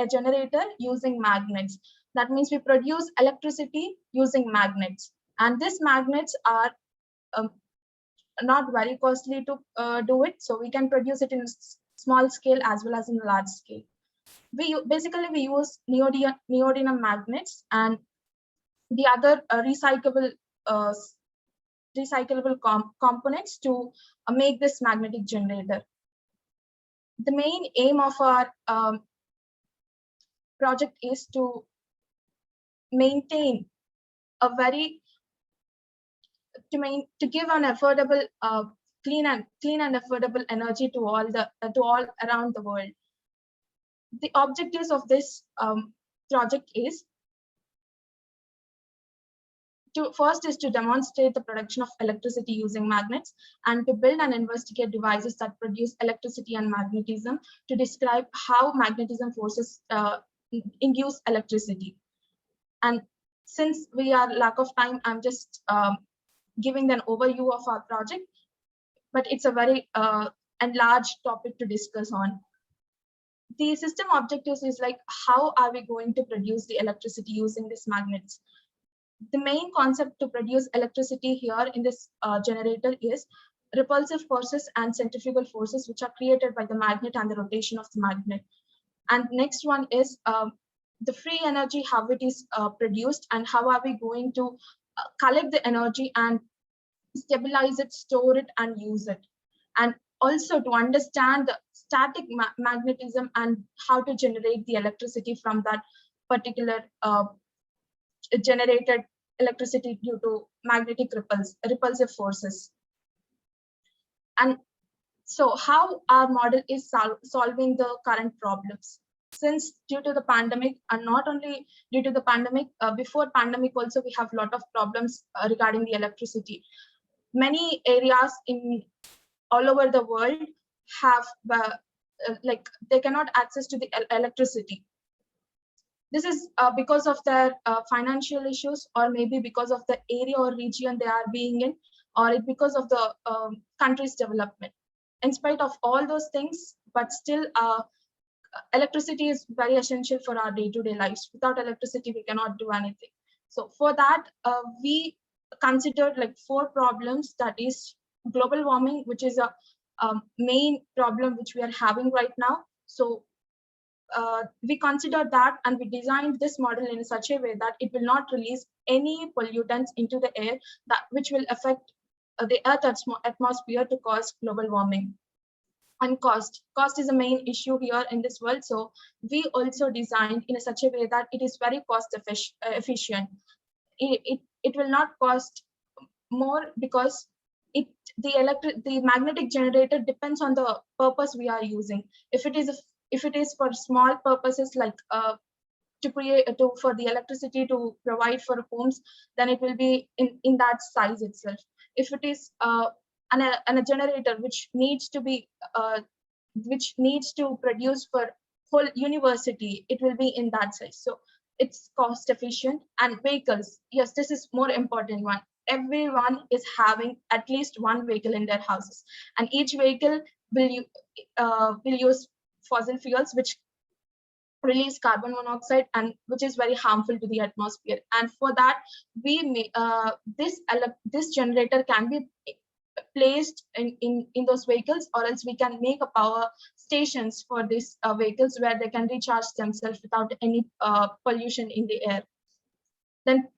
a generator using magnets. That means we produce electricity using magnets, and these magnets are not very costly to do it, so we can produce it in small scale as well as in large scale. We basically use neodymium magnets and the other recyclable components to make this magnetic generator. The main aim of our project is to maintain a to give an affordable clean and affordable energy to all around the world. The objectives of this project is first is to demonstrate the production of electricity using magnets, and to build and investigate devices that produce electricity and magnetism, to describe how magnetism forces induce electricity. And since we are lack of time, I'm just giving an overview of our project, but it's a very enlarged topic to discuss on. The system objectives is like, how are we going to produce the electricity using these magnets? The main concept to produce electricity here in this generator is repulsive forces and centrifugal forces, which are created by the magnet and the rotation of the magnet. And next one is the free energy, how it is produced, and how are we going to collect the energy and stabilize it, store it, and use it. And also to understand the static magnetism and how to generate the electricity from that particular generated electricity due to magnetic repulsive forces. And so how our model is solving the current problems. Since due to the pandemic, and not only due to the pandemic, before pandemic also we have a lot of problems regarding the electricity. Many areas in all over the world have like they cannot access to the electricity. This is because of their financial issues, or maybe because of the area or region they are being in, or because of the country's development. In spite of all those things, but still electricity is very essential for our day-to-day lives. Without electricity, we cannot do anything. So for that, we considered like 4 problems, that is global warming, which is a main problem which we are having right now. So we considered that, and we designed this model in such a way that it will not release any pollutants into the air which will affect the Earth's atmosphere to cause global warming. And cost is a main issue here in this world. So we also designed in such a way that it is very cost efficient. It will not cost more because the magnetic generator depends on the purpose we are using. If it is for small purposes like for the electricity to provide for homes, then it will be in that size itself. If it is a generator which needs to produce for whole university, it will be in that size. So it's cost efficient. And vehicles, yes, this is more important one. Everyone is having at least one vehicle in their houses, and each vehicle will use fossil fuels which release carbon monoxide, and which is very harmful to the atmosphere. And for that, this generator can be placed in those vehicles, or else we can make a power stations for these vehicles where they can recharge themselves without any pollution in the air. Then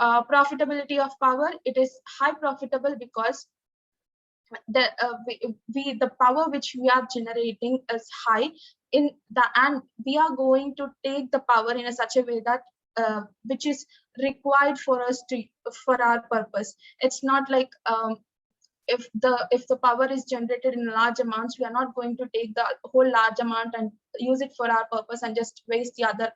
profitability of power, it is high profitable because the power which we are generating is high and we are going to take the power in such a way that which is required for us for our purpose. It's not like if the power is generated in large amounts, we are not going to take the whole large amount and use it for our purpose and just waste the other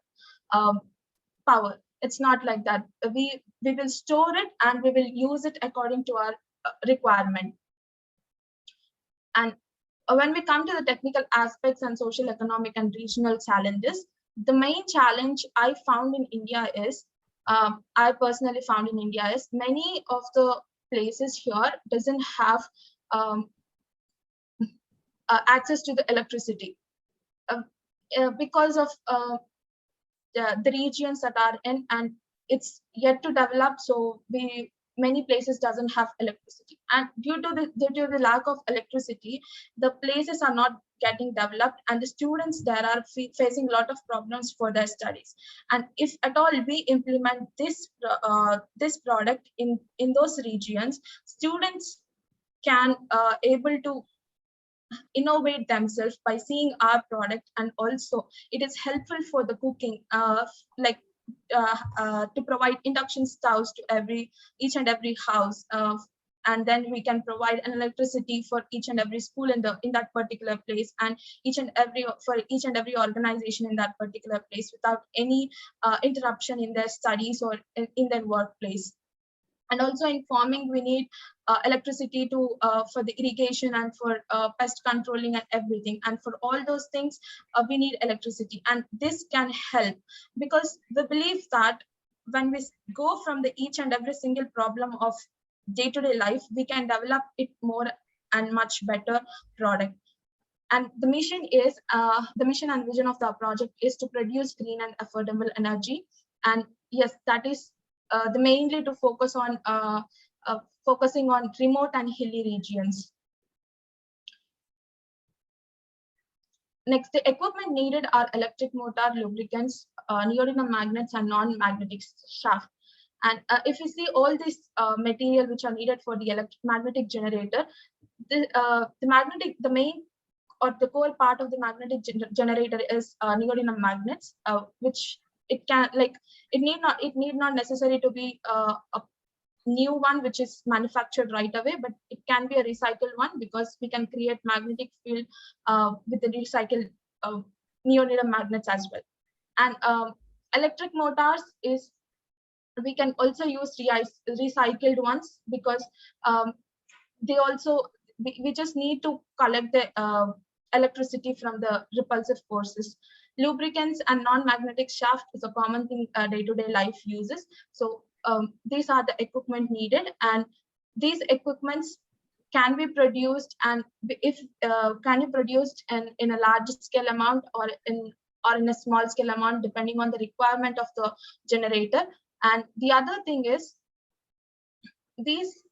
power. It's not like that. We will store it and we will use it according to our requirement. And when we come to the technical aspects and social, economic, and regional challenges, the main challenge I found in India is, I personally found in India is, many of the places here doesn't have access to the electricity because of the regions that are in, and it's yet to develop. So many places doesn't have electricity, and due to the lack of electricity, the places are not getting developed, and the students there are facing a lot of problems for their studies. And if at all we implement this product in those regions, students can able to innovate themselves by seeing our product, and also it is helpful for the cooking, to provide induction stoves to each and every house, and then we can provide an electricity for each and every school in that particular place, and for each and every organization in that particular place without any interruption in their studies or in their workplace. And also in farming, we need electricity for the irrigation and for pest controlling and everything. And for all those things, we need electricity. And this can help, because we believe that when we go from each and every single problem of day-to-day life, we can develop it more and much better product. And the mission and vision of the project is to produce green and affordable energy. And yes, that is mainly to focus on focusing on remote and hilly regions. Next, the equipment needed are electric motor, lubricants, neodymium magnets, and non-magnetic shaft. And if you see all this material which are needed for the magnetic generator, the main or the core part of the magnetic generator is neodymium magnets, which it need not necessary to be a new one which is manufactured right away, but it can be a recycled one, because we can create magnetic field with the recycled neodymium magnets as well. And electric motors we can also use recycled ones, because they also we just need to collect the electricity from the repulsive forces. Lubricants and non-magnetic shaft is a common thing day-to-day life uses. So these are the equipment needed, and these equipments can be produced, and can be produced in a large scale amount or in a small scale amount, depending on the requirement of the generator. And the other thing is, these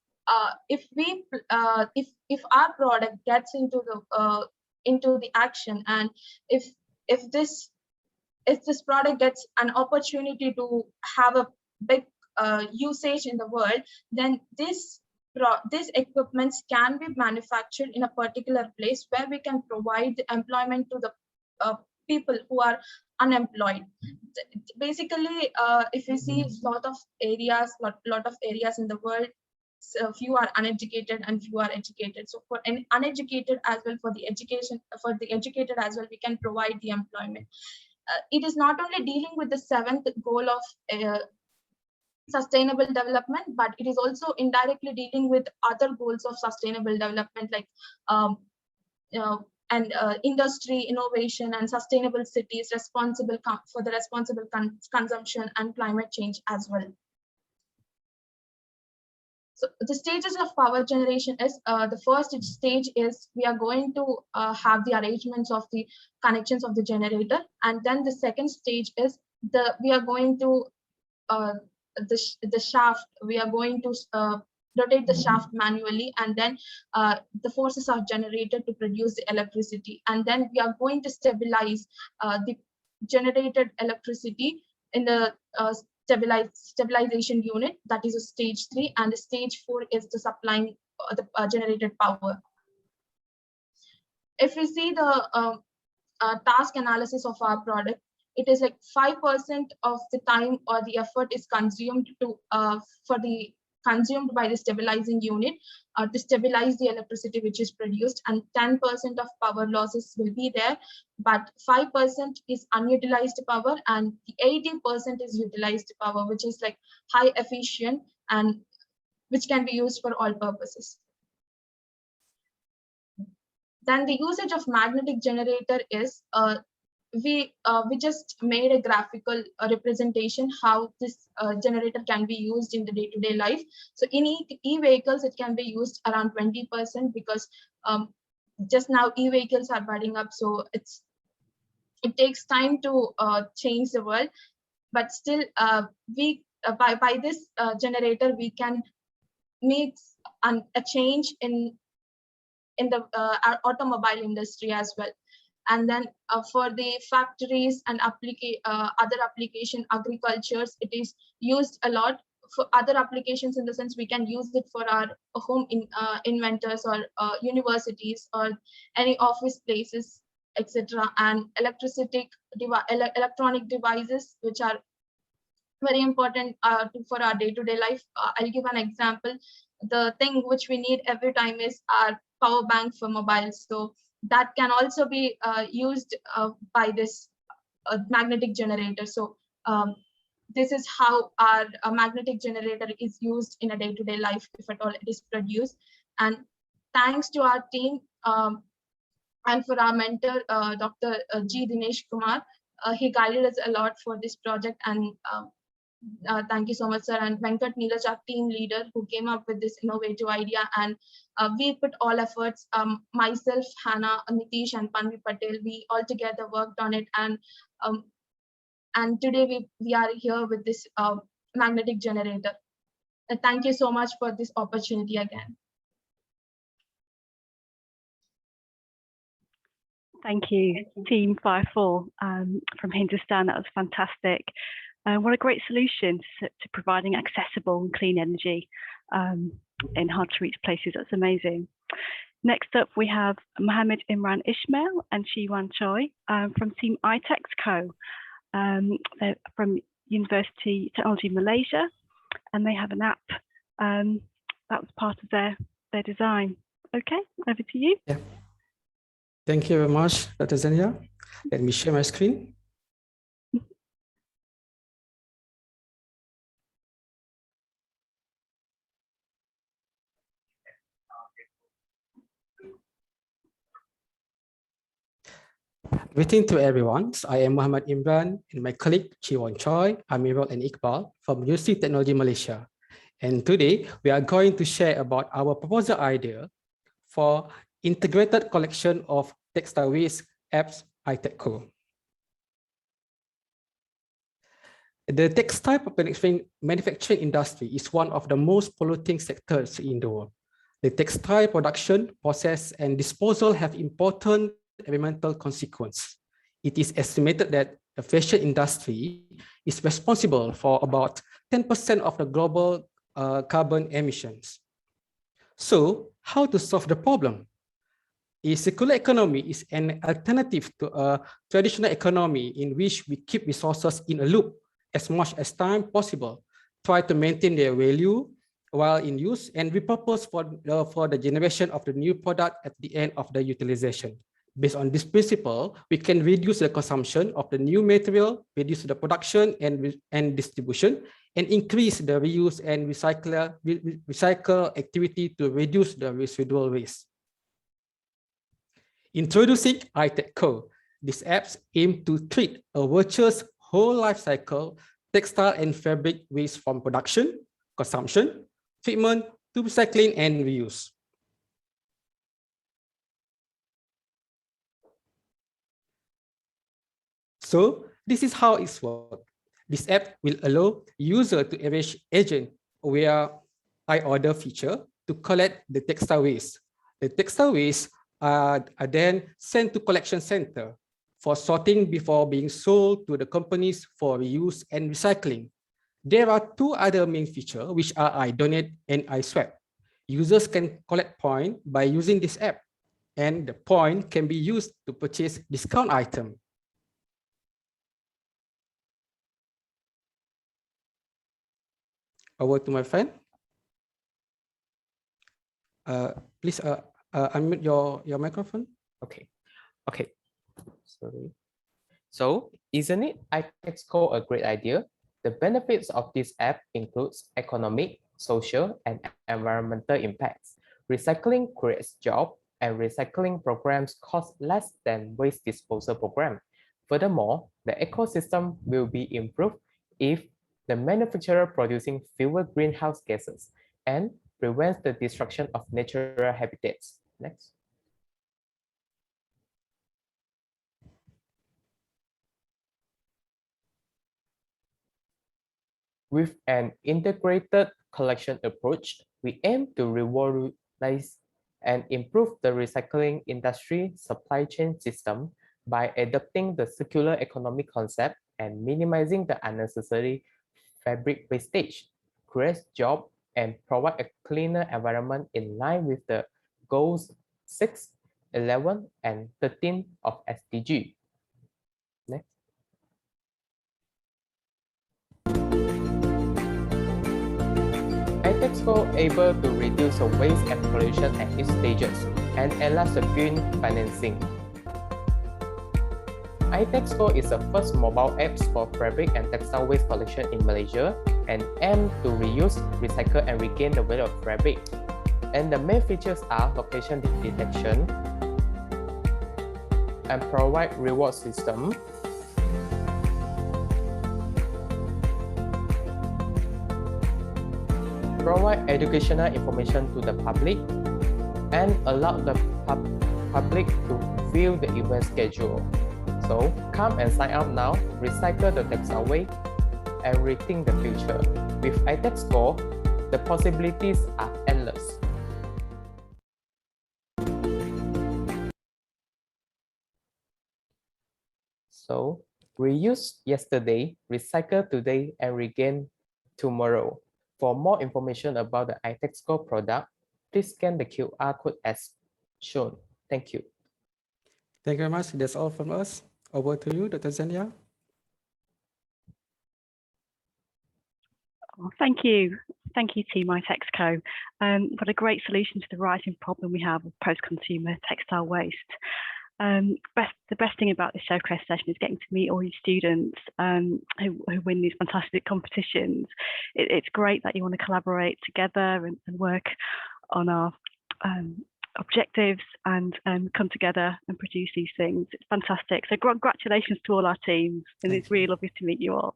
if our product gets into the action, and if this product gets an opportunity to have a big usage in the world, then these equipments can be manufactured in a particular place where we can provide the employment to the people who are unemployed. Basically, if you see lot of areas in the world, few are uneducated and few are educated. So for an uneducated as well, for the educated as well, we can provide the employment. It is not only dealing with the 7th goal of sustainable development, but it is also indirectly dealing with other goals of sustainable development, like industry, innovation, and sustainable cities, responsible for the responsible consumption and climate change as well. So the stages of power generation is, the first stage is we are going to have the arrangements of the connections of the generator, and then the second stage is we are going to the shaft, we are going to rotate the shaft manually, and then the forces are generated to produce the electricity, and then we are going to stabilize the generated electricity in the stabilization unit, that is a stage 3, and the stage 4 is the supplying the generated power. If we see the task analysis of our product, it is like 5% of the time or the effort is consumed consumed by the stabilizing unit to stabilize the electricity which is produced, and 10% of power losses will be there, but 5% is unutilized power, and the 80% is utilized power, which is like high efficient and which can be used for all purposes. Then the usage of magnetic generator is we just made a graphical representation how this generator can be used in the day-to-day life. So in e-vehicles, it can be used around 20%, because just now e-vehicles are budding up, so it takes time to change the world. But still, by this generator, we can make a change in the automobile industry as well. And then for the factories and other application, agricultures, it is used a lot for other applications, in the sense we can use it for our home inventors or universities or any office places, etc. And electronic devices, which are very important for our day-to-day life. I'll give an example. The thing which we need every time is our power bank for mobiles. So that can also be used by this magnetic generator. So this is how our magnetic generator is used in a day-to-day life, if at all it is produced. And thanks to our team and for our mentor, Dr. G. Dinesh Kumar, he guided us a lot for this project. And thank you so much, sir. And Venkat Neeraj, our team leader, who came up with this innovative idea. And we put all efforts, myself, Hannah, Nitish, and Panvi Patel, we all together worked on it. And today we are here with this magnetic generator. Thank you so much for this opportunity again. Thank you, Team 5-4 from Hindustan. That was fantastic. What a great solution to providing accessible and clean energy in hard to reach places. That's amazing. Next up, we have Mohammed Imran Ismail and Yong-Chie from Team iTexco. They're from University Technology Malaysia, and they have an app that was part of their design. Okay, over to you. Yeah. Thank you very much, Dr. Zania. Let me share my screen. Greeting to everyone. I am Mohammed Imran and my colleague Yong-Chie, Amirul and Iqbal from University Technology Malaysia. And today we are going to share about our proposal idea for integrated collection of textile waste apps iTexco. The textile manufacturing industry is one of the most polluting sectors in the world. The textile production, process, and disposal have important environmental consequences. It is estimated that the fashion industry is responsible for about 10% of the global carbon emissions. So, how to solve the problem? A circular economy is an alternative to a traditional economy in which we keep resources in a loop as much as time possible, try to maintain their value, while in use and repurposed for the generation of the new product at the end of the utilization. Based on this principle, we can reduce the consumption of the new material, reduce the production and distribution, and increase the reuse and recycle activity to reduce the residual waste. Introducing iTechCo. These apps aim to treat a virtuous whole life cycle textile and fabric waste from production, consumption, treatment to recycling and reuse. So this is how it works. This app will allow user to arrange agent via I-order feature to collect the textile waste. The textile waste are then sent to collection center for sorting before being sold to the companies for reuse and recycling. There are two other main features, which are iDonate and iSwap. Users can collect points by using this app, and the point can be used to purchase discount items. Over to my friend. Please unmute your microphone. Okay. Sorry. So, isn't it iTechCo a great idea? The benefits of this app includes economic, social, and environmental impacts. Recycling creates jobs, and recycling programs cost less than waste disposal program. Furthermore, the ecosystem will be improved if the manufacturer producing fewer greenhouse gases and prevents the destruction of natural habitats. Next. With an integrated collection approach, we aim to revolutionize and improve the recycling industry supply chain system by adopting the circular economy concept and minimizing the unnecessary fabric wastage, create jobs, and provide a cleaner environment in line with the goals 6, 11, and 13 of SDG. Next. iTechCo able to reduce the waste and pollution at its stages and enlarge the green financing. iTechCo is the first mobile apps for fabric and textile waste collection in Malaysia and aim to reuse, recycle, and regain the value of fabric. And the main features are location detection and provide reward system, provide educational information to the public, and allow the public to view the event schedule. So come and sign up now, recycle the textile waste, and rethink the future. With iTechCo, the possibilities are endless. So reuse yesterday, recycle today, and regain tomorrow. For more information about the iTechCo product, please scan the QR code as shown. Thank you. Thank you very much. That's all from us. Over to you, Dr. Zenia. Oh, thank you. Thank you, Team iTechCo. What a great solution to the rising problem we have of post-consumer textile waste. The best thing about this showcase session is getting to meet all these students who win these fantastic competitions. It's great that you want to collaborate together and work on our objectives and come together and produce these things. It's fantastic. So congratulations to all our teams, and it's really lovely to meet you all.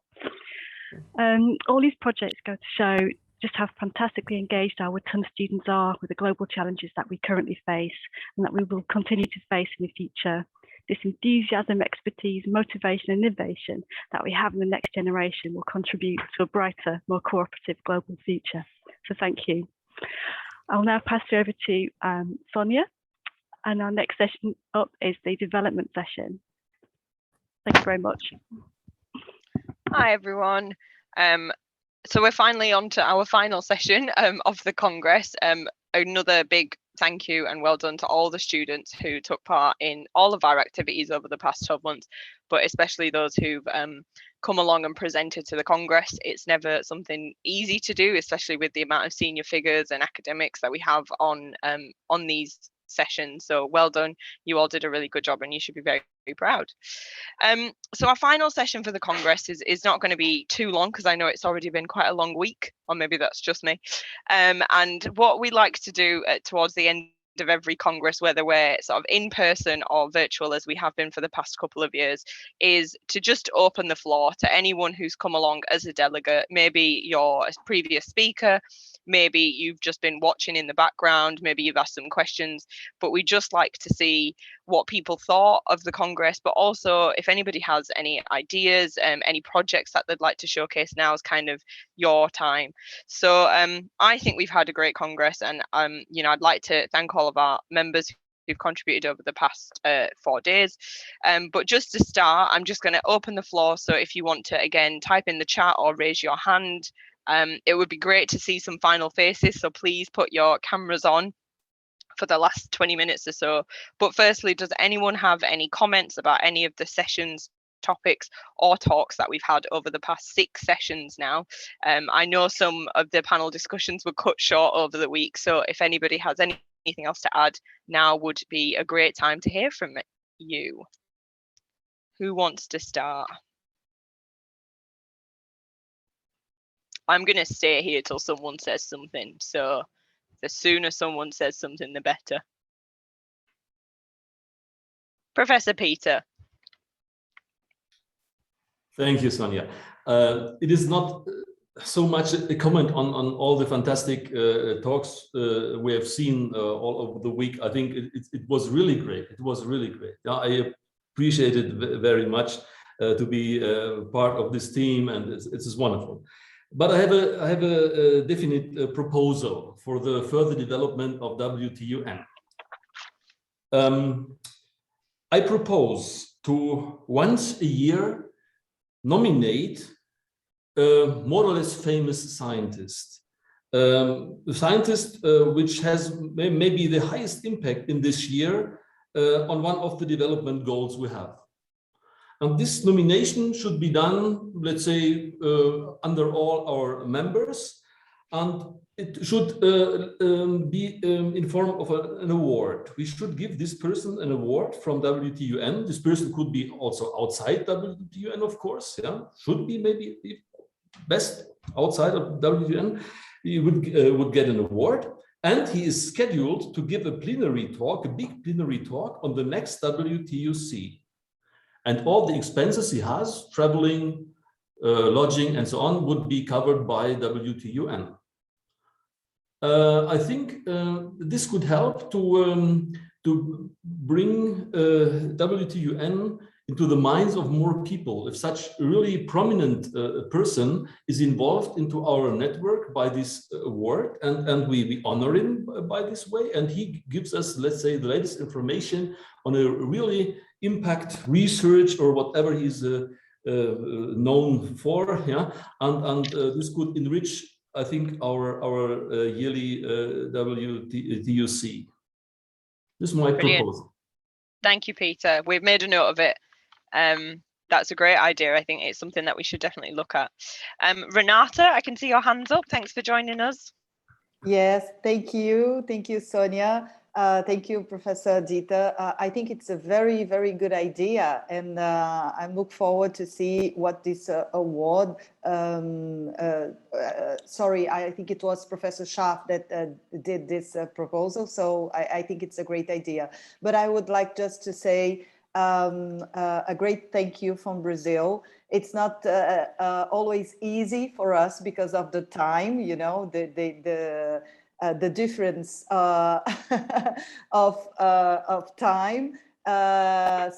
All these projects go to show just how fantastically engaged our WTUN students are with the global challenges that we currently face and that we will continue to face in the future. This enthusiasm, expertise, motivation and innovation that we have in the next generation will contribute to a brighter, more cooperative global future. So thank you. I'll now pass you over to Sonia, and our next session up is the development session. Thank you very much. Hi everyone. So we're finally on to our final session of the Congress. Another big thank you and well done to all the students who took part in all of our activities over the past 12 months, but especially those who've come along and presented to the Congress. It's never something easy to do, especially with the amount of senior figures and academics that we have on these sessions. So well done. You all did a really good job and you should be very, very proud. So our final session for the Congress is not going to be too long, because I know it's already been quite a long week, or maybe that's just me. And what we like to do towards the end of every Congress, whether we're sort of in person or virtual as we have been for the past couple of years, is to just open the floor to anyone who's come along as a delegate. Maybe you're a previous speaker, maybe you've just been watching in the background, maybe you've asked some questions, but we just like to see what people thought of the Congress, but also if anybody has any ideas, any projects that they'd like to showcase, now is kind of your time. So I think we've had a great Congress, and you know, I'd like to thank all of our members who've contributed over the past 4 days. But just to start, I'm just going to open the floor. So if you want to, again, type in the chat or raise your hand, it would be great to see some final faces. So please put your cameras on for the last 20 minutes or so. But firstly, does anyone have any comments about any of the sessions, topics or talks that we've had over the past 6 sessions now? I know some of the panel discussions were cut short over the week, so if anybody has anything else to add, now would be a great time to hear from you. Who wants to start? I'm going to stay here till someone says something, so the sooner someone says something, the better. Professor Peter. Thank you, Sonia. It is not so much a comment on all the fantastic talks we have seen all over the week. I think it was really great. It was really great. I appreciate it very much to be part of this team, and it's wonderful. But I have a definite proposal for the further development of WTUN. I propose to once a year nominate a more or less famous scientist, a scientist which has maybe the highest impact in this year on one of the development goals we have. And this nomination should be done, let's say, under all our members, and it should be in form of an award. We should give this person an award from WTUN. This person could be also outside WTUN, of course. Yeah, should be maybe best outside of WTUN. He would get an award, and he is scheduled to give a plenary talk, a big plenary talk on the next WTUC. And all the expenses he has, traveling, lodging, and so on, would be covered by WTUN. I think this could help to bring WTUN into the minds of more people. If such a really prominent person is involved into our network by this award, and we honor him by this way, and he gives us, let's say, the latest information on a really impact research or whatever he's known for, yeah, and this could enrich, I think, our yearly WTUC. This is my proposal. Thank you, Peter. We've made a note of it. That's a great idea. I think it's something that we should definitely look at. Renata, I can see your hands up. Thanks for joining us. Yes, thank you. Thank you, Sonia. Thank you, Professor Dieter. I think it's a very, very good idea, and I look forward to see what this award, sorry, I think it was Professor Schaaf that did this proposal, so I think it's a great idea. But I would like just to say a great thank you from Brazil. It's not always easy for us because of the time, you know, the difference of time.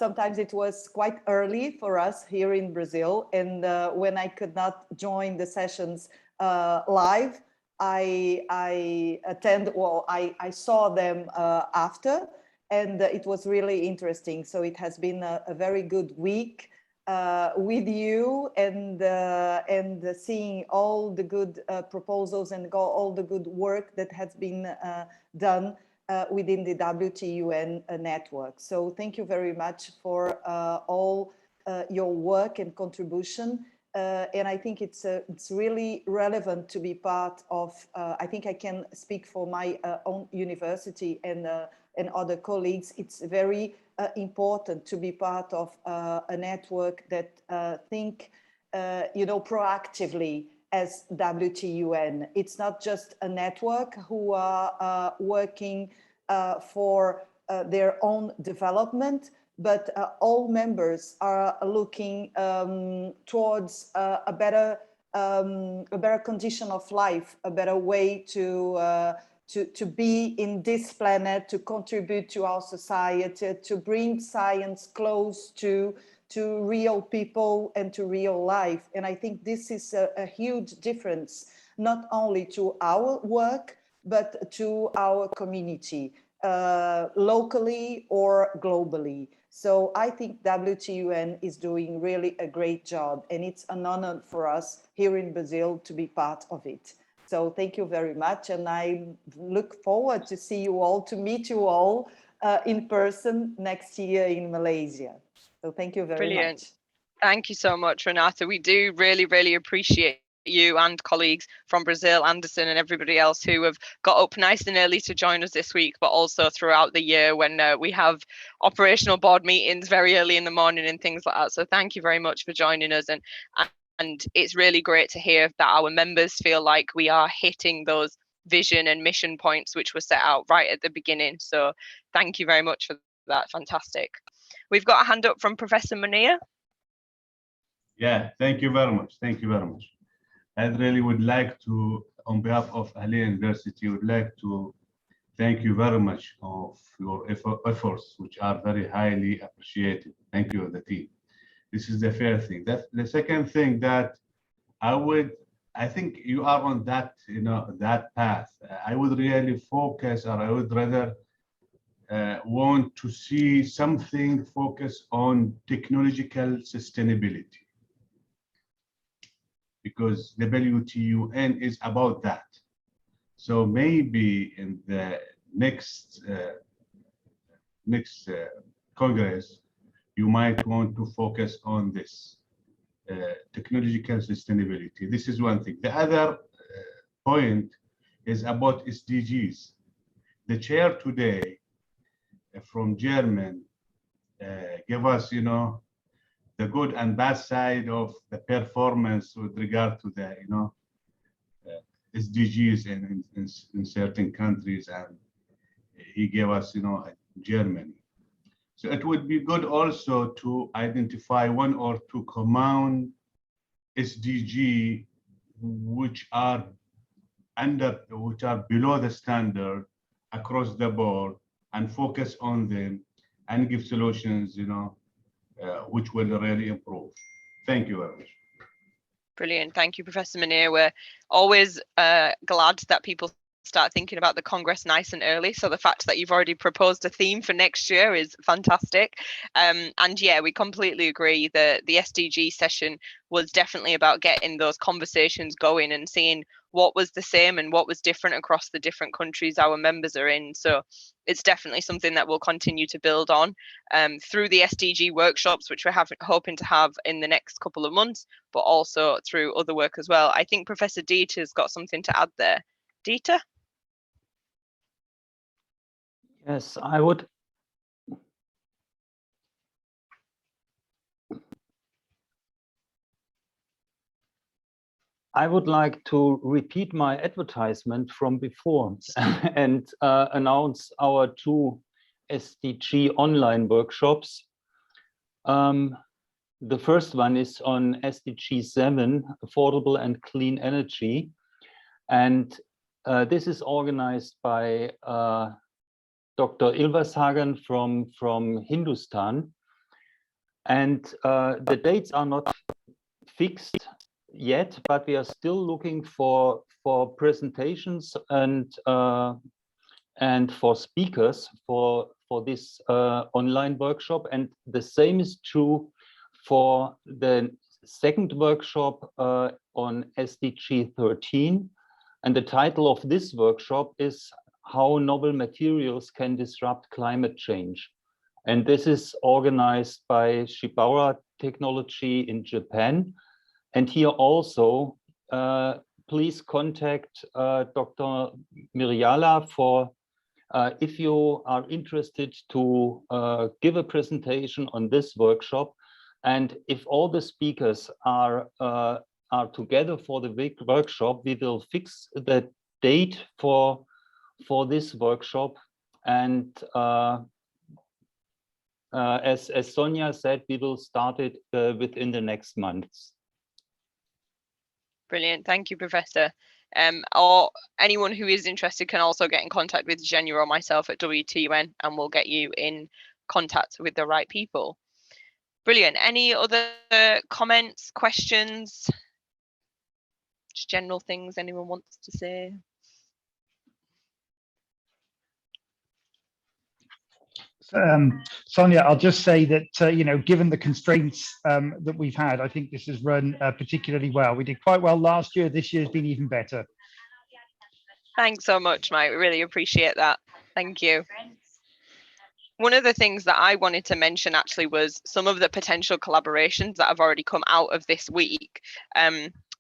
Sometimes it was quite early for us here in Brazil, and when I could not join the sessions live, I saw them after, and it was really interesting. So it has been a very good week with you, and seeing all the good proposals and all the good work that has been done within the WTUN network. So thank you very much for all your work and contribution. And I think it's really relevant to be part of, I think I can speak for my own university and other colleagues. It's very important to be part of a network that think, proactively as WTUN. It's not just a network who are working for their own development, but all members are looking towards a better condition of life, a better way to be in this planet, to contribute to our society, to bring science close to real people and to real life. And I think this is a huge difference, not only to our work, but to our community, locally or globally. So I think WTUN is doing really a great job, and it's an honor for us here in Brazil to be part of it. So thank you very much, and I look forward to see you all, to meet you all in person next year in Malaysia. So thank you very much. Thank you so much, Renata. We do really, really appreciate you and colleagues from Brazil, Anderson and everybody else who have got up nice and early to join us this week, but also throughout the year when we have operational board meetings very early in the morning and things like that. So thank you very much for joining us. And it's really great to hear that our members feel like we are hitting those vision and mission points which were set out right at the beginning. So thank you very much for that. Fantastic. We've got a hand up from Professor Muneer. Yeah, thank you very much. Thank you very much. I really would like to, on behalf of Ahlia University, would like to thank you very much of your efforts, which are very highly appreciated. Thank you, the team. This is the first thing. The second thing that I think you are on that, that path. I would really focus, or I would rather want to see something focused on technological sustainability, because the WTUN is about that. So maybe in the next Congress, you might want to focus on this technological sustainability. This is one thing. The other point is about SDGs. The chair today from German gave us, the good and bad side of the performance with regard to the, SDGs in certain countries, and he gave us, Germany. So it would be good also to identify one or two common SDG which are below the standard across the board, and focus on them and give solutions, which will really improve. Thank you very much. Brilliant. Thank you, Professor Muneer. We're always glad that people start thinking about the Congress nice and early. So the fact that you've already proposed a theme for next year is fantastic. And yeah, we completely agree that the SDG session was definitely about getting those conversations going and seeing what was the same and what was different across the different countries our members are in. So it's definitely something that we'll continue to build on through the SDG workshops, which we're hoping to have in the next couple of months, but also through other work as well. I think Professor Dieter's got something to add there. Dieter? Yes, I would. I would like to repeat my advertisement from before and announce our two SDG online workshops. The first one is on SDG 7, affordable and clean energy. And this is organized by Dr. Ilvershagen from Hindustan. And the dates are not fixed yet, but we are still looking for presentations and for speakers for this online workshop. And the same is true for the second workshop on SDG 13. And the title of this workshop is how novel materials can disrupt climate change. And this is organized by Shibaura Technology in Japan. And here also, please contact Dr. Miriala for if you are interested to give a presentation on this workshop. And if all the speakers are together for the workshop, we will fix the date for this workshop. And as Sonia said, we will start it within the next months. Brilliant. Thank you, Professor. Or anyone who is interested can also get in contact with Zhenya or myself at WTUN, and we'll get you in contact with the right people. Brilliant. Any other comments, questions, just general things anyone wants to say? Sonia, I'll just say that, you know, given the constraints that we've had, I think this has run particularly well. We did quite well last year. This year's been even better. Thanks so much, Mike. We really appreciate that. Thank you. One of the things that I wanted to mention actually was some of the potential collaborations that have already come out of this week.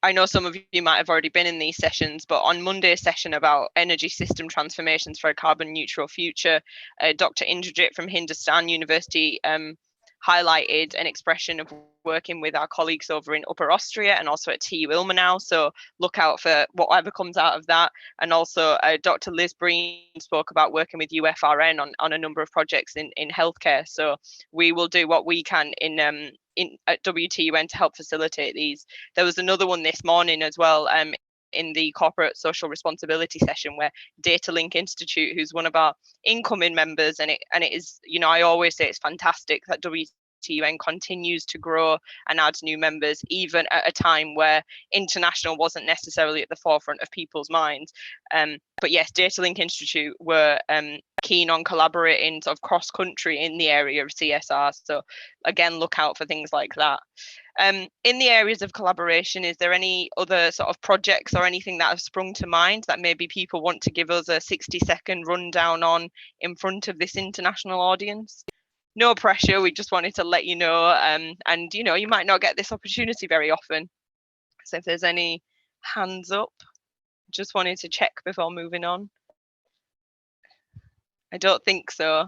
I know some of you might have already been in these sessions, but on Monday's session about energy system transformations for a carbon neutral future, Dr. Indrajit from Hindustan University highlighted an expression of working with our colleagues over in Upper Austria and also at TU Ilmenau. So look out for whatever comes out of that. And also Dr. Liz Breen spoke about working with UFRN on a number of projects in healthcare. So we will do what we can at WTUN to help facilitate these. There was another one this morning as well in the corporate social responsibility session where Datalink Institute, who's one of our incoming members, and it is, you know, I always say it's fantastic that WTUN continues to grow and add new members, even at a time where international wasn't necessarily at the forefront of people's minds. But yes, Datalink Institute were keen on collaborating sort of cross-country in the area of CSR. So again, look out for things like that. In the areas of collaboration, is there any other sort of projects or anything that have sprung to mind that maybe people want to give us a 60-second rundown on in front of this international audience? No pressure, we just wanted to let you know, and you know, you might not get this opportunity very often. So if there's any hands up, just wanted to check before moving on. I don't think so.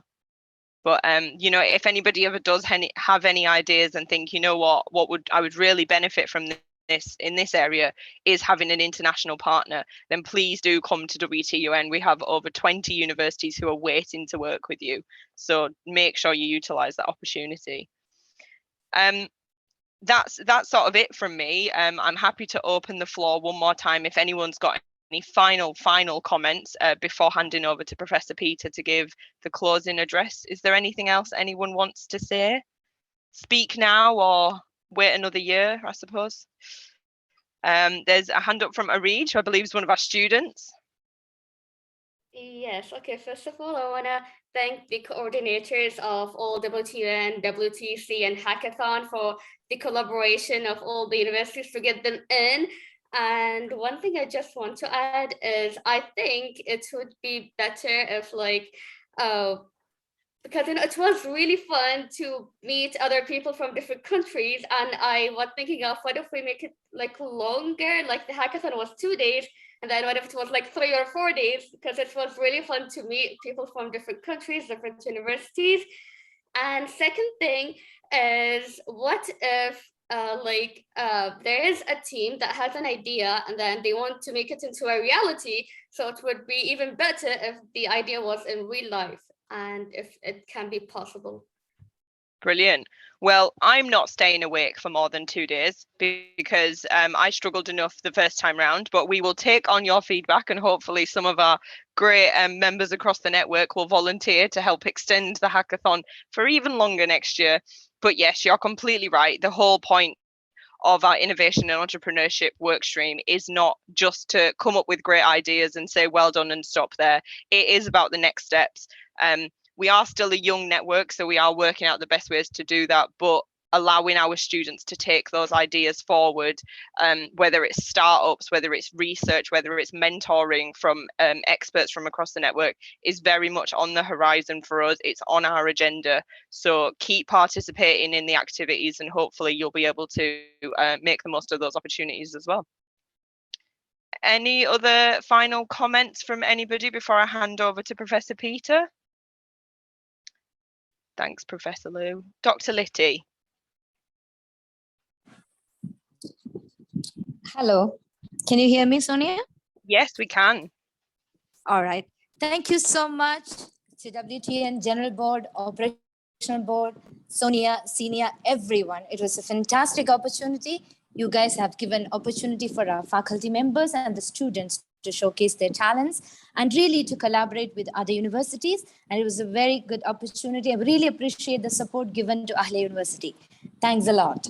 But you know, if anybody ever does have any ideas and think, you know what I would really benefit from this in this area is having an international partner, then please do come to WTUN. We have over 20 universities who are waiting to work with you. So make sure you utilize that opportunity. That's sort of it from me. I'm happy to open the floor one more time if anyone's got any final comments before handing over to Professor Peter to give the closing address. Is there anything else anyone wants to say? Speak now or wait another year, I suppose. There's a hand up from Arij, who I believe is one of our students. Yes, okay, first of all, I want to thank the coordinators of all WTUN, WTUC, and Hackathon for the collaboration of all the universities to get them in. And one thing I just want to add is I think it would be better if because it was really fun to meet other people from different countries, and I was thinking of what if we make it like longer, like the hackathon was 2 days, and then what if it was like 3 or 4 days, because it was really fun to meet people from different countries, different universities. And second thing is, what if there is a team that has an idea and then they want to make it into a reality? So it would be even better if the idea was in real life and if it can be possible. Brilliant. Well, I'm not staying awake for more than 2 days because I struggled enough the first time round, but we will take on your feedback and hopefully some of our great members across the network will volunteer to help extend the hackathon for even longer next year. But yes, you're completely right. The whole point of our innovation and entrepreneurship workstream is not just to come up with great ideas and say well done and stop there. It is about the next steps. We are still a young network, so we are working out the best ways to do that. But allowing our students to take those ideas forward, whether it's startups, whether it's research, whether it's mentoring from experts from across the network, is very much on the horizon for us. It's on our agenda. So keep participating in the activities, and hopefully you'll be able to make the most of those opportunities as well. Any other final comments from anybody before I hand over to Professor Peter? Thanks, Professor Liu. Dr. Litty. Hello, can you hear me, Sonia? Yes, we can. All right. Thank you so much to WTUN General Board, Operational Board, Sonia, Senior, everyone. It was a fantastic opportunity. You guys have given opportunity for our faculty members and the students to showcase their talents and really to collaborate with other universities. And it was a very good opportunity. I really appreciate the support given to Ahlia University. Thanks a lot.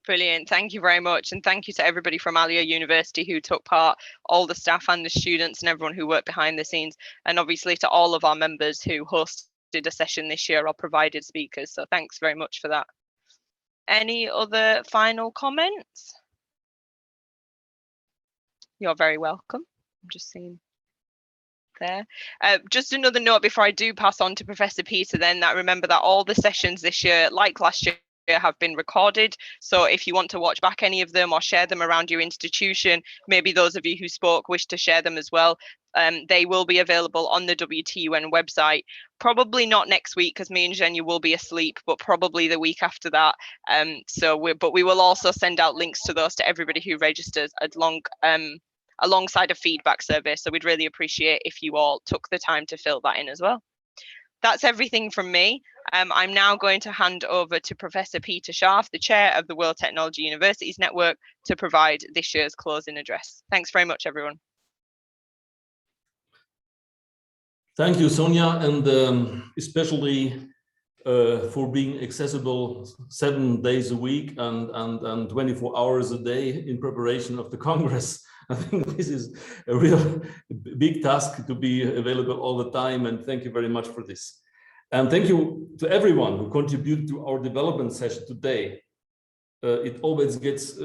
Brilliant. Thank you very much. And thank you to everybody from Ahlia University who took part, all the staff and the students and everyone who worked behind the scenes. And obviously to all of our members who hosted a session this year or provided speakers. So thanks very much for that. Any other final comments? You're very welcome. I'm just seeing there. Just another note before I do pass on to Professor Peter then, that remember that all the sessions this year, like last year, have been recorded. So if you want to watch back any of them or share them around your institution, maybe those of you who spoke wish to share them as well, they will be available on the WTUN website. Probably not next week because me and Zhenya will be asleep, but probably the week after that. But we will also send out links to those to everybody who registers alongside a feedback survey. So we'd really appreciate if you all took the time to fill that in as well. That's everything from me. I'm now going to hand over to Professor Peter Scharf, the chair of the World Technology Universities Network, to provide this year's closing address. Thanks very much, everyone. Thank you, Sonia, and especially for being accessible 7 days a week and 24 hours a day in preparation of the Congress. I think this is a real big task to be available all the time, and thank you very much for this. And thank you to everyone who contributed to our development session today. It always gets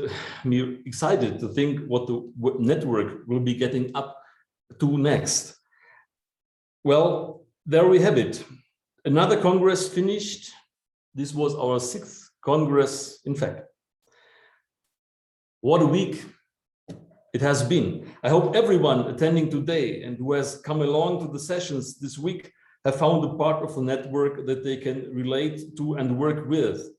me excited to think what the network will be getting up to next. Well, there we have it. Another Congress finished. This was our 6th Congress, in fact. What a week it has been. I hope everyone attending today and who has come along to the sessions this week have found a part of the network that they can relate to and work with.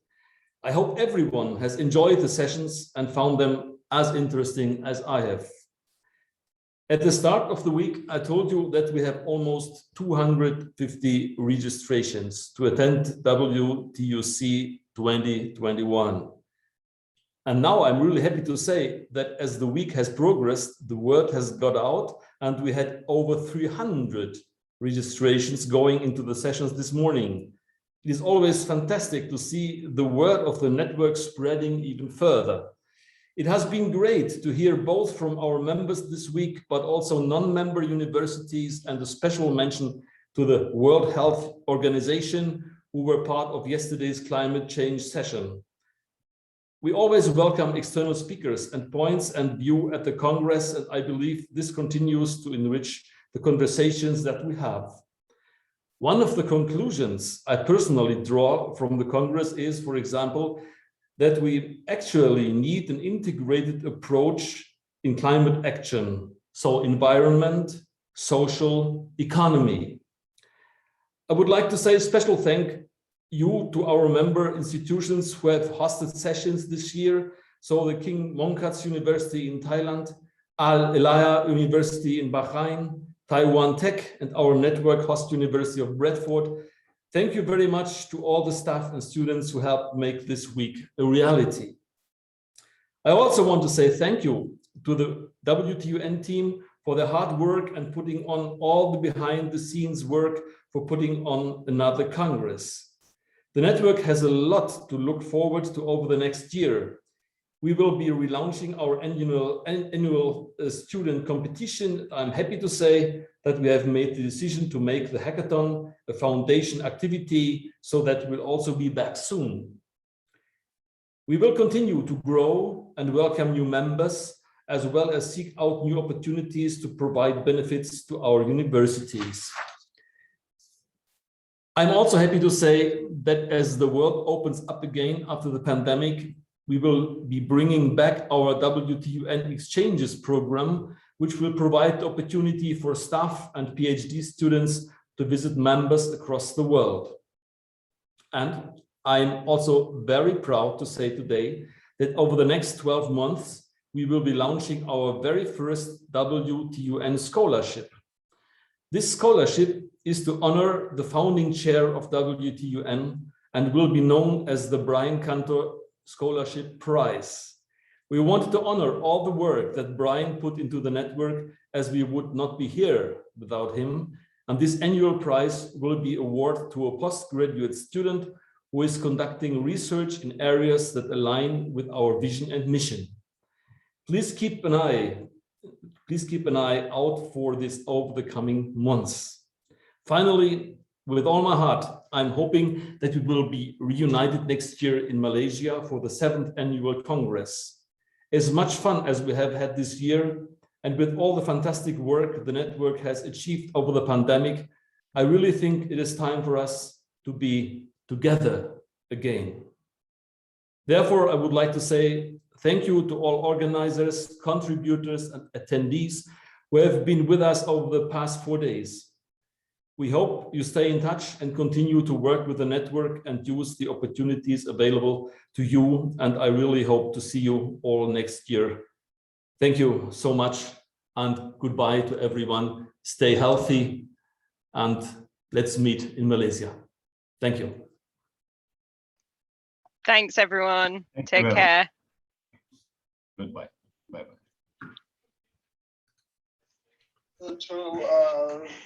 I hope everyone has enjoyed the sessions and found them as interesting as I have. At the start of the week, I told you that we have almost 250 registrations to attend WTUC 2021. And now I'm really happy to say that as the week has progressed, the word has got out and we had over 300 registrations going into the sessions this morning. It is always fantastic to see the word of the network spreading even further. It has been great to hear both from our members this week, but also non-member universities, and a special mention to the World Health Organization, who were part of yesterday's climate change session. We always welcome external speakers and points and view at the Congress, and I believe this continues to enrich the conversations that we have. One of the conclusions I personally draw from the Congress is, for example, that we actually need an integrated approach in climate action. So environment, social, economy. I would like to say a special thank you to our member institutions who have hosted sessions this year. So the King Mongkut's University in Thailand, Ahlia University in Bahrain, Taiwan Tech, and our network host University of Bradford. Thank you very much to all the staff and students who helped make this week a reality. I also want to say thank you to the WTUN team for their hard work and putting on all the behind the scenes work for putting on another Congress. The network has a lot to look forward to over the next year. We will be relaunching our annual student competition. I'm happy to say that we have made the decision to make the hackathon a foundation activity, so that we'll also be back soon. We will continue to grow and welcome new members, as well as seek out new opportunities to provide benefits to our universities. I'm also happy to say that as the world opens up again after the pandemic, we will be bringing back our WTUN Exchanges program, which will provide the opportunity for staff and PhD students to visit members across the world. And I'm also very proud to say today that over the next 12 months, we will be launching our very first WTUN scholarship. This scholarship is to honor the founding chair of WTUN and will be known as the Brian Cantor Scholarship Prize. We wanted to honor all the work that Brian put into the network, as we would not be here without him. And this annual prize will be awarded to a postgraduate student who is conducting research in areas that align with our vision and mission. Please keep an eye out for this over the coming months. Finally, with all my heart, I'm hoping that we will be reunited next year in Malaysia for the 7th Annual Congress. As much fun as we have had this year, and with all the fantastic work the network has achieved over the pandemic, I really think it is time for us to be together again. Therefore, I would like to say thank you to all organizers, contributors, and attendees who have been with us over the past 4 days. We hope you stay in touch and continue to work with the network and use the opportunities available to you. And I really hope to see you all next year. Thank you so much, and goodbye to everyone. Stay healthy, and let's meet in Malaysia. Thank you. Thanks, everyone. Thank Take you. care. Goodbye. Bye-bye.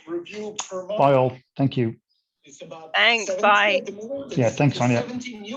Review per month. Bye all. Thank you. It's about Thanks. 70 Bye. at the moment. Yeah, thanks, Anya. 17 new